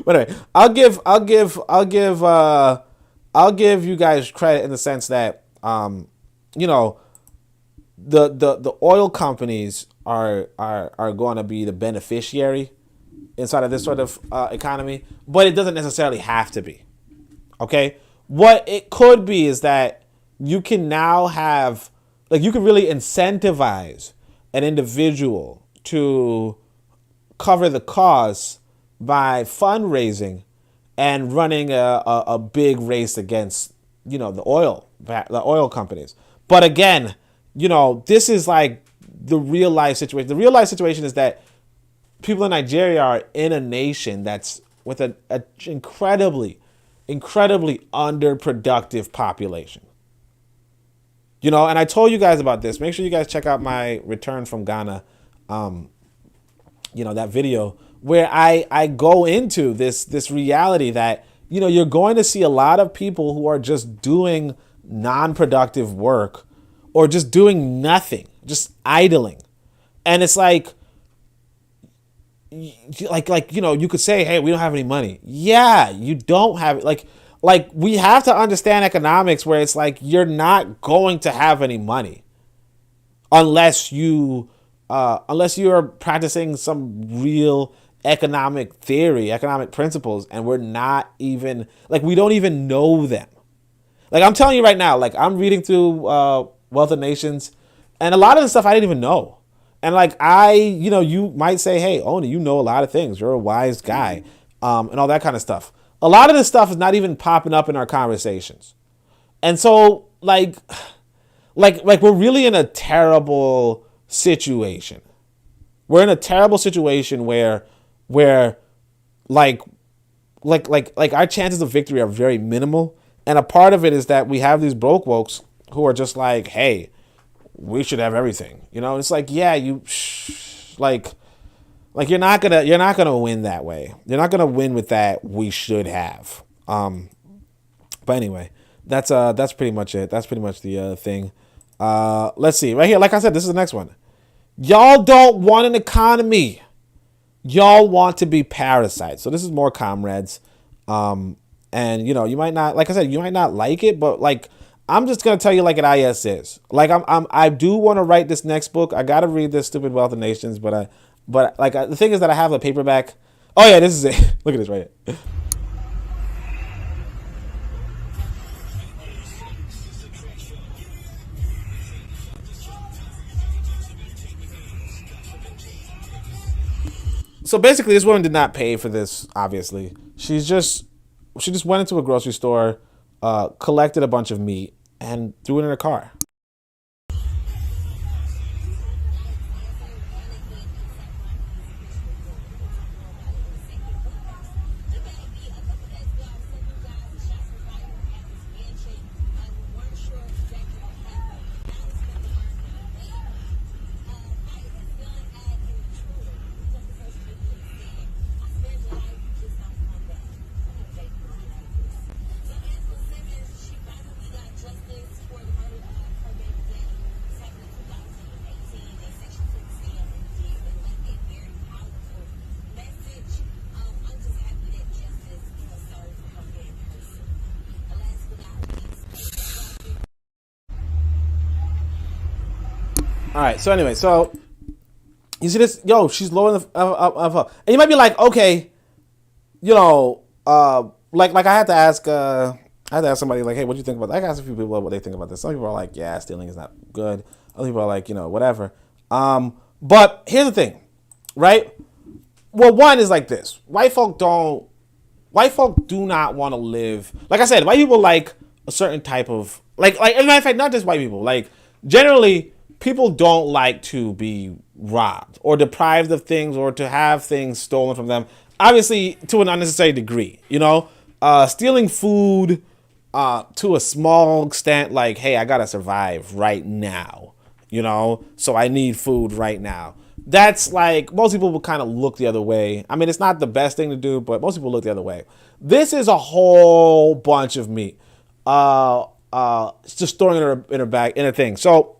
But anyway, I'll give you guys credit in the sense that you know, the oil companies are going to be the beneficiary inside of this sort of economy, but it doesn't necessarily have to be. Okay, what it could be is that you can now have, like, you can really incentivize an individual to cover the costs by fundraising and running a big race against, you know, the oil companies. But again, you know, this is like the real life situation. The real life situation is that people in Nigeria are in a nation that's with an incredibly underproductive population. You know, and I told you guys about this. Make sure you guys check out my return from Ghana, you know, that video where I go into this reality that, you know, you're going to see a lot of people who are just doing non-productive work or just doing nothing, just idling. And it's like, you know, you could say, hey, we don't have any money. Yeah, you don't have it. Like we have to understand economics where it's like you're not going to have any money unless you are practicing some real economic theory, economic principles, and we're not even, like, we don't even know them. Like, I'm telling you right now, like, I'm reading through Wealth of Nations, and a lot of the stuff I didn't even know. And like, you know, you might say, hey, Oni, you know a lot of things. You're a wise guy, and all that kind of stuff. A lot of this stuff is not even popping up in our conversations. And so, like we're really in a terrible situation. We're in a terrible situation where like our chances of victory are very minimal. And a part of it is that we have these broke wokes who are just like, hey, we should have everything. You know, it's like, yeah, like you're not gonna win that way. You're not gonna win with that we should have. But anyway, that's pretty much it. That's pretty much the thing. Let's see right here. Like I said, this is the next one. Y'all don't want an economy. Y'all want to be parasites. So this is more comrades. And you know, you might not, like I said, you might not like it, but like, I'm just gonna tell you like it is. Like I do want to write this next book. I gotta read this stupid Wealth of Nations, but the thing is that I have a paperback. Oh yeah, this is it. Look at this right here. So basically, this woman did not pay for this. Obviously, she just went into a grocery store, collected a bunch of meat, and threw it in her car. All right. So anyway, so you see this? Yo, she's lowering the of her, and you might be like, okay, you know, like I had to ask somebody like, hey, what do you think about that? I asked a few people what they think about this. Some people are like, yeah, stealing is not good. Other people are like, you know, whatever. But here's the thing, right? Well, one is like this: white folk do not want to live. Like I said, white people like a certain type of like. As a matter of fact, not just white people. Like generally, people don't like to be robbed or deprived of things or to have things stolen from them. Obviously, to an unnecessary degree, you know, stealing food to a small extent, like, hey, I gotta survive right now, you know, so I need food right now. That's like, most people will kind of look the other way. I mean, it's not the best thing to do, but most people look the other way. This is a whole bunch of meat, just storing in her bag, in her thing. So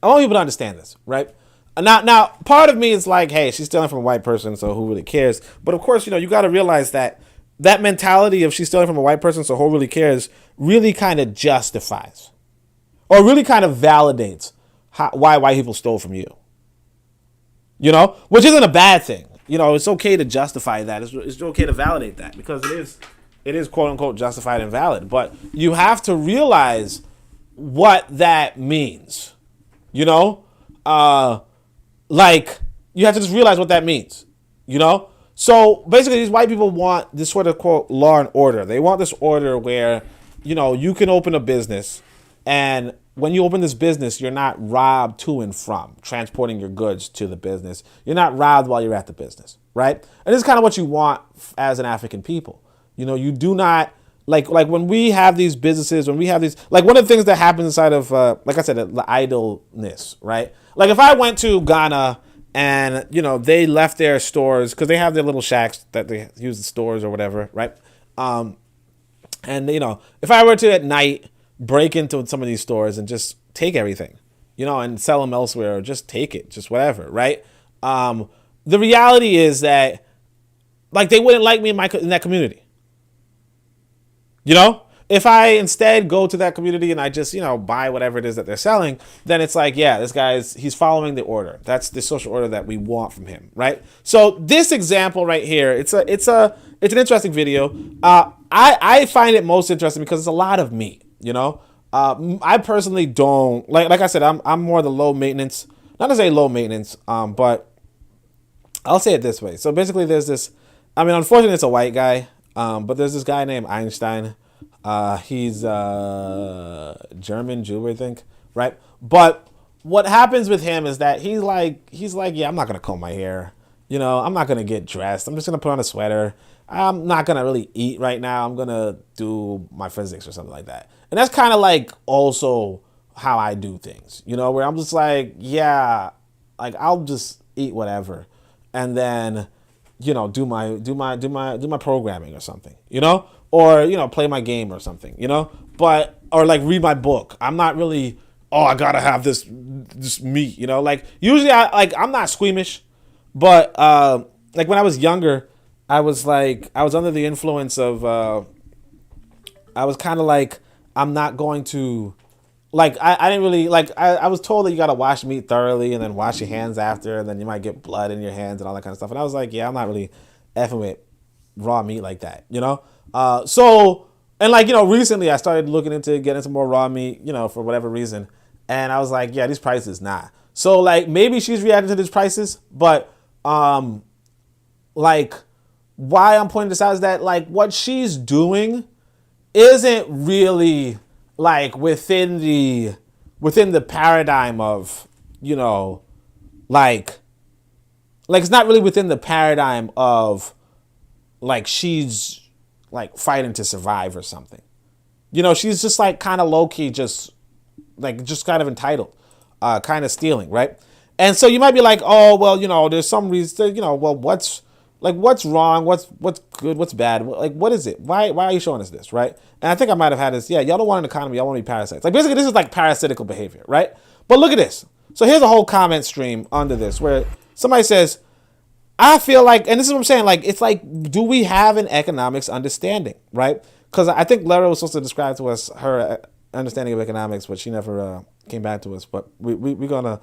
I want people to understand this, right? Now, part of me is like, hey, she's stealing from a white person, so who really cares? But of course, you know, you got to realize that mentality of she's stealing from a white person, so who really cares, really kind of justifies or really kind of validates why white people stole from you. You know, which isn't a bad thing. You know, it's okay to justify that. It's okay to validate that because it is quote unquote justified and valid. But you have to realize what that means. You know, like you have to just realize what that means. You know, so basically these white people want this sort of quote law and order. They want this order where, you know, you can open a business, and when you open this business, you're not robbed to and from transporting your goods to the business. You're not robbed while you're at the business, right? And this is kind of what you want as an African people. You know, you do not like when we have these businesses, when we have these, like one of the things that happens inside of, like I said, the idleness, right? Like if I went to Ghana and, you know, they left their stores because they have their little shacks that they use the stores or whatever, right? And, you know, if I were to at night break into some of these stores and just take everything, you know, and sell them elsewhere or just take it, just whatever, right? The reality is that, like, they wouldn't like me in that community. You know, if I instead go to that community and I just, you know, buy whatever it is that they're selling, then it's like, yeah, this he's following the order. That's the social order that we want from him, right? So this example right here, it's an interesting video. I find it most interesting because it's a lot of meat, you know. I personally don't like I said, I'm more the low maintenance, not to say low maintenance, but I'll say it this way. So basically there's this, I mean, unfortunately it's a white guy. But there's this guy named Einstein. He's German Jew, I think, right? But what happens with him is that he's like, yeah, I'm not gonna comb my hair. You know, I'm not gonna get dressed. I'm just gonna put on a sweater. I'm not gonna really eat right now. I'm gonna do my physics or something like that. And that's kind of like also how I do things, you know, where I'm just like, yeah, like I'll just eat whatever, and then, you know, do my programming or something, you know, or, you know, play my game or something, you know, but, or like read my book. I'm not really, oh, I gotta have this meat, you know, like usually I'm not squeamish, but, like when I was younger, I was under the influence of, I was kind of like, I'm not going to, like, I didn't really, like, I was told that you got to wash meat thoroughly and then wash your hands after, and then you might get blood in your hands and all that kind of stuff. And I was like, yeah, I'm not really effing with raw meat like that, you know? So, and like, you know, recently I started looking into getting some more raw meat, you know, for whatever reason. And I was like, yeah, these prices, nah. So like, maybe she's reacting to these prices, but, like, why I'm pointing this out is that, like, what she's doing isn't really, like, within the paradigm of, you know, like it's not really within the paradigm of, like, she's, like, fighting to survive or something. You know, she's just, like, kind of low-key just kind of entitled, kind of stealing, right? And so you might be like, oh, well, you know, there's some reason, you know, well, what's wrong? What's good? What's bad? Like, what is it? Why are you showing us this, right? And I think I might have had this, yeah, y'all don't want an economy, y'all want to be parasites. Like, basically, this is like parasitical behavior, right? But look at this. So here's a whole comment stream under this where somebody says, I feel like, and this is what I'm saying, like, it's like, do we have an economics understanding, right? Because I think Lara was supposed to describe to us her understanding of economics, but she never came back to us. But we're gonna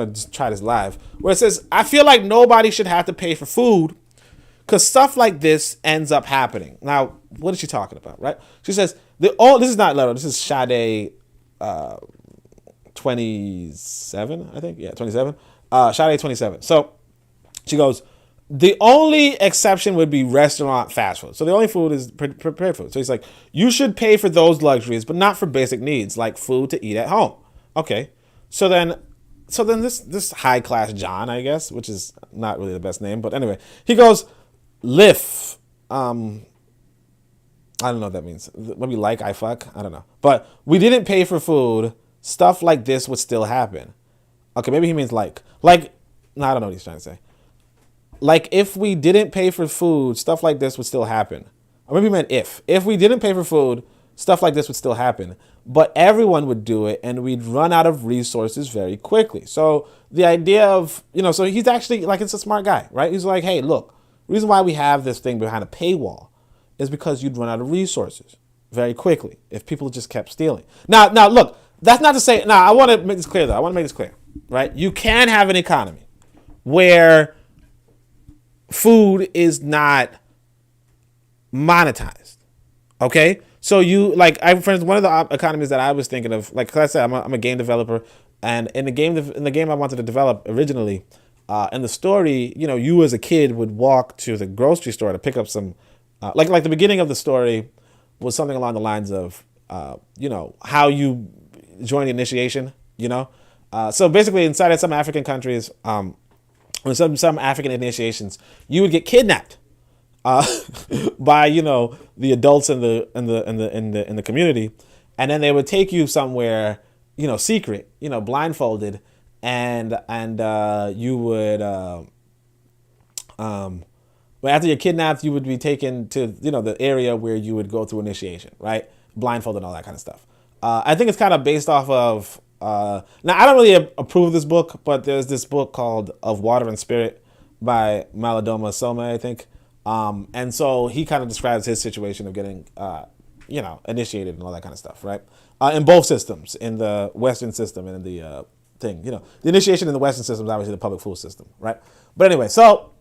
just try this live, where it says, I feel like nobody should have to pay for food because stuff like this ends up happening. Now, what is she talking about, right? She says, this is not Lara, this is Sade 27, I think. Yeah, 27. Sade 27. So she goes, the only exception would be restaurant fast food. So the only food is prepared food. So he's like, you should pay for those luxuries, but not for basic needs like food to eat at home. Okay. So then this high class John, I guess, which is not really the best name, but anyway, he goes, Liff. I don't know what that means. Maybe like I fuck. I don't know. But we didn't pay for food. Stuff like this would still happen. Okay, maybe he means like. No, I don't know what he's trying to say. Like, if we didn't pay for food, stuff like this would still happen. Or maybe he meant if. If we didn't pay for food, stuff like this would still happen. But everyone would do it, and we'd run out of resources very quickly. So the idea of, you know, so he's actually, like, it's a smart guy, right? He's like, hey, look, the reason why we have this thing behind a paywall is because you'd run out of resources very quickly if people just kept stealing. Now, look, that's not to say, I want to make this clear, though. Right? You can have an economy where food is not monetized. Okay? So you, like, for instance, one of the economies that I was thinking of, like, cause I said, I'm a game developer, and in the game I wanted to develop originally, in the story, you know, you as a kid would walk to the grocery store to pick up some, like the beginning of the story was something along the lines of, you know, how you join the initiation, you know? So basically inside of some African countries, some African initiations, you would get kidnapped by, you know, the adults in the community, and then they would take you somewhere, you know, secret, you know, blindfolded, and you would after you're kidnapped, you would be taken to, you know, the area where you would go through initiation, right? Blindfolded and all that kind of stuff. I think it's kind of based off of now I don't really approve of this book, but there's this book called Of Water and Spirit by Malidoma Some, I think. And so he kind of describes his situation of getting, you know, initiated and all that kind of stuff, right? In both systems, in the Western system and in the thing, you know, the initiation in the Western system is obviously the public food system, right? But anyway, so,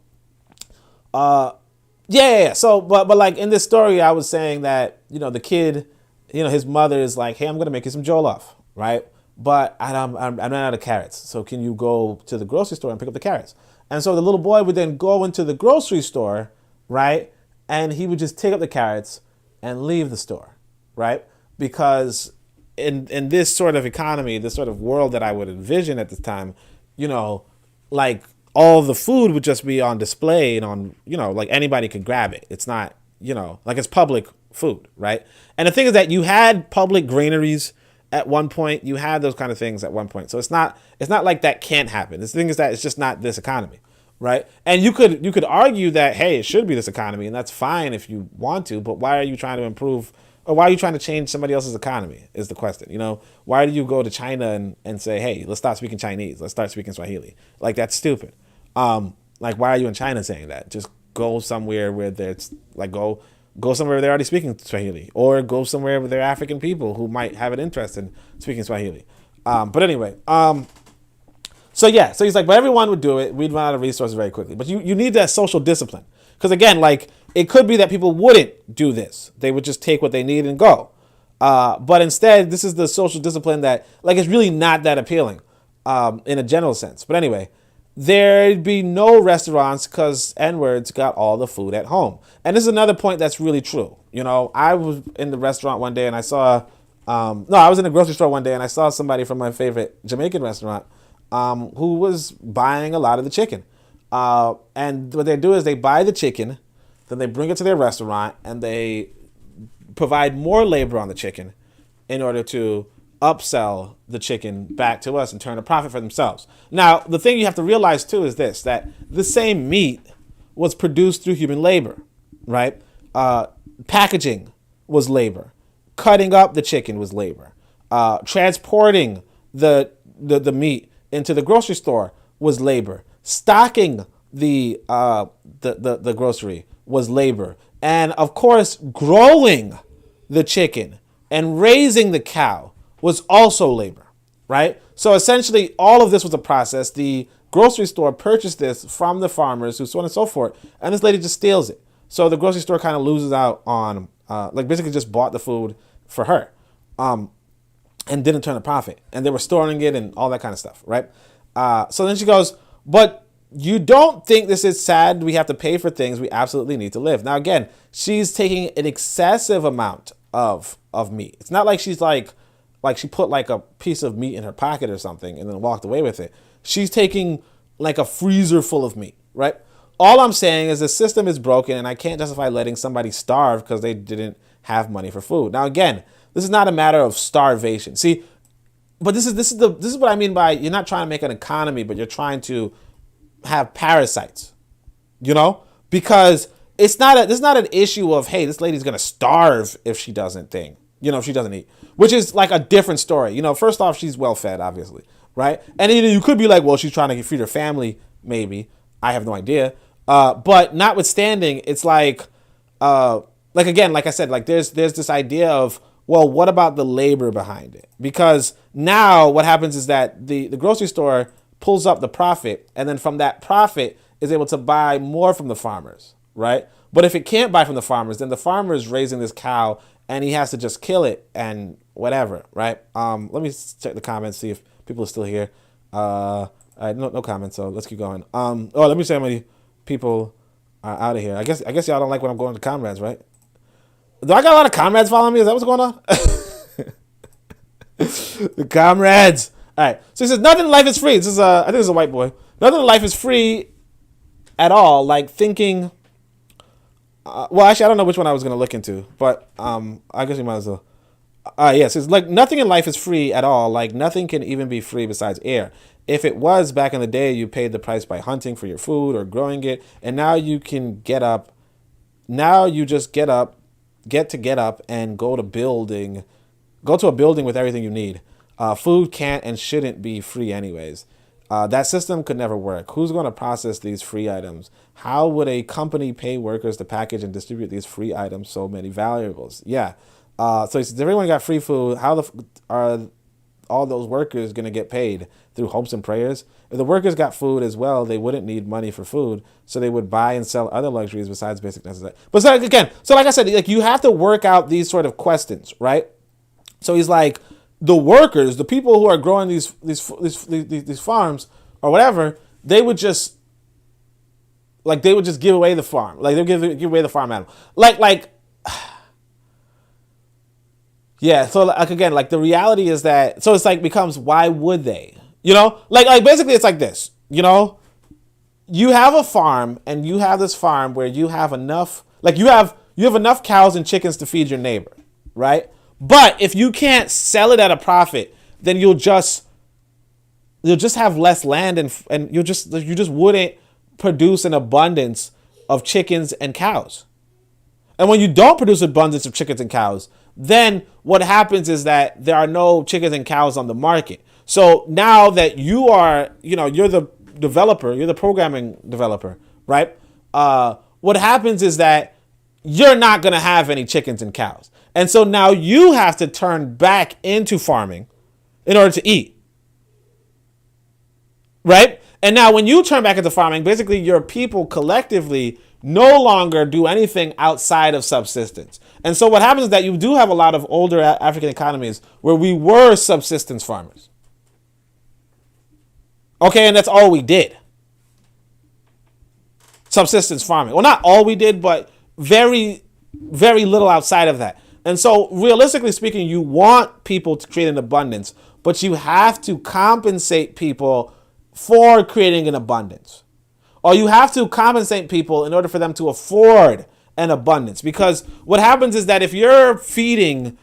yeah. So, but like in this story, I was saying that, you know, the kid, you know, his mother is like, hey, I'm going to make you some jollof, right? But I'm not out of carrots. So can you go to the grocery store and pick up the carrots? And so the little boy would then go into the grocery store, right? And he would just take up the carrots and leave the store, right? Because in this sort of economy, this sort of world that I would envision at this time, you know, like all the food would just be on display and on, you know, like anybody could grab it. It's not, you know, like it's public food, right? And the thing is that you had public granaries at one point. You had those kind of things at one point. So it's not like that can't happen. The thing is that it's just not this economy, right? And you could argue that, hey, it should be this economy, and that's fine if you want to, but why are you trying to improve, or why are you trying to change somebody else's economy is the question, you know? Why do you go to China and say, hey, let's stop speaking Chinese, let's start speaking Swahili? Like, that's stupid. Like, why are you in China saying that? Just go somewhere where there's, like, go somewhere where they're already speaking Swahili, or go somewhere where there are African people who might have an interest in speaking Swahili. But anyway, so yeah, so he's like, but everyone would do it. We'd run out of resources very quickly. But you need that social discipline. Because again, like, it could be that people wouldn't do this. They would just take what they need and go. But instead, this is the social discipline that, like, it's really not that appealing in a general sense. But anyway, there'd be no restaurants because N-words got all the food at home. And this is another point that's really true. You know, I was in the restaurant one day and I saw, I was in the grocery store one day and I saw somebody from my favorite Jamaican restaurant who was buying a lot of the chicken. And what they do is they buy the chicken, then they bring it to their restaurant and they provide more labor on the chicken in order to upsell the chicken back to us and turn a profit for themselves. Now, the thing you have to realize too is this, that the same meat was produced through human labor, right? Packaging was labor. Cutting up the chicken was labor. Transporting the meat into the grocery store was labor. Stocking the grocery was labor. And of course, growing the chicken and raising the cow was also labor, right? So essentially, all of this was a process. The grocery store purchased this from the farmers, who so on and so forth, and this lady just steals it. So the grocery store kind of loses out on, basically just bought the food for her, and didn't turn a profit. And they were storing it and all that kind of stuff, right? So then she goes, but you don't think this is sad? We have to pay for things we absolutely need to live. Now, again, she's taking an excessive amount of meat. It's not like she's like she put like a piece of meat in her pocket or something and then walked away with it. She's taking like a freezer full of meat, right? All I'm saying is the system is broken and I can't justify letting somebody starve because they didn't have money for food. Now, again, this is not a matter of starvation. See, but this is what I mean by you're not trying to make an economy, but you're trying to have parasites, you know, because it's not an issue of, hey, this lady's going to starve if she doesn't if she doesn't eat, which is like a different story. You know, first off, she's well fed, obviously. Right. And you could be like, well, she's trying to feed her family. Maybe. I have no idea. But notwithstanding, it's like again, like I said, like there's this idea of, well, what about the labor behind it? Because now what happens is that the grocery store pulls up the profit, and then from that profit is able to buy more from the farmers, right? But if it can't buy from the farmers, then the farmer is raising this cow and he has to just kill it and whatever, right? Let me check the comments, see if people are still here. All right, no comments, so let's keep going. Let me see how many people are out of here. I guess y'all don't like when I'm going to comrades, right? Do I got a lot of comrades following me? Is that what's going on? The comrades. All right. So he says, nothing in life is free. This is I think this is a white boy. Nothing in life is free at all. Like thinking. Well, actually, I don't know which one I was going to look into, but I guess we might as well. Yes, it's like nothing in life is free at all. Like nothing can even be free besides air. If it was back in the day, you paid the price by hunting for your food or growing it, and now you can get up. Now you just get up and go to a building with everything you need. Food can't and shouldn't be free anyways. That system could never work. Who's going to process these free items? How would a company pay workers to package and distribute these free items, so many valuables? Yeah. So he says, everyone got free food. How are all those workers going to get paid? Through hopes and prayers? If the workers got food as well, they wouldn't need money for food, so they would buy and sell other luxuries besides basic necessities. But so, again, like I said, like you have to work out these sort of questions, right? So he's like, the workers, the people who are growing these farms or whatever, they would just give away the farm, like they would give away the farm animal, like. Yeah, so like again, like the reality is that, so it's like becomes, why would they? You know, like basically it's like this, you know, you have a farm and you have this farm where you have enough, like you have enough cows and chickens to feed your neighbor, right? But if you can't sell it at a profit, then you'll just have less land and you just wouldn't produce an abundance of chickens and cows. And when you don't produce an abundance of chickens and cows, then what happens is that there are no chickens and cows on the market. So now that you are, you're the developer, you're the programming developer, right? What happens is that you're not going to have any chickens and cows. And so now you have to turn back into farming in order to eat, right? And now when you turn back into farming, basically your people collectively no longer do anything outside of subsistence. And so what happens is that you do have a lot of older African economies where we were subsistence farmers. Okay, and that's all we did. subsistence farming. Well, not all we did, but very, very little outside of that. And so realistically speaking, you want people to create an abundance, but you have to compensate people for creating an abundance. Or you have to compensate people in order for them to afford an abundance. Because what happens is that if you're feeding,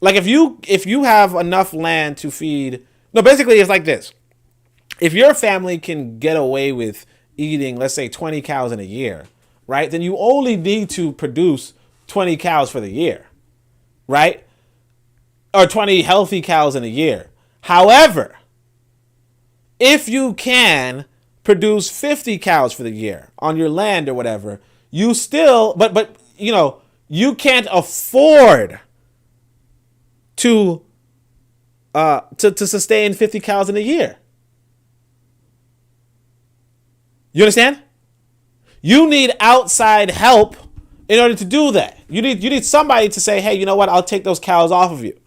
like if you have enough land to feed, no, basically it's like this. If your family can get away with eating, let's say 20 cows in a year, right? Then you only need to produce 20 cows for the year, right? Or 20 healthy cows in a year. However, if you can produce 50 cows for the year on your land or whatever, you still, but you know, you can't afford to sustain 50 cows in a year. You understand? You need outside help in order to do that. You need somebody to say, hey, you know what? I'll take those cows off of you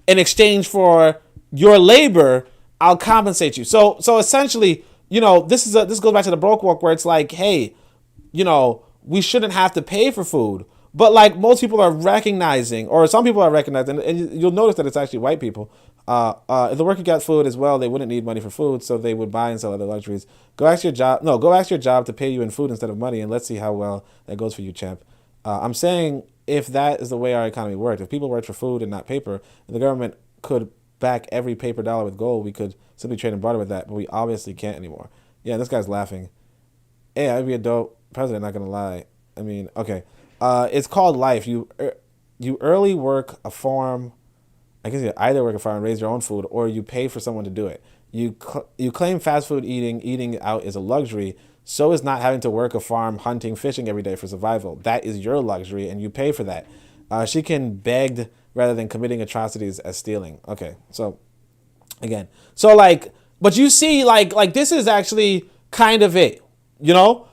in exchange for your labor. I'll compensate you. So essentially, you know, this goes back to the broke walk where it's like, hey, you know, we shouldn't have to pay for food. But like most people are recognizing, or some people are recognizing, and you'll notice that it's actually white people. If the worker got food as well, they wouldn't need money for food, so they would buy and sell other luxuries. Go ask your job to pay you in food instead of money, and let's see how well that goes for you, champ. I'm saying if that is the way our economy worked, if people worked for food and not paper, and the government could back every paper dollar with gold, we could simply trade and barter with that, but we obviously can't anymore. Yeah, this guy's laughing. Hey, I'd be a dope president, not gonna lie. I mean, okay. It's called life. You early work a farm. I guess you either work a farm and raise your own food, or you pay for someone to do it. You claim fast food eating out is a luxury. So is not having to work a farm, hunting, fishing every day for survival. That is your luxury, and you pay for that. She can beg rather than committing atrocities as stealing. Okay, so again, so like, but you see, like this is actually kind of it. You know,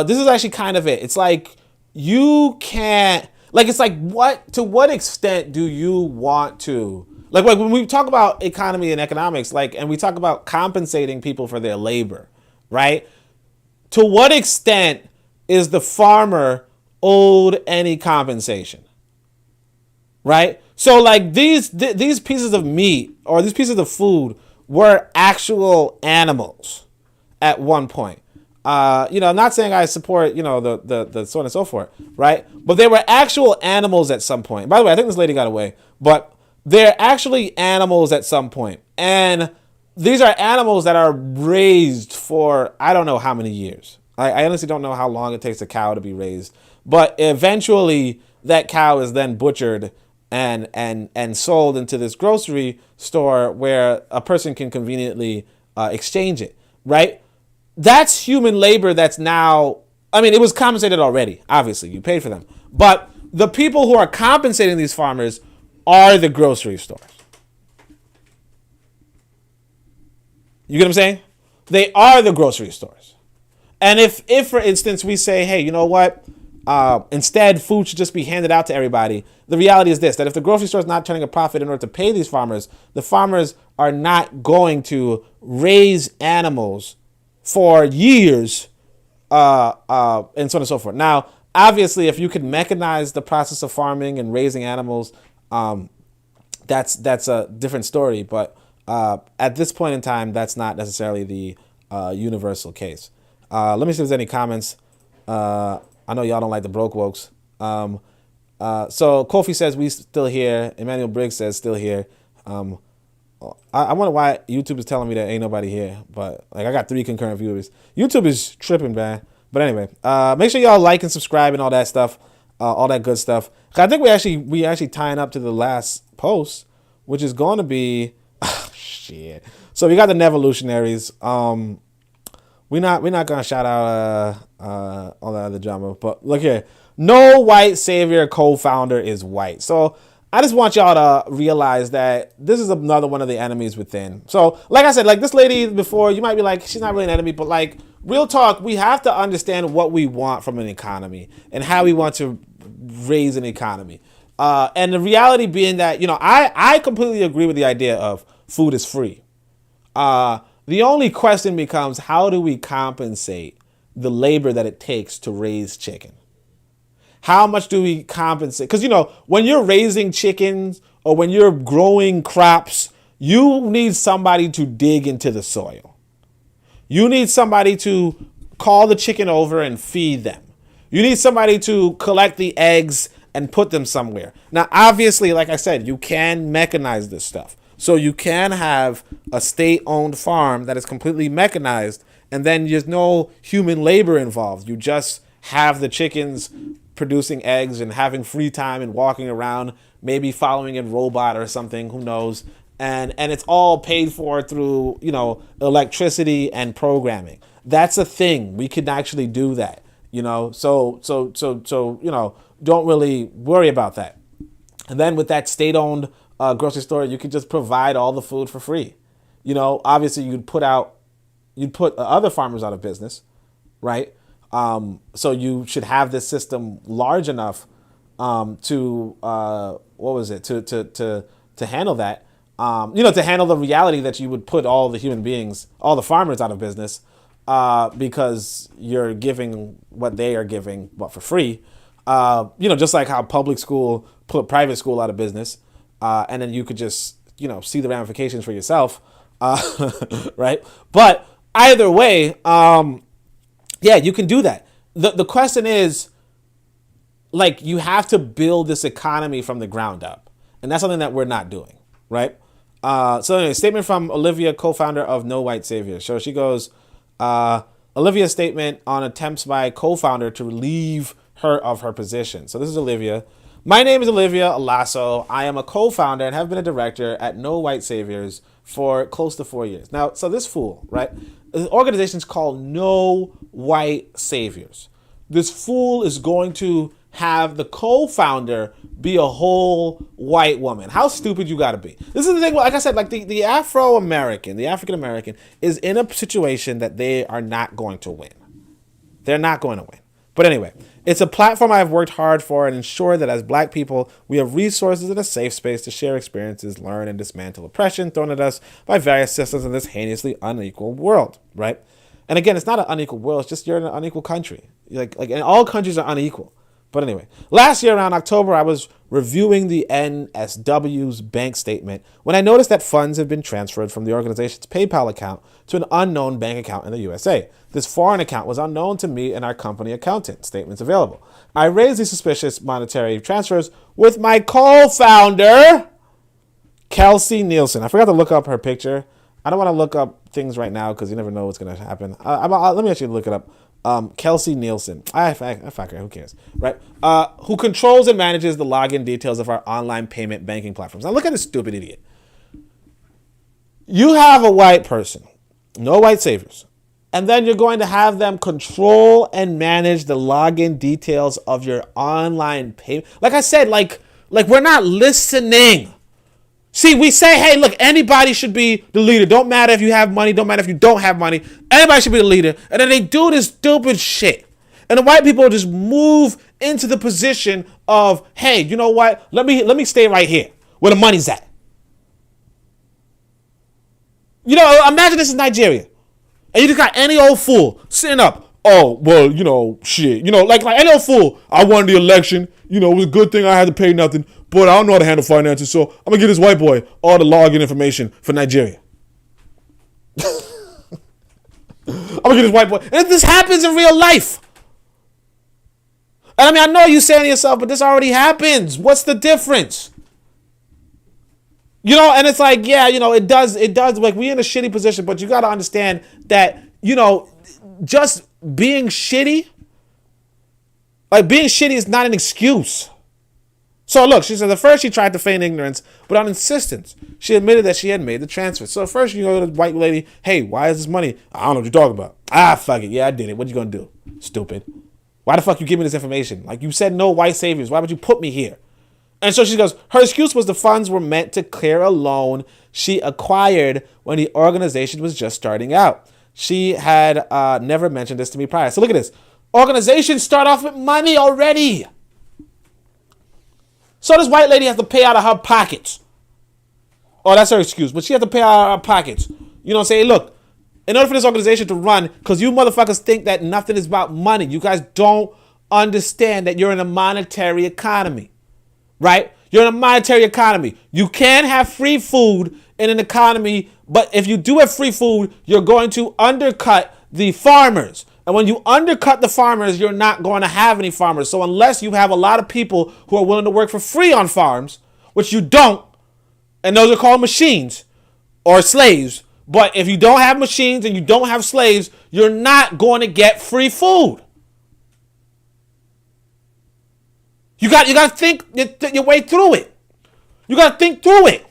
this is actually kind of it. It's like you can't. Like, it's like, to what extent do you want to, like when we talk about economy and economics, like, and we talk about compensating people for their labor, right? To what extent is the farmer owed any compensation, right? So like these pieces of meat or these pieces of food were actual animals at one point. You know, I'm not saying I support, you know, the so on and so forth, right? But they were actual animals at some point. By the way, I think this lady got away, but they're actually animals at some point. And these are animals that are raised for, I don't know how many years. I honestly don't know how long it takes a cow to be raised, but eventually that cow is then butchered and sold into this grocery store where a person can conveniently exchange it, right? That's human labor that's now, I mean, it was compensated already. Obviously, you paid for them. But the people who are compensating these farmers are the grocery stores. You get what I'm saying? They are the grocery stores. And if for instance, we say, hey, you know what? Instead, food should just be handed out to everybody. The reality is this, that if the grocery store is not turning a profit in order to pay these farmers, the farmers are not going to raise animals for years, and so on and so forth. Now, obviously, if you could mechanize the process of farming and raising animals, that's a different story. But at this point in time, that's not necessarily the universal case. Let me see if there's any comments. I know y'all don't like the broke wokes. So Kofi says we still here. Emmanuel Briggs says still here. I wonder why YouTube is telling me that ain't nobody here, but like I got 3 concurrent viewers. YouTube is tripping, man. But anyway, make sure y'all like and subscribe and all that stuff, all that good stuff. I think we actually tying up to the last post, which is going to be shit. So we got the Nevolutionaries. We're not gonna shout out all that other drama, but look here. No white savior co-founder is white. So I just want y'all to realize that this is another one of the enemies within. So, like I said, like this lady before, you might be like, she's not really an enemy, but like real talk, we have to understand what we want from an economy and how we want to raise an economy. And the reality being that, you know, I completely agree with the idea of food is free. The only question becomes, how do we compensate the labor that it takes to raise chicken? How much do we compensate? Because, you know, when you're raising chickens or when you're growing crops, you need somebody to dig into the soil. You need somebody to call the chicken over and feed them. You need somebody to collect the eggs and put them somewhere. Now, obviously, like I said, you can mechanize this stuff. So you can have a state-owned farm that is completely mechanized, and then there's no human labor involved. You just have the chickens producing eggs and having free time and walking around, maybe following a robot or something, who knows. And it's all paid for through, you know, electricity and programming. That's a thing. We can actually do that, you know. So you know, don't really worry about that. And then with that state-owned grocery store, you could just provide all the food for free. You know, obviously you'd put other farmers out of business, right? So you should have this system large enough to handle that. You know, to handle the reality that you would put all the human beings, all the farmers out of business, because you're giving what they are giving, for free. You know, just like how public school put private school out of business, and then you could just, you know, see the ramifications for yourself, right? But either way, yeah, you can do that. The question is, like, you have to build this economy from the ground up, and that's something that we're not doing, right? So anyway, statement from Olivia, co-founder of No White Saviors. So she goes, Olivia's statement on attempts by co-founder to relieve her of her position. So this is Olivia. My name is Olivia Alasso. I am a co-founder and have been a director at No White Saviors for close to 4 years. Now, so this fool, right? The organization's called No White Saviors. This fool is going to have the co-founder be a whole white woman. How stupid you gotta be. This is the thing, like I said, like the Afro-American, the African-American is in a situation that they are not going to win. They're not going to win. But anyway, it's a platform I've worked hard for and ensure that as Black people, we have resources and a safe space to share experiences, learn, and dismantle oppression thrown at us by various systems in this heinously unequal world, right? And again, it's not an unequal world, it's just you're in an unequal country. Like and all countries are unequal. But anyway, last year around October, I was reviewing the NSW's bank statement when I noticed that funds had been transferred from the organization's PayPal account to an unknown bank account in the USA. This foreign account was unknown to me and our company accountant. Statements available. I raised these suspicious monetary transfers with my co-founder, Kelsey Nielsen. I forgot to look up her picture. I don't want to look up things right now because you never know what's going to happen. Let me actually look it up. Kelsey Nielsen. I fuck her. Who cares, right? Who controls and manages the login details of our online payment banking platforms. Now look at this stupid idiot. You have a white person, no white saviors, and then you're going to have them control and manage the login details of your online payment. Like I said, like we're not listening. See, we say, hey, look, anybody should be the leader. Don't matter if you have money. Don't matter if you don't have money. Anybody should be the leader. And then they do this stupid shit. And the white people just move into the position of, hey, you know what? Let me stay right here where the money's at. You know, imagine this is Nigeria. And you just got any old fool sitting up. Oh, well, you know, shit. You know, like any old fool. I won the election. You know, it was a good thing I had to pay nothing. But I don't know how to handle finances, so I'm going to give this white boy all the login information for Nigeria. I'm going to give this white boy. And this happens in real life. And I mean, I know you're saying to yourself, but this already happens. What's the difference? You know, and it's like, yeah, you know, it does. Like, we're in a shitty position, but you got to understand that, you know, just being shitty, like being shitty is not an excuse. So look, she said at first she tried to feign ignorance, but on insistence, she admitted that she had made the transfer. So at first you go to the white lady, hey, why is this money? I don't know what you're talking about. Fuck it. Yeah, I did it. What you gonna do? Stupid. Why the fuck you give me this information? Like, you said no white saviors. Why would you put me here? And so she goes, her excuse was the funds were meant to clear a loan she acquired when the organization was just starting out. She had never mentioned this to me prior. So look at this. Organizations start off with money already. So this white lady has to pay out of her pockets. Oh, that's her excuse. But she has to pay out of her pockets. You know, say, look, in order for this organization to run, because you motherfuckers think that nothing is about money. You guys don't understand that you're in a monetary economy, right? You're in a monetary economy. You can have free food in an economy, but if you do have free food, you're going to undercut the farmers. And when you undercut the farmers, you're not going to have any farmers. So unless you have a lot of people who are willing to work for free on farms, which you don't, and those are called machines or slaves. But if you don't have machines and you don't have slaves, you're not going to get free food. You got to think your way through it. You got to think through it.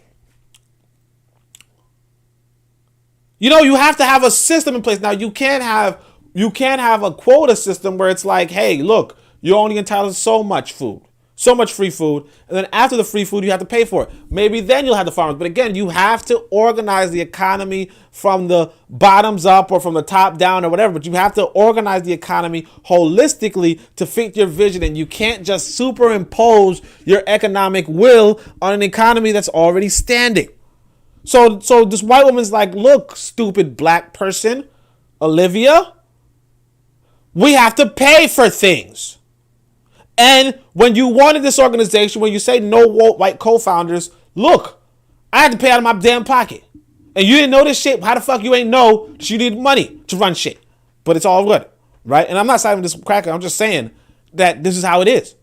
You know, you have to have a system in place. Now, you can't have a quota system where it's like, hey, look, you're only entitled to so much food, so much free food, and then after the free food, you have to pay for it. Maybe then you'll have the farmers. But again, you have to organize the economy from the bottoms up or from the top down or whatever. But you have to organize the economy holistically to fit your vision. And you can't just superimpose your economic will on an economy that's already standing. So this white woman's like, look, stupid black person, Olivia, we have to pay for things. And when you wanted this organization, when you say no white co-founders, look, I had to pay out of my damn pocket. And you didn't know this shit. How the fuck you ain't know that you need money to run shit? But it's all good, right? And I'm not siding this cracker. I'm just saying that this is how it is.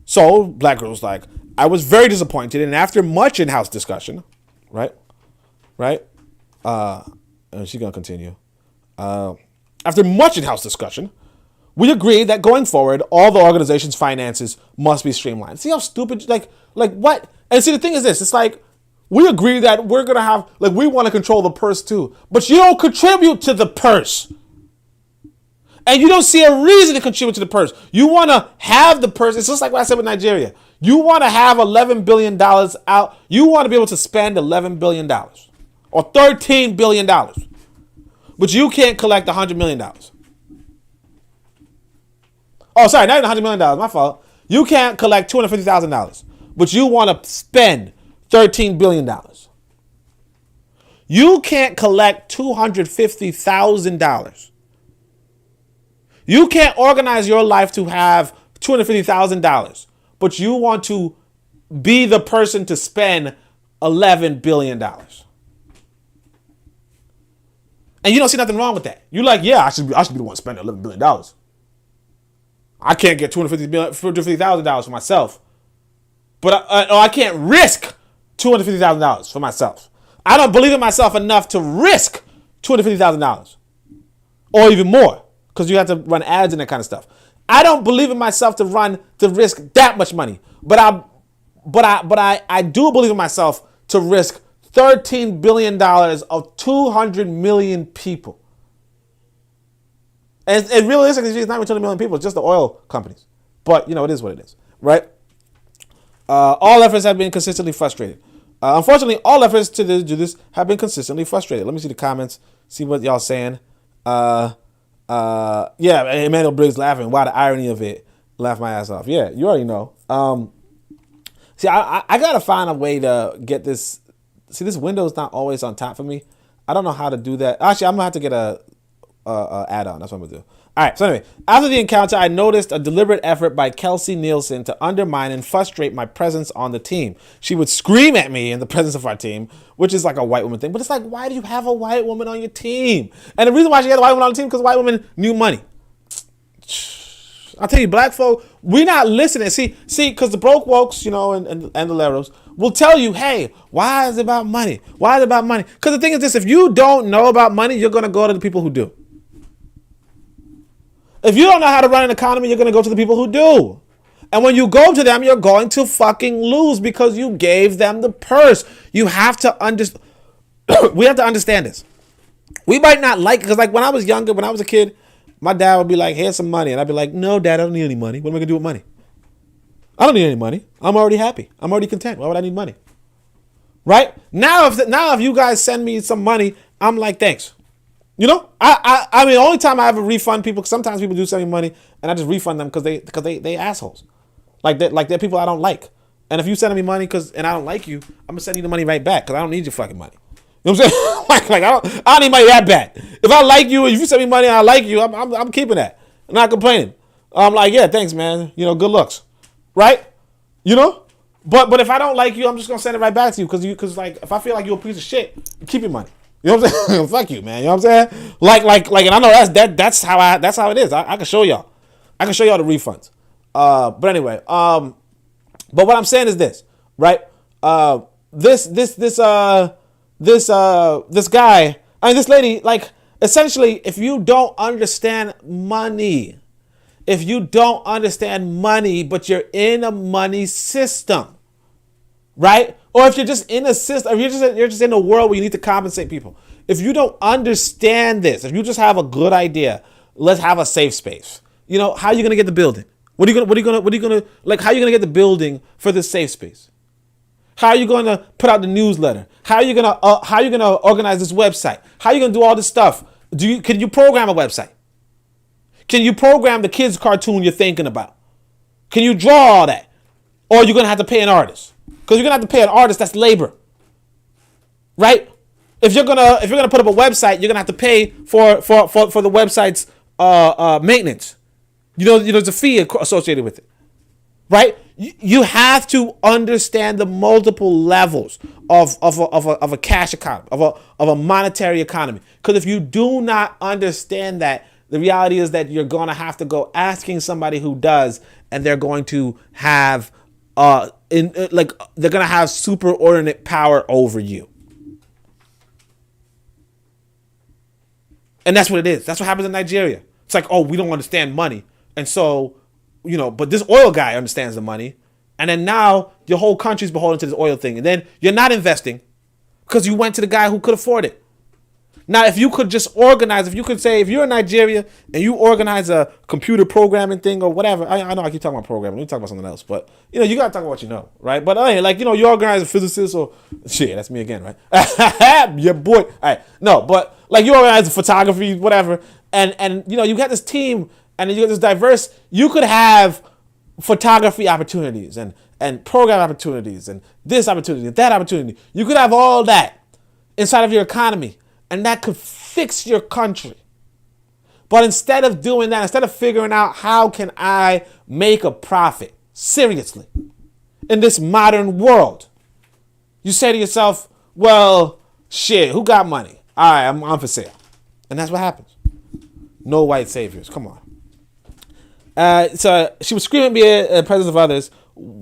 So black girl's like, I was very disappointed. And after much in-house discussion, right? And she's going to continue. After much in-house discussion, we agreed that going forward, all the organization's finances must be streamlined. See how stupid, like what? And see, the thing is this, it's like, we agree that we're going to have, like, we want to control the purse too, but you don't contribute to the purse. And you don't see a reason to contribute to the purse. You want to have the purse. It's just like what I said with Nigeria. You want to have $11 billion out. You want to be able to spend $11 billion or $13 billion, but you can't collect $100 million. Oh, sorry, not even $100 million. My fault. You can't collect $250,000, but you want to spend $13 billion. You can't collect $250,000. You can't organize your life to have $250,000, but you want to be the person to spend $11 billion. And you don't see nothing wrong with that. You're like, yeah, I should be the one spending $11 billion. I can't get $250,000 for myself, but I can't risk $250,000 for myself. I don't believe in myself enough to risk $250,000 or even more, because you have to run ads and that kind of stuff. I don't believe in myself to risk that much money, but I do believe in myself to risk $13 billion of 200 million people. And realistically, it's not even 200 million people. It's just the oil companies. But, it is what it is, right? All efforts have been consistently frustrated. Unfortunately, all efforts to do this have been consistently frustrated. Let me see the comments, see what y'all saying. Yeah, Emmanuel Briggs laughing. Wow, the irony of it. Laugh my ass off. Yeah, you already know. See, I got to find a way to get this. See, this window is not always on top for me. I don't know how to do that. Actually, I'm going to have to get a add-on. That's what I'm gonna do. All right. So anyway, after the encounter, I noticed a deliberate effort by Kelsey Nielsen to undermine and frustrate my presence on the team. She would scream at me in the presence of our team, which is like a white woman thing. But it's like, why do you have a white woman on your team? And the reason why she had a white woman on the team because white women knew money. I'll tell you, black folk, we're not listening. See, because the broke wokes, and the leros will tell you, hey, why is it about money? Why is it about money? Because the thing is this: if you don't know about money, you're gonna go to the people who do. If you don't know how to run an economy, you're going to go to the people who do. And when you go to them, you're going to fucking lose because you gave them the purse. You have to understand. We have to understand this. We might not like it because, like, when I was younger, when I was a kid, my dad would be like, here's some money. And I'd be like, no, Dad, I don't need any money. What am I going to do with money? I don't need any money. I'm already happy. I'm already content. Why would I need money? Right? Now, if you guys send me some money, I'm like, thanks. I mean, the only time I ever refund people, because sometimes people do send me money, and I just refund them because they assholes, like they're people I don't like. And if you send me money and I don't like you, I'm gonna send you the money right back because I don't need your fucking money. You know what I'm saying? like I don't need money that bad. If I like you, if you send me money and I like you, I'm keeping that. I'm not complaining. I'm like, yeah, thanks, man. You know, good looks, right? You know, but if I don't like you, I'm just gonna send it right back to you because like if I feel like you're a piece of shit, keep your money. You know what I'm saying? Fuck you, man. You know what I'm saying? Like, and I know that's how it is. I can show y'all. I can show y'all the refunds. But anyway, but what I'm saying is this, right? This guy, I mean, this lady, like, essentially, if you don't understand money, but you're in a money system, right? Or if you're just in a system, if you're just in a world where you need to compensate people. If you don't understand this, if you just have a good idea, let's have a safe space. You know, how are you gonna get the building? What are you gonna like? How are you gonna get the building for this safe space? How are you gonna put out the newsletter? How are you gonna organize this website? How are you gonna do all this stuff? Can you program a website? Can you program the kids cartoon you're thinking about? Can you draw all that? Or you're gonna have to pay an artist? Because you're gonna have to pay an artist, that's labor. Right? If you're gonna put up a website, you're gonna have to pay for the website's maintenance. You know, there's a fee associated with it. Right? You have to understand the multiple levels of a cash economy, of a monetary economy. Because if you do not understand that, the reality is that you're gonna have to go asking somebody who does, and they're going to have they're gonna have superordinate power over you. And that's what it is. That's what happens in Nigeria. It's like, oh, we don't understand money. And so, you know, but this oil guy understands the money. And then now your whole country's beholden to this oil thing. And then you're not investing because you went to the guy who could afford it. Now, if you could just organize, if you could say, if you're in Nigeria and you organize a computer programming thing or whatever, I know I keep talking about programming, we talk about something else, but you know, you gotta talk about what you know, right? But like, you know, you organize a physicist or shit, that's me again, right? Yeah, boy. All right, no, but like you organize photography, whatever, and you know, you got this team and you got this diverse. You could have photography opportunities and program opportunities and this opportunity, that opportunity. You could have all that inside of your economy. And that could fix your country. But instead of doing that, instead of figuring out how can I make a profit, seriously, in this modern world, you say to yourself, well, shit, who got money? All right, I'm for sale. And that's what happens. No white saviors. Come on. So she was screaming at me in the presence of others.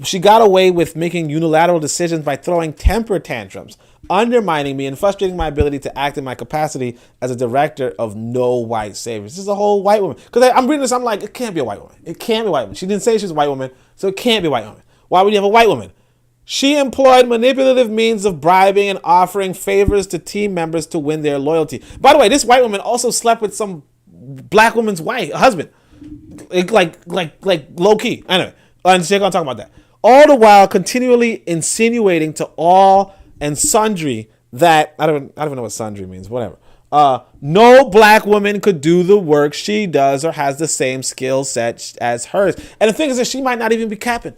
She got away with making unilateral decisions by throwing temper tantrums, undermining me and frustrating my ability to act in my capacity as a director of no white saviors. This is a whole white woman. Because I'm reading this, I'm like, it can't be a white woman. It can't be a white woman. She didn't say she was a white woman, so it can't be a white woman. Why would you have a white woman? She employed manipulative means of bribing and offering favors to team members to win their loyalty. By the way, this white woman also slept with some black woman's husband. Like low key. Anyway, and she's gonna talk about that. All the while continually insinuating to all and sundry that I don't even know what sundry means, whatever. No black woman could do the work she does or has the same skill set as hers. And the thing is that she might not even be capping.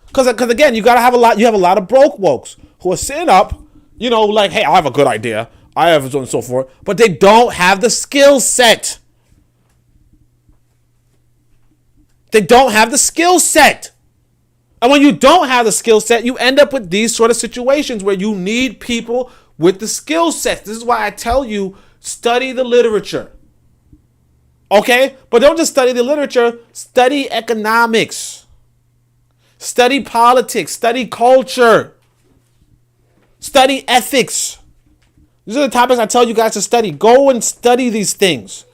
Because again, you have a lot of broke wokes who are sitting up, you know, like, hey, I have a good idea. I have so on and so forth. But they don't have the skill set. They don't have the skill set. And when you don't have the skill set, you end up with these sort of situations where you need people with the skill sets. This is why I tell you, study the literature. Okay? But don't just study the literature, study economics. Study politics, study culture. Study ethics. These are the topics I tell you guys to study. Go and study these things.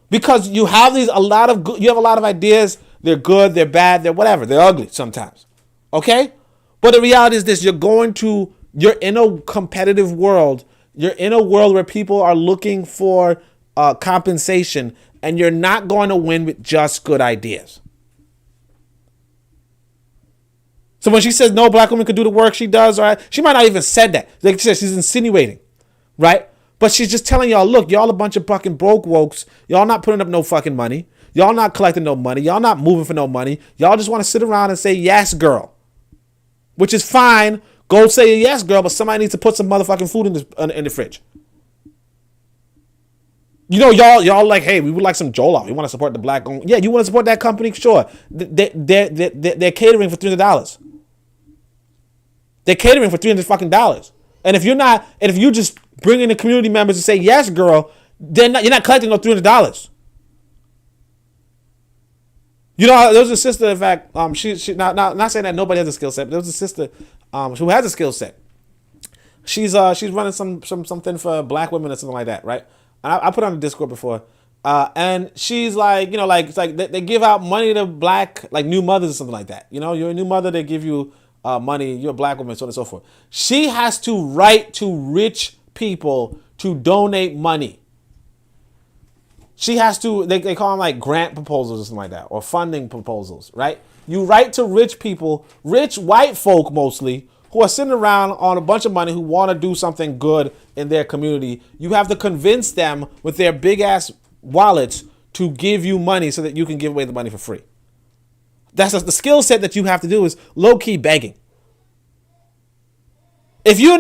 Because you have a lot of ideas. They're good, they're bad, they're whatever. They're ugly sometimes. Okay? But the reality is this. You're in a competitive world. You're in a world where people are looking for compensation. And you're not going to win with just good ideas. So when she says no black woman could do the work she does, right? She might not even said that. Like she said, she's insinuating. Right? But she's just telling y'all, look, y'all a bunch of fucking broke wokes. Y'all not putting up no fucking money. Y'all not collecting no money. Y'all not moving for no money. Y'all just want to sit around and say, yes, girl. which is fine. Go say yes, girl, but somebody needs to put some motherfucking food in the fridge. You know, y'all like, hey, we would like some Jollof. You want to support the black owned? Yeah, you want to support that company? Sure. They're catering for $300. They're catering for $300 fucking dollars. And if you just bring in the community members and say yes, girl, you're not collecting no $300. You know, there was a sister, in fact, she not saying that nobody has a skill set, but there was a sister who has a skill set. She's running something for black women or something like that, right? And I put on the Discord before, and she's like, you know, like it's like they give out money to black like new mothers or something like that. You know, you're a new mother, they give you money. You're a black woman, so on and so forth. She has to write to rich people to donate money. She has to, they call them like grant proposals or something like that, or funding proposals, right? You write to rich people, rich white folk mostly, who are sitting around on a bunch of money who want to do something good in their community. You have to convince them with their big ass wallets to give you money so that you can give away the money for free. That's the skill set that you have to do, is low key begging. If you're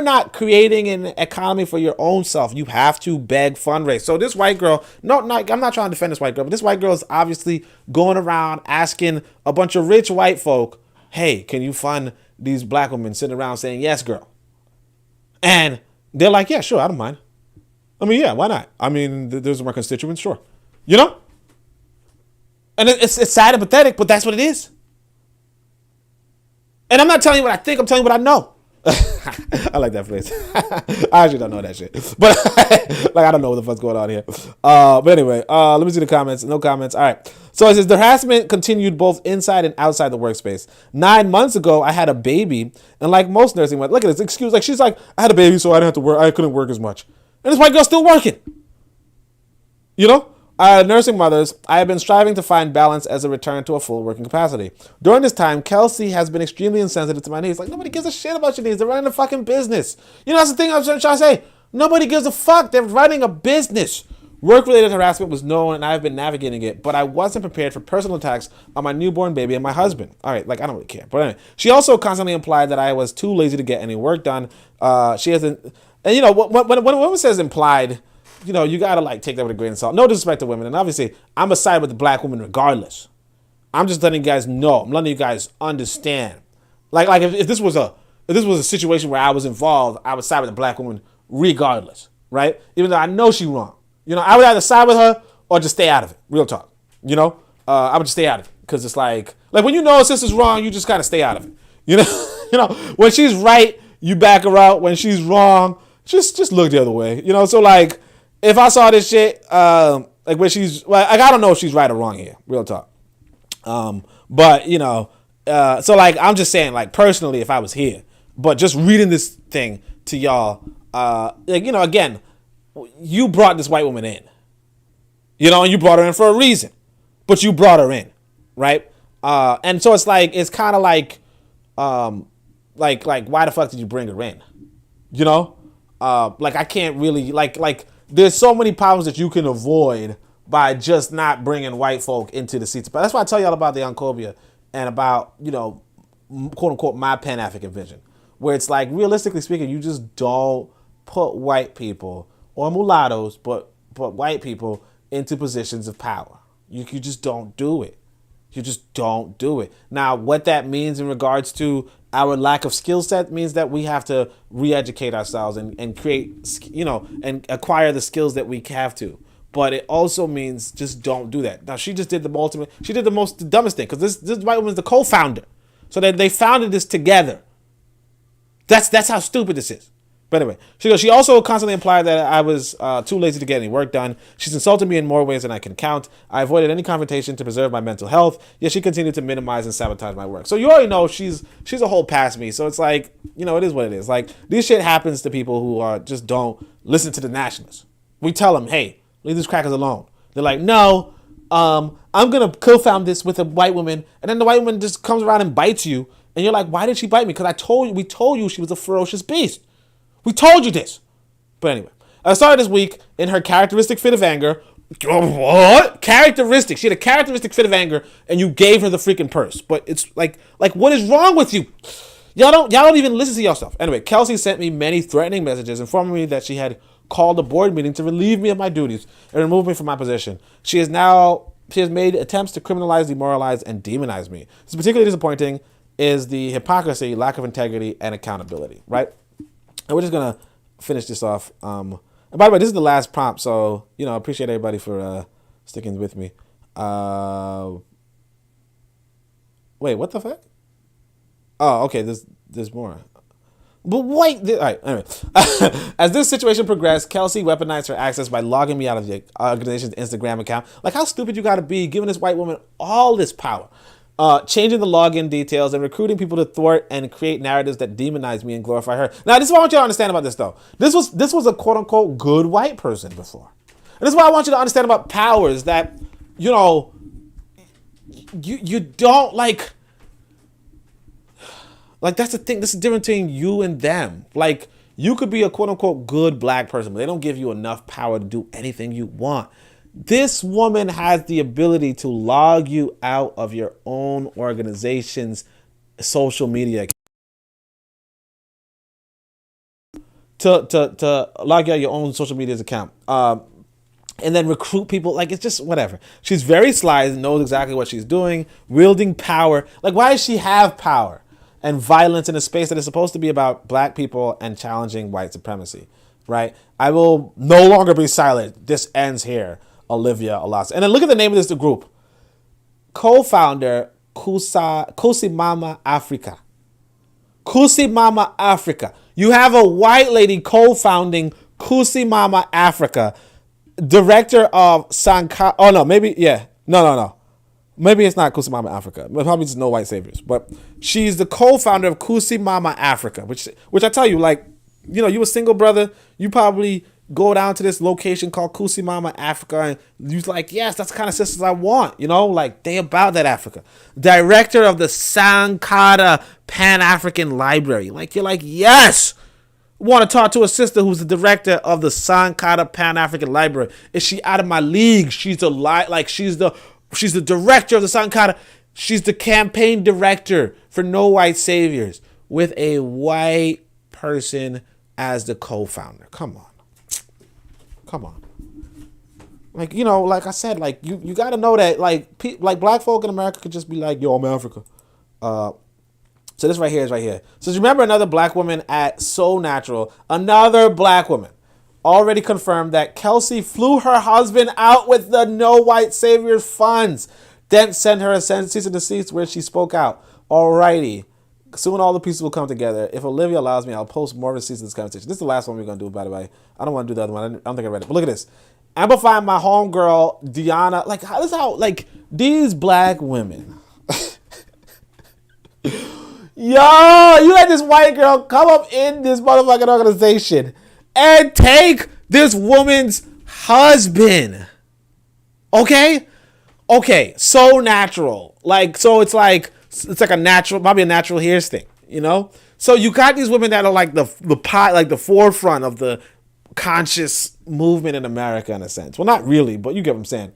not creating an economy for your own self, you have to beg, fundraise. So this white girl, I'm not trying to defend this white girl, but this white girl is obviously going around asking a bunch of rich white folk, hey, can you fund these black women, sitting around saying, yes, girl. And they're like, yeah, sure, I don't mind. I mean, yeah, why not? I mean, those are my constituents, sure. You know? And it's sad and pathetic, but that's what it is. And I'm not telling you what I think, I'm telling you what I know. I like that phrase. I actually don't know that shit. But like, I don't know what the fuck's going on here. But anyway, let me see the comments. No comments. All right. So it says the harassment continued both inside and outside the workspace. 9 months ago, I had a baby, and like most nursing mothers, look at this excuse. Like, she's like, I had a baby, so I didn't have to work. I couldn't work as much. And this white girl's still working. You know? Nursing mothers, I have been striving to find balance as a return to a full working capacity. During this time, Kelsey has been extremely insensitive to my needs. Like, nobody gives a shit about your needs. They're running a fucking business. You know, that's the thing I'm trying to say. Nobody gives a fuck. They're running a business. Work-related harassment was known, and I've been navigating it, but I wasn't prepared for personal attacks on my newborn baby and my husband. All right, like, I don't really care. But anyway, she also constantly implied that I was too lazy to get any work done. She hasn't, and you know, when a woman says implied, you know, you gotta like take that with a grain of salt. No disrespect to women, and obviously I'm a side with the black woman regardless. I'm just letting you guys know. I'm letting you guys understand. Like if this was a situation where I was involved, I would side with the black woman regardless, right? Even though I know she's wrong. You know, I would either side with her or just stay out of it. Real talk. You know, I would just stay out of it because it's like when you know a sister's wrong, you just gotta stay out of it. You know, when she's right, you back her out. When she's wrong, just look the other way. You know, so like. If I saw this shit, like where she's, like I don't know if she's right or wrong here, real talk. But you know, so like I'm just saying, like personally, if I was here, but just reading this thing to y'all, like you know, again, you brought this white woman in, you know, and you brought her in for a reason, but you brought her in, right? And so it's like it's kind of like why the fuck did you bring her in, you know? Like I can't really like. There's so many problems that you can avoid by just not bringing white folk into the seats. But that's why I tell y'all about the Uncobia and about, you know, quote unquote, my Pan-African vision, where it's like, realistically speaking, you just don't put white people or mulattoes, but white people into positions of power. You just don't do it. You just don't do it. Now, what that means in regards to our lack of skill set means that we have to re-educate ourselves and create, you know, and acquire the skills that we have to. But it also means just don't do that. Now, she just did the dumbest thing, because this white woman's the co-founder. So they founded this together. That's how stupid this is. But anyway, she also constantly implied that I was too lazy to get any work done. She's insulted me in more ways than I can count. I avoided any confrontation to preserve my mental health, yet she continued to minimize and sabotage my work. So you already know she's a whole past me. So it's like, you know, it is what it is. Like, this shit happens to people who are just don't listen to the nationalists. We tell them, hey, leave these crackers alone. They're like, no, I'm going to co-found this with a white woman. And then the white woman just comes around and bites you. And you're like, why did she bite me? Because we told you she was a ferocious beast. We told you this. But anyway, I started this week in her characteristic fit of anger, What? Characteristic. She had a characteristic fit of anger, and you gave her the freaking purse. But it's like what is wrong with you? Y'all don't even listen to yourself. Anyway, Kelsey sent me many threatening messages informing me that she had called a board meeting to relieve me of my duties and remove me from my position. She has made attempts to criminalize, demoralize, and demonize me. What's particularly disappointing is the hypocrisy, lack of integrity, and accountability, right? And we're just going to finish this off. And by the way, this is the last prompt, so, I appreciate everybody for sticking with me. Wait, what the fuck? Oh, okay, there's more. But wait, all right, anyway. As this situation progressed, Kelsey weaponized her access by logging me out of the organization's Instagram account. Like, how stupid you gotta be giving this white woman all this power. Changing the login details and recruiting people to thwart and create narratives that demonize me and glorify her. Now, this is what I want you to understand about this, though. This was a quote-unquote good white person before. And this is what I want you to understand about powers that, you don't, like, that's the thing. This is different between you and them. Like, you could be a quote-unquote good black person, but they don't give you enough power to do anything you want. This woman has the ability to log you out of your own organization's social media. To log you out your own social media's account. And then recruit people. Like, it's just whatever. She's very sly and knows exactly what she's doing. Wielding power. Like, why does she have power and violence in a space that is supposed to be about black people and challenging white supremacy? Right? I will no longer be silent. This ends here. Olivia Alas. And then look at the name of this group. Co-founder Kusimama Africa. Kusimama Africa. You have a white lady co-founding Kusimama Africa. Director of Sankofa. Oh no, maybe, yeah. No. Maybe it's not Kusimama Africa. Probably just No White Saviors. But she's the co-founder of Kusimama Africa, which I tell you, like, you a single brother, you probably go down to this location called Kusimama Africa, and you're like, yes, that's the kind of sisters I want, like, they about that Africa. Director of the Sankofa Pan-African Library. Like, you're like, yes, want to talk to a sister who's the director of the Sankofa Pan-African Library. Is she out of my league? She's she's the director of the Sankofa. She's the campaign director for No White Saviors with a white person as the co-founder. Come on. Like, like I said, like, you got to know that, like, black folk in America could just be like, yo, I'm Africa. So this right here is right here. So remember another black woman at So Natural, another black woman already confirmed that Kelsey flew her husband out with the No White Saviors funds, then sent her a cease and desist where she spoke out. Alrighty. Soon all the pieces will come together. If Olivia allows me, I'll post more receipts of this conversation. This is the last one we're going to do, by the way. I don't want to do the other one. I don't think I read it. But look at this. Amplifying my homegirl, Deanna. Like, this is how, like, these black women. Yo, you had this white girl come up in this motherfucking organization and take this woman's husband. Okay? So natural. Like, so it's like a natural, probably a natural hairs thing, So you got these women that are like the forefront of the conscious movement in America, in a sense. Well, not really, but you get what I'm saying.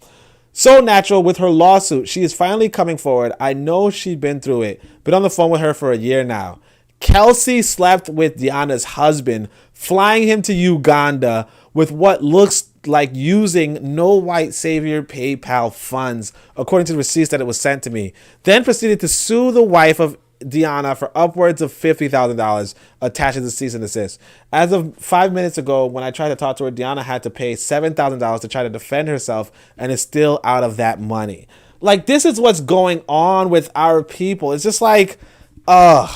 So Natural, with her lawsuit, she is finally coming forward. I know she's been through it. Been on the phone with her for a year now. Kelsey slept with Deanna's husband, flying him to Uganda with what looks like using No White Savior PayPal funds, according to the receipts that it was sent to me. Then proceeded to sue the wife of Deanna for upwards of $50,000, attached to the cease and desist. As of 5 minutes ago, when I tried to talk to her, Deanna had to pay $7,000 to try to defend herself and is still out of that money. Like, this is what's going on with our people. It's just like, yeah.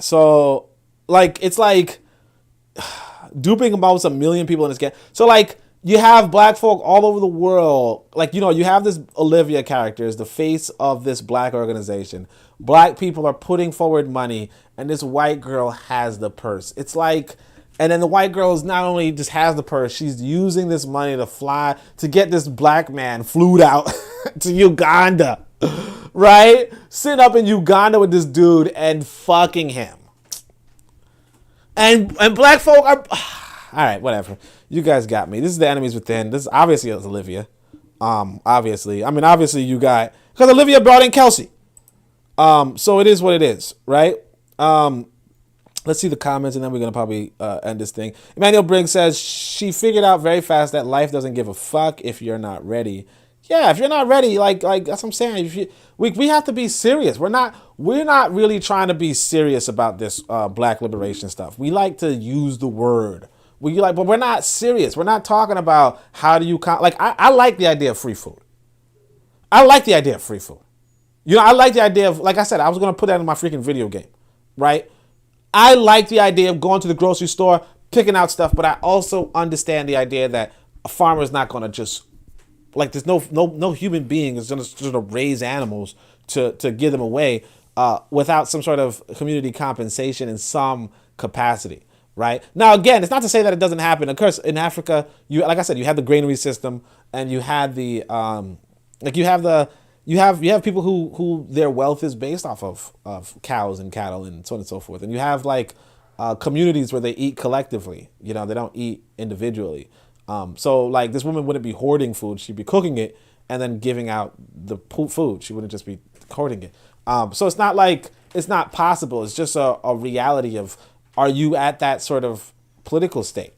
So, like, it's like duping almost 1 million people in this game. So, like, you have black folk all over the world. Like, you have this Olivia character is the face of this black organization. Black people are putting forward money, and this white girl has the purse. It's like, and then the white girl is not only just has the purse, she's using this money to fly, to get this black man flew out to Uganda, right? Sitting up in Uganda with this dude and fucking him. And black folk are... All right, whatever. You guys got me. This is the enemies within. This obviously is Olivia. Obviously. I mean, obviously you got... Because Olivia brought in Kelsey. So it is what it is, right? Let's see the comments, and then we're going to probably end this thing. Emmanuel Briggs says, she figured out very fast that life doesn't give a fuck if you're not ready. Yeah, if you're not ready, like that's what I'm saying. We have to be serious. We're not really trying to be serious about this black liberation stuff. We like to use the word. But we're not serious. We're not talking about how do you I like the idea of free food. I like the idea of free food. You know, I like the idea of, like I said, I was gonna put that in my freaking video game, right? I like the idea of going to the grocery store, picking out stuff, but I also understand the idea that a farmer is not gonna just there's no human being is gonna sort of raise animals to give them away without some sort of community compensation in some capacity. Right now, again, it's not to say that it doesn't happen. Of course, in Africa, like I said, you have the granary system, and you had the you have people who their wealth is based off of cows and cattle and so on and so forth, and you have communities where they eat collectively. You know, they don't eat individually. So this woman wouldn't be hoarding food; she'd be cooking it and then giving out the food. She wouldn't just be hoarding it. So it's not like it's not possible. It's just a reality of. Are you at that sort of political state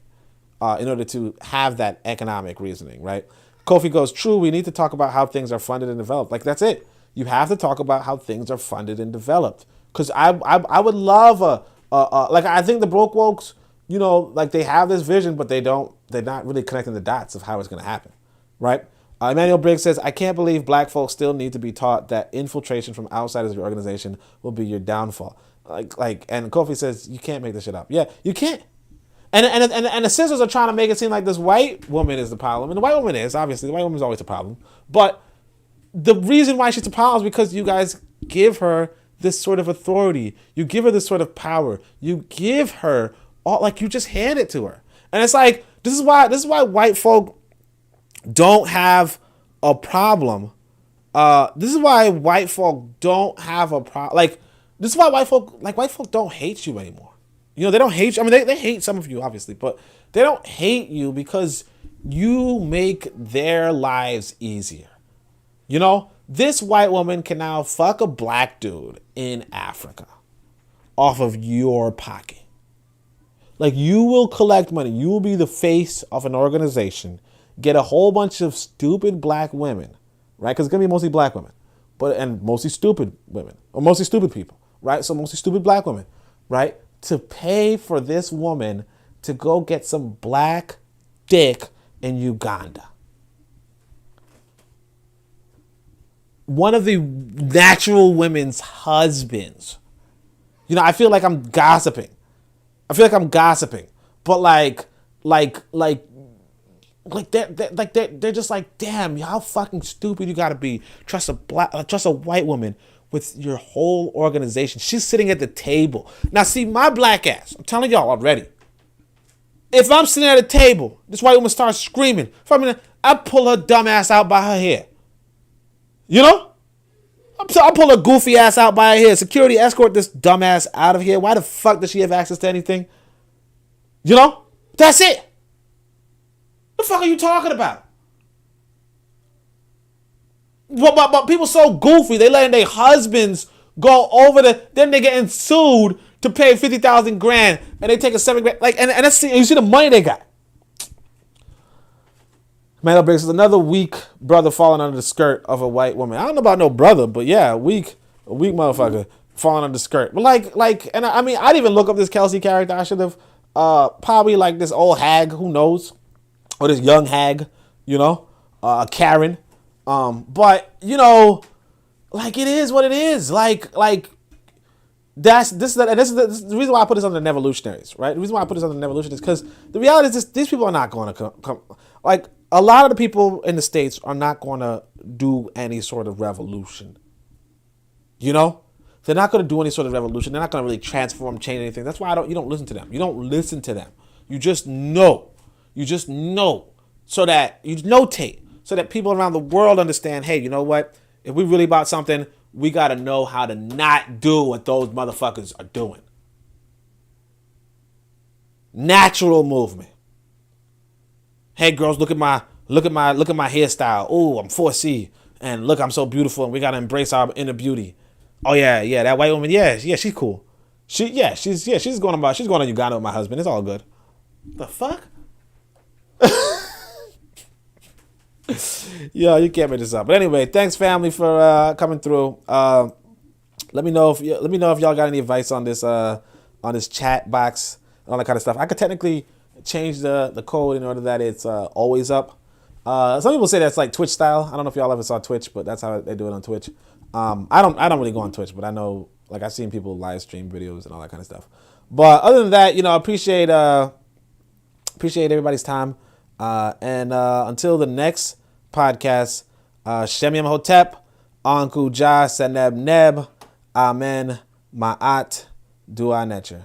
in order to have that economic reasoning, right? Kofi goes, true, we need to talk about how things are funded and developed. That's it. You have to talk about how things are funded and developed. Because I would love I think the broke wokes, they have this vision, but they're not really connecting the dots of how it's going to happen, right? Emmanuel Briggs says, I can't believe black folks still need to be taught that infiltration from outside of your organization will be your downfall. And Kofi says, you can't make this shit up. Yeah, you can't. And the sisters are trying to make it seem like this white woman is the problem. And the white woman is, obviously. The white woman is always a problem. But the reason why she's a problem is because you guys give her this sort of authority. You give her this sort of power. You give her all, you just hand it to her. And it's this is why white folk don't have a problem. This is why white folk don't have a problem. This is why white folk don't hate you anymore. They don't hate you. I mean, they hate some of you, obviously, but they don't hate you because you make their lives easier. This white woman can now fuck a black dude in Africa off of your pocket. You will collect money. You will be the face of an organization, get a whole bunch of stupid black women, right? Because it's going to be mostly black women, and mostly stupid women, or mostly stupid people. Right? So mostly stupid black women, right? To pay for this woman to go get some black dick in Uganda. One of the natural women's husbands. I feel like I'm gossiping. But they're just damn, how fucking stupid you gotta be. Trust a white woman with your whole organization. She's sitting at the table. Now, see, my black ass, I'm telling y'all already, if I'm sitting at a table, this white woman starts screaming, I pull her dumb ass out by her hair. I'll pull her goofy ass out by her hair. Security, escort this dumb ass out of here. Why the fuck does she have access to anything? That's it. What the fuck are you talking about? But people so goofy, they letting their husbands go over then they're getting sued to pay 50,000 grand, and they take a 7 grand. And that's, you see the money they got. Man, Briggs is another weak brother falling under the skirt of a white woman. I don't know about no brother, but yeah, a weak motherfucker falling under the skirt. But and I mean, I didn't even look up this Kelsey character. I should have probably this old hag, who knows, or this young hag, Karen. But it is what it is. This is the reason why I put this under the evolutionaries, right? The reason why I put this under the evolutionaries is because the reality is these people are not going to come. A lot of the people in the States are not going to do any sort of revolution. They're not going to do any sort of revolution. They're not going to really transform, change anything. That's why you don't listen to them. You don't listen to them. You just know. So that you notate. So that people around the world understand, hey, you know what? If we really about something, we got to know how to not do what those motherfuckers are doing. Natural movement. Hey girls, look at my hairstyle. Oh, I'm 4C. And look, I'm so beautiful, and we gotta embrace our inner beauty. Oh yeah, that white woman, yeah, she's cool. She's going to Uganda with my husband. It's all good. The fuck? Yo, you can't make this up. But anyway, thanks family for coming through. Let me know if y'all got any advice on this chat box and all that kind of stuff. I could technically change the code in order that it's always up. Some people say that's like Twitch style. I don't know if y'all ever saw Twitch, but that's how they do it on Twitch. I don't really go on Twitch, but I know, like, I've seen people live stream videos and all that kind of stuff. But other than that, appreciate everybody's time. And until the next podcast, Shem Yem Hotep, Anku Ja Seneb Neb, Amen, Ma'at, Dua Netcher.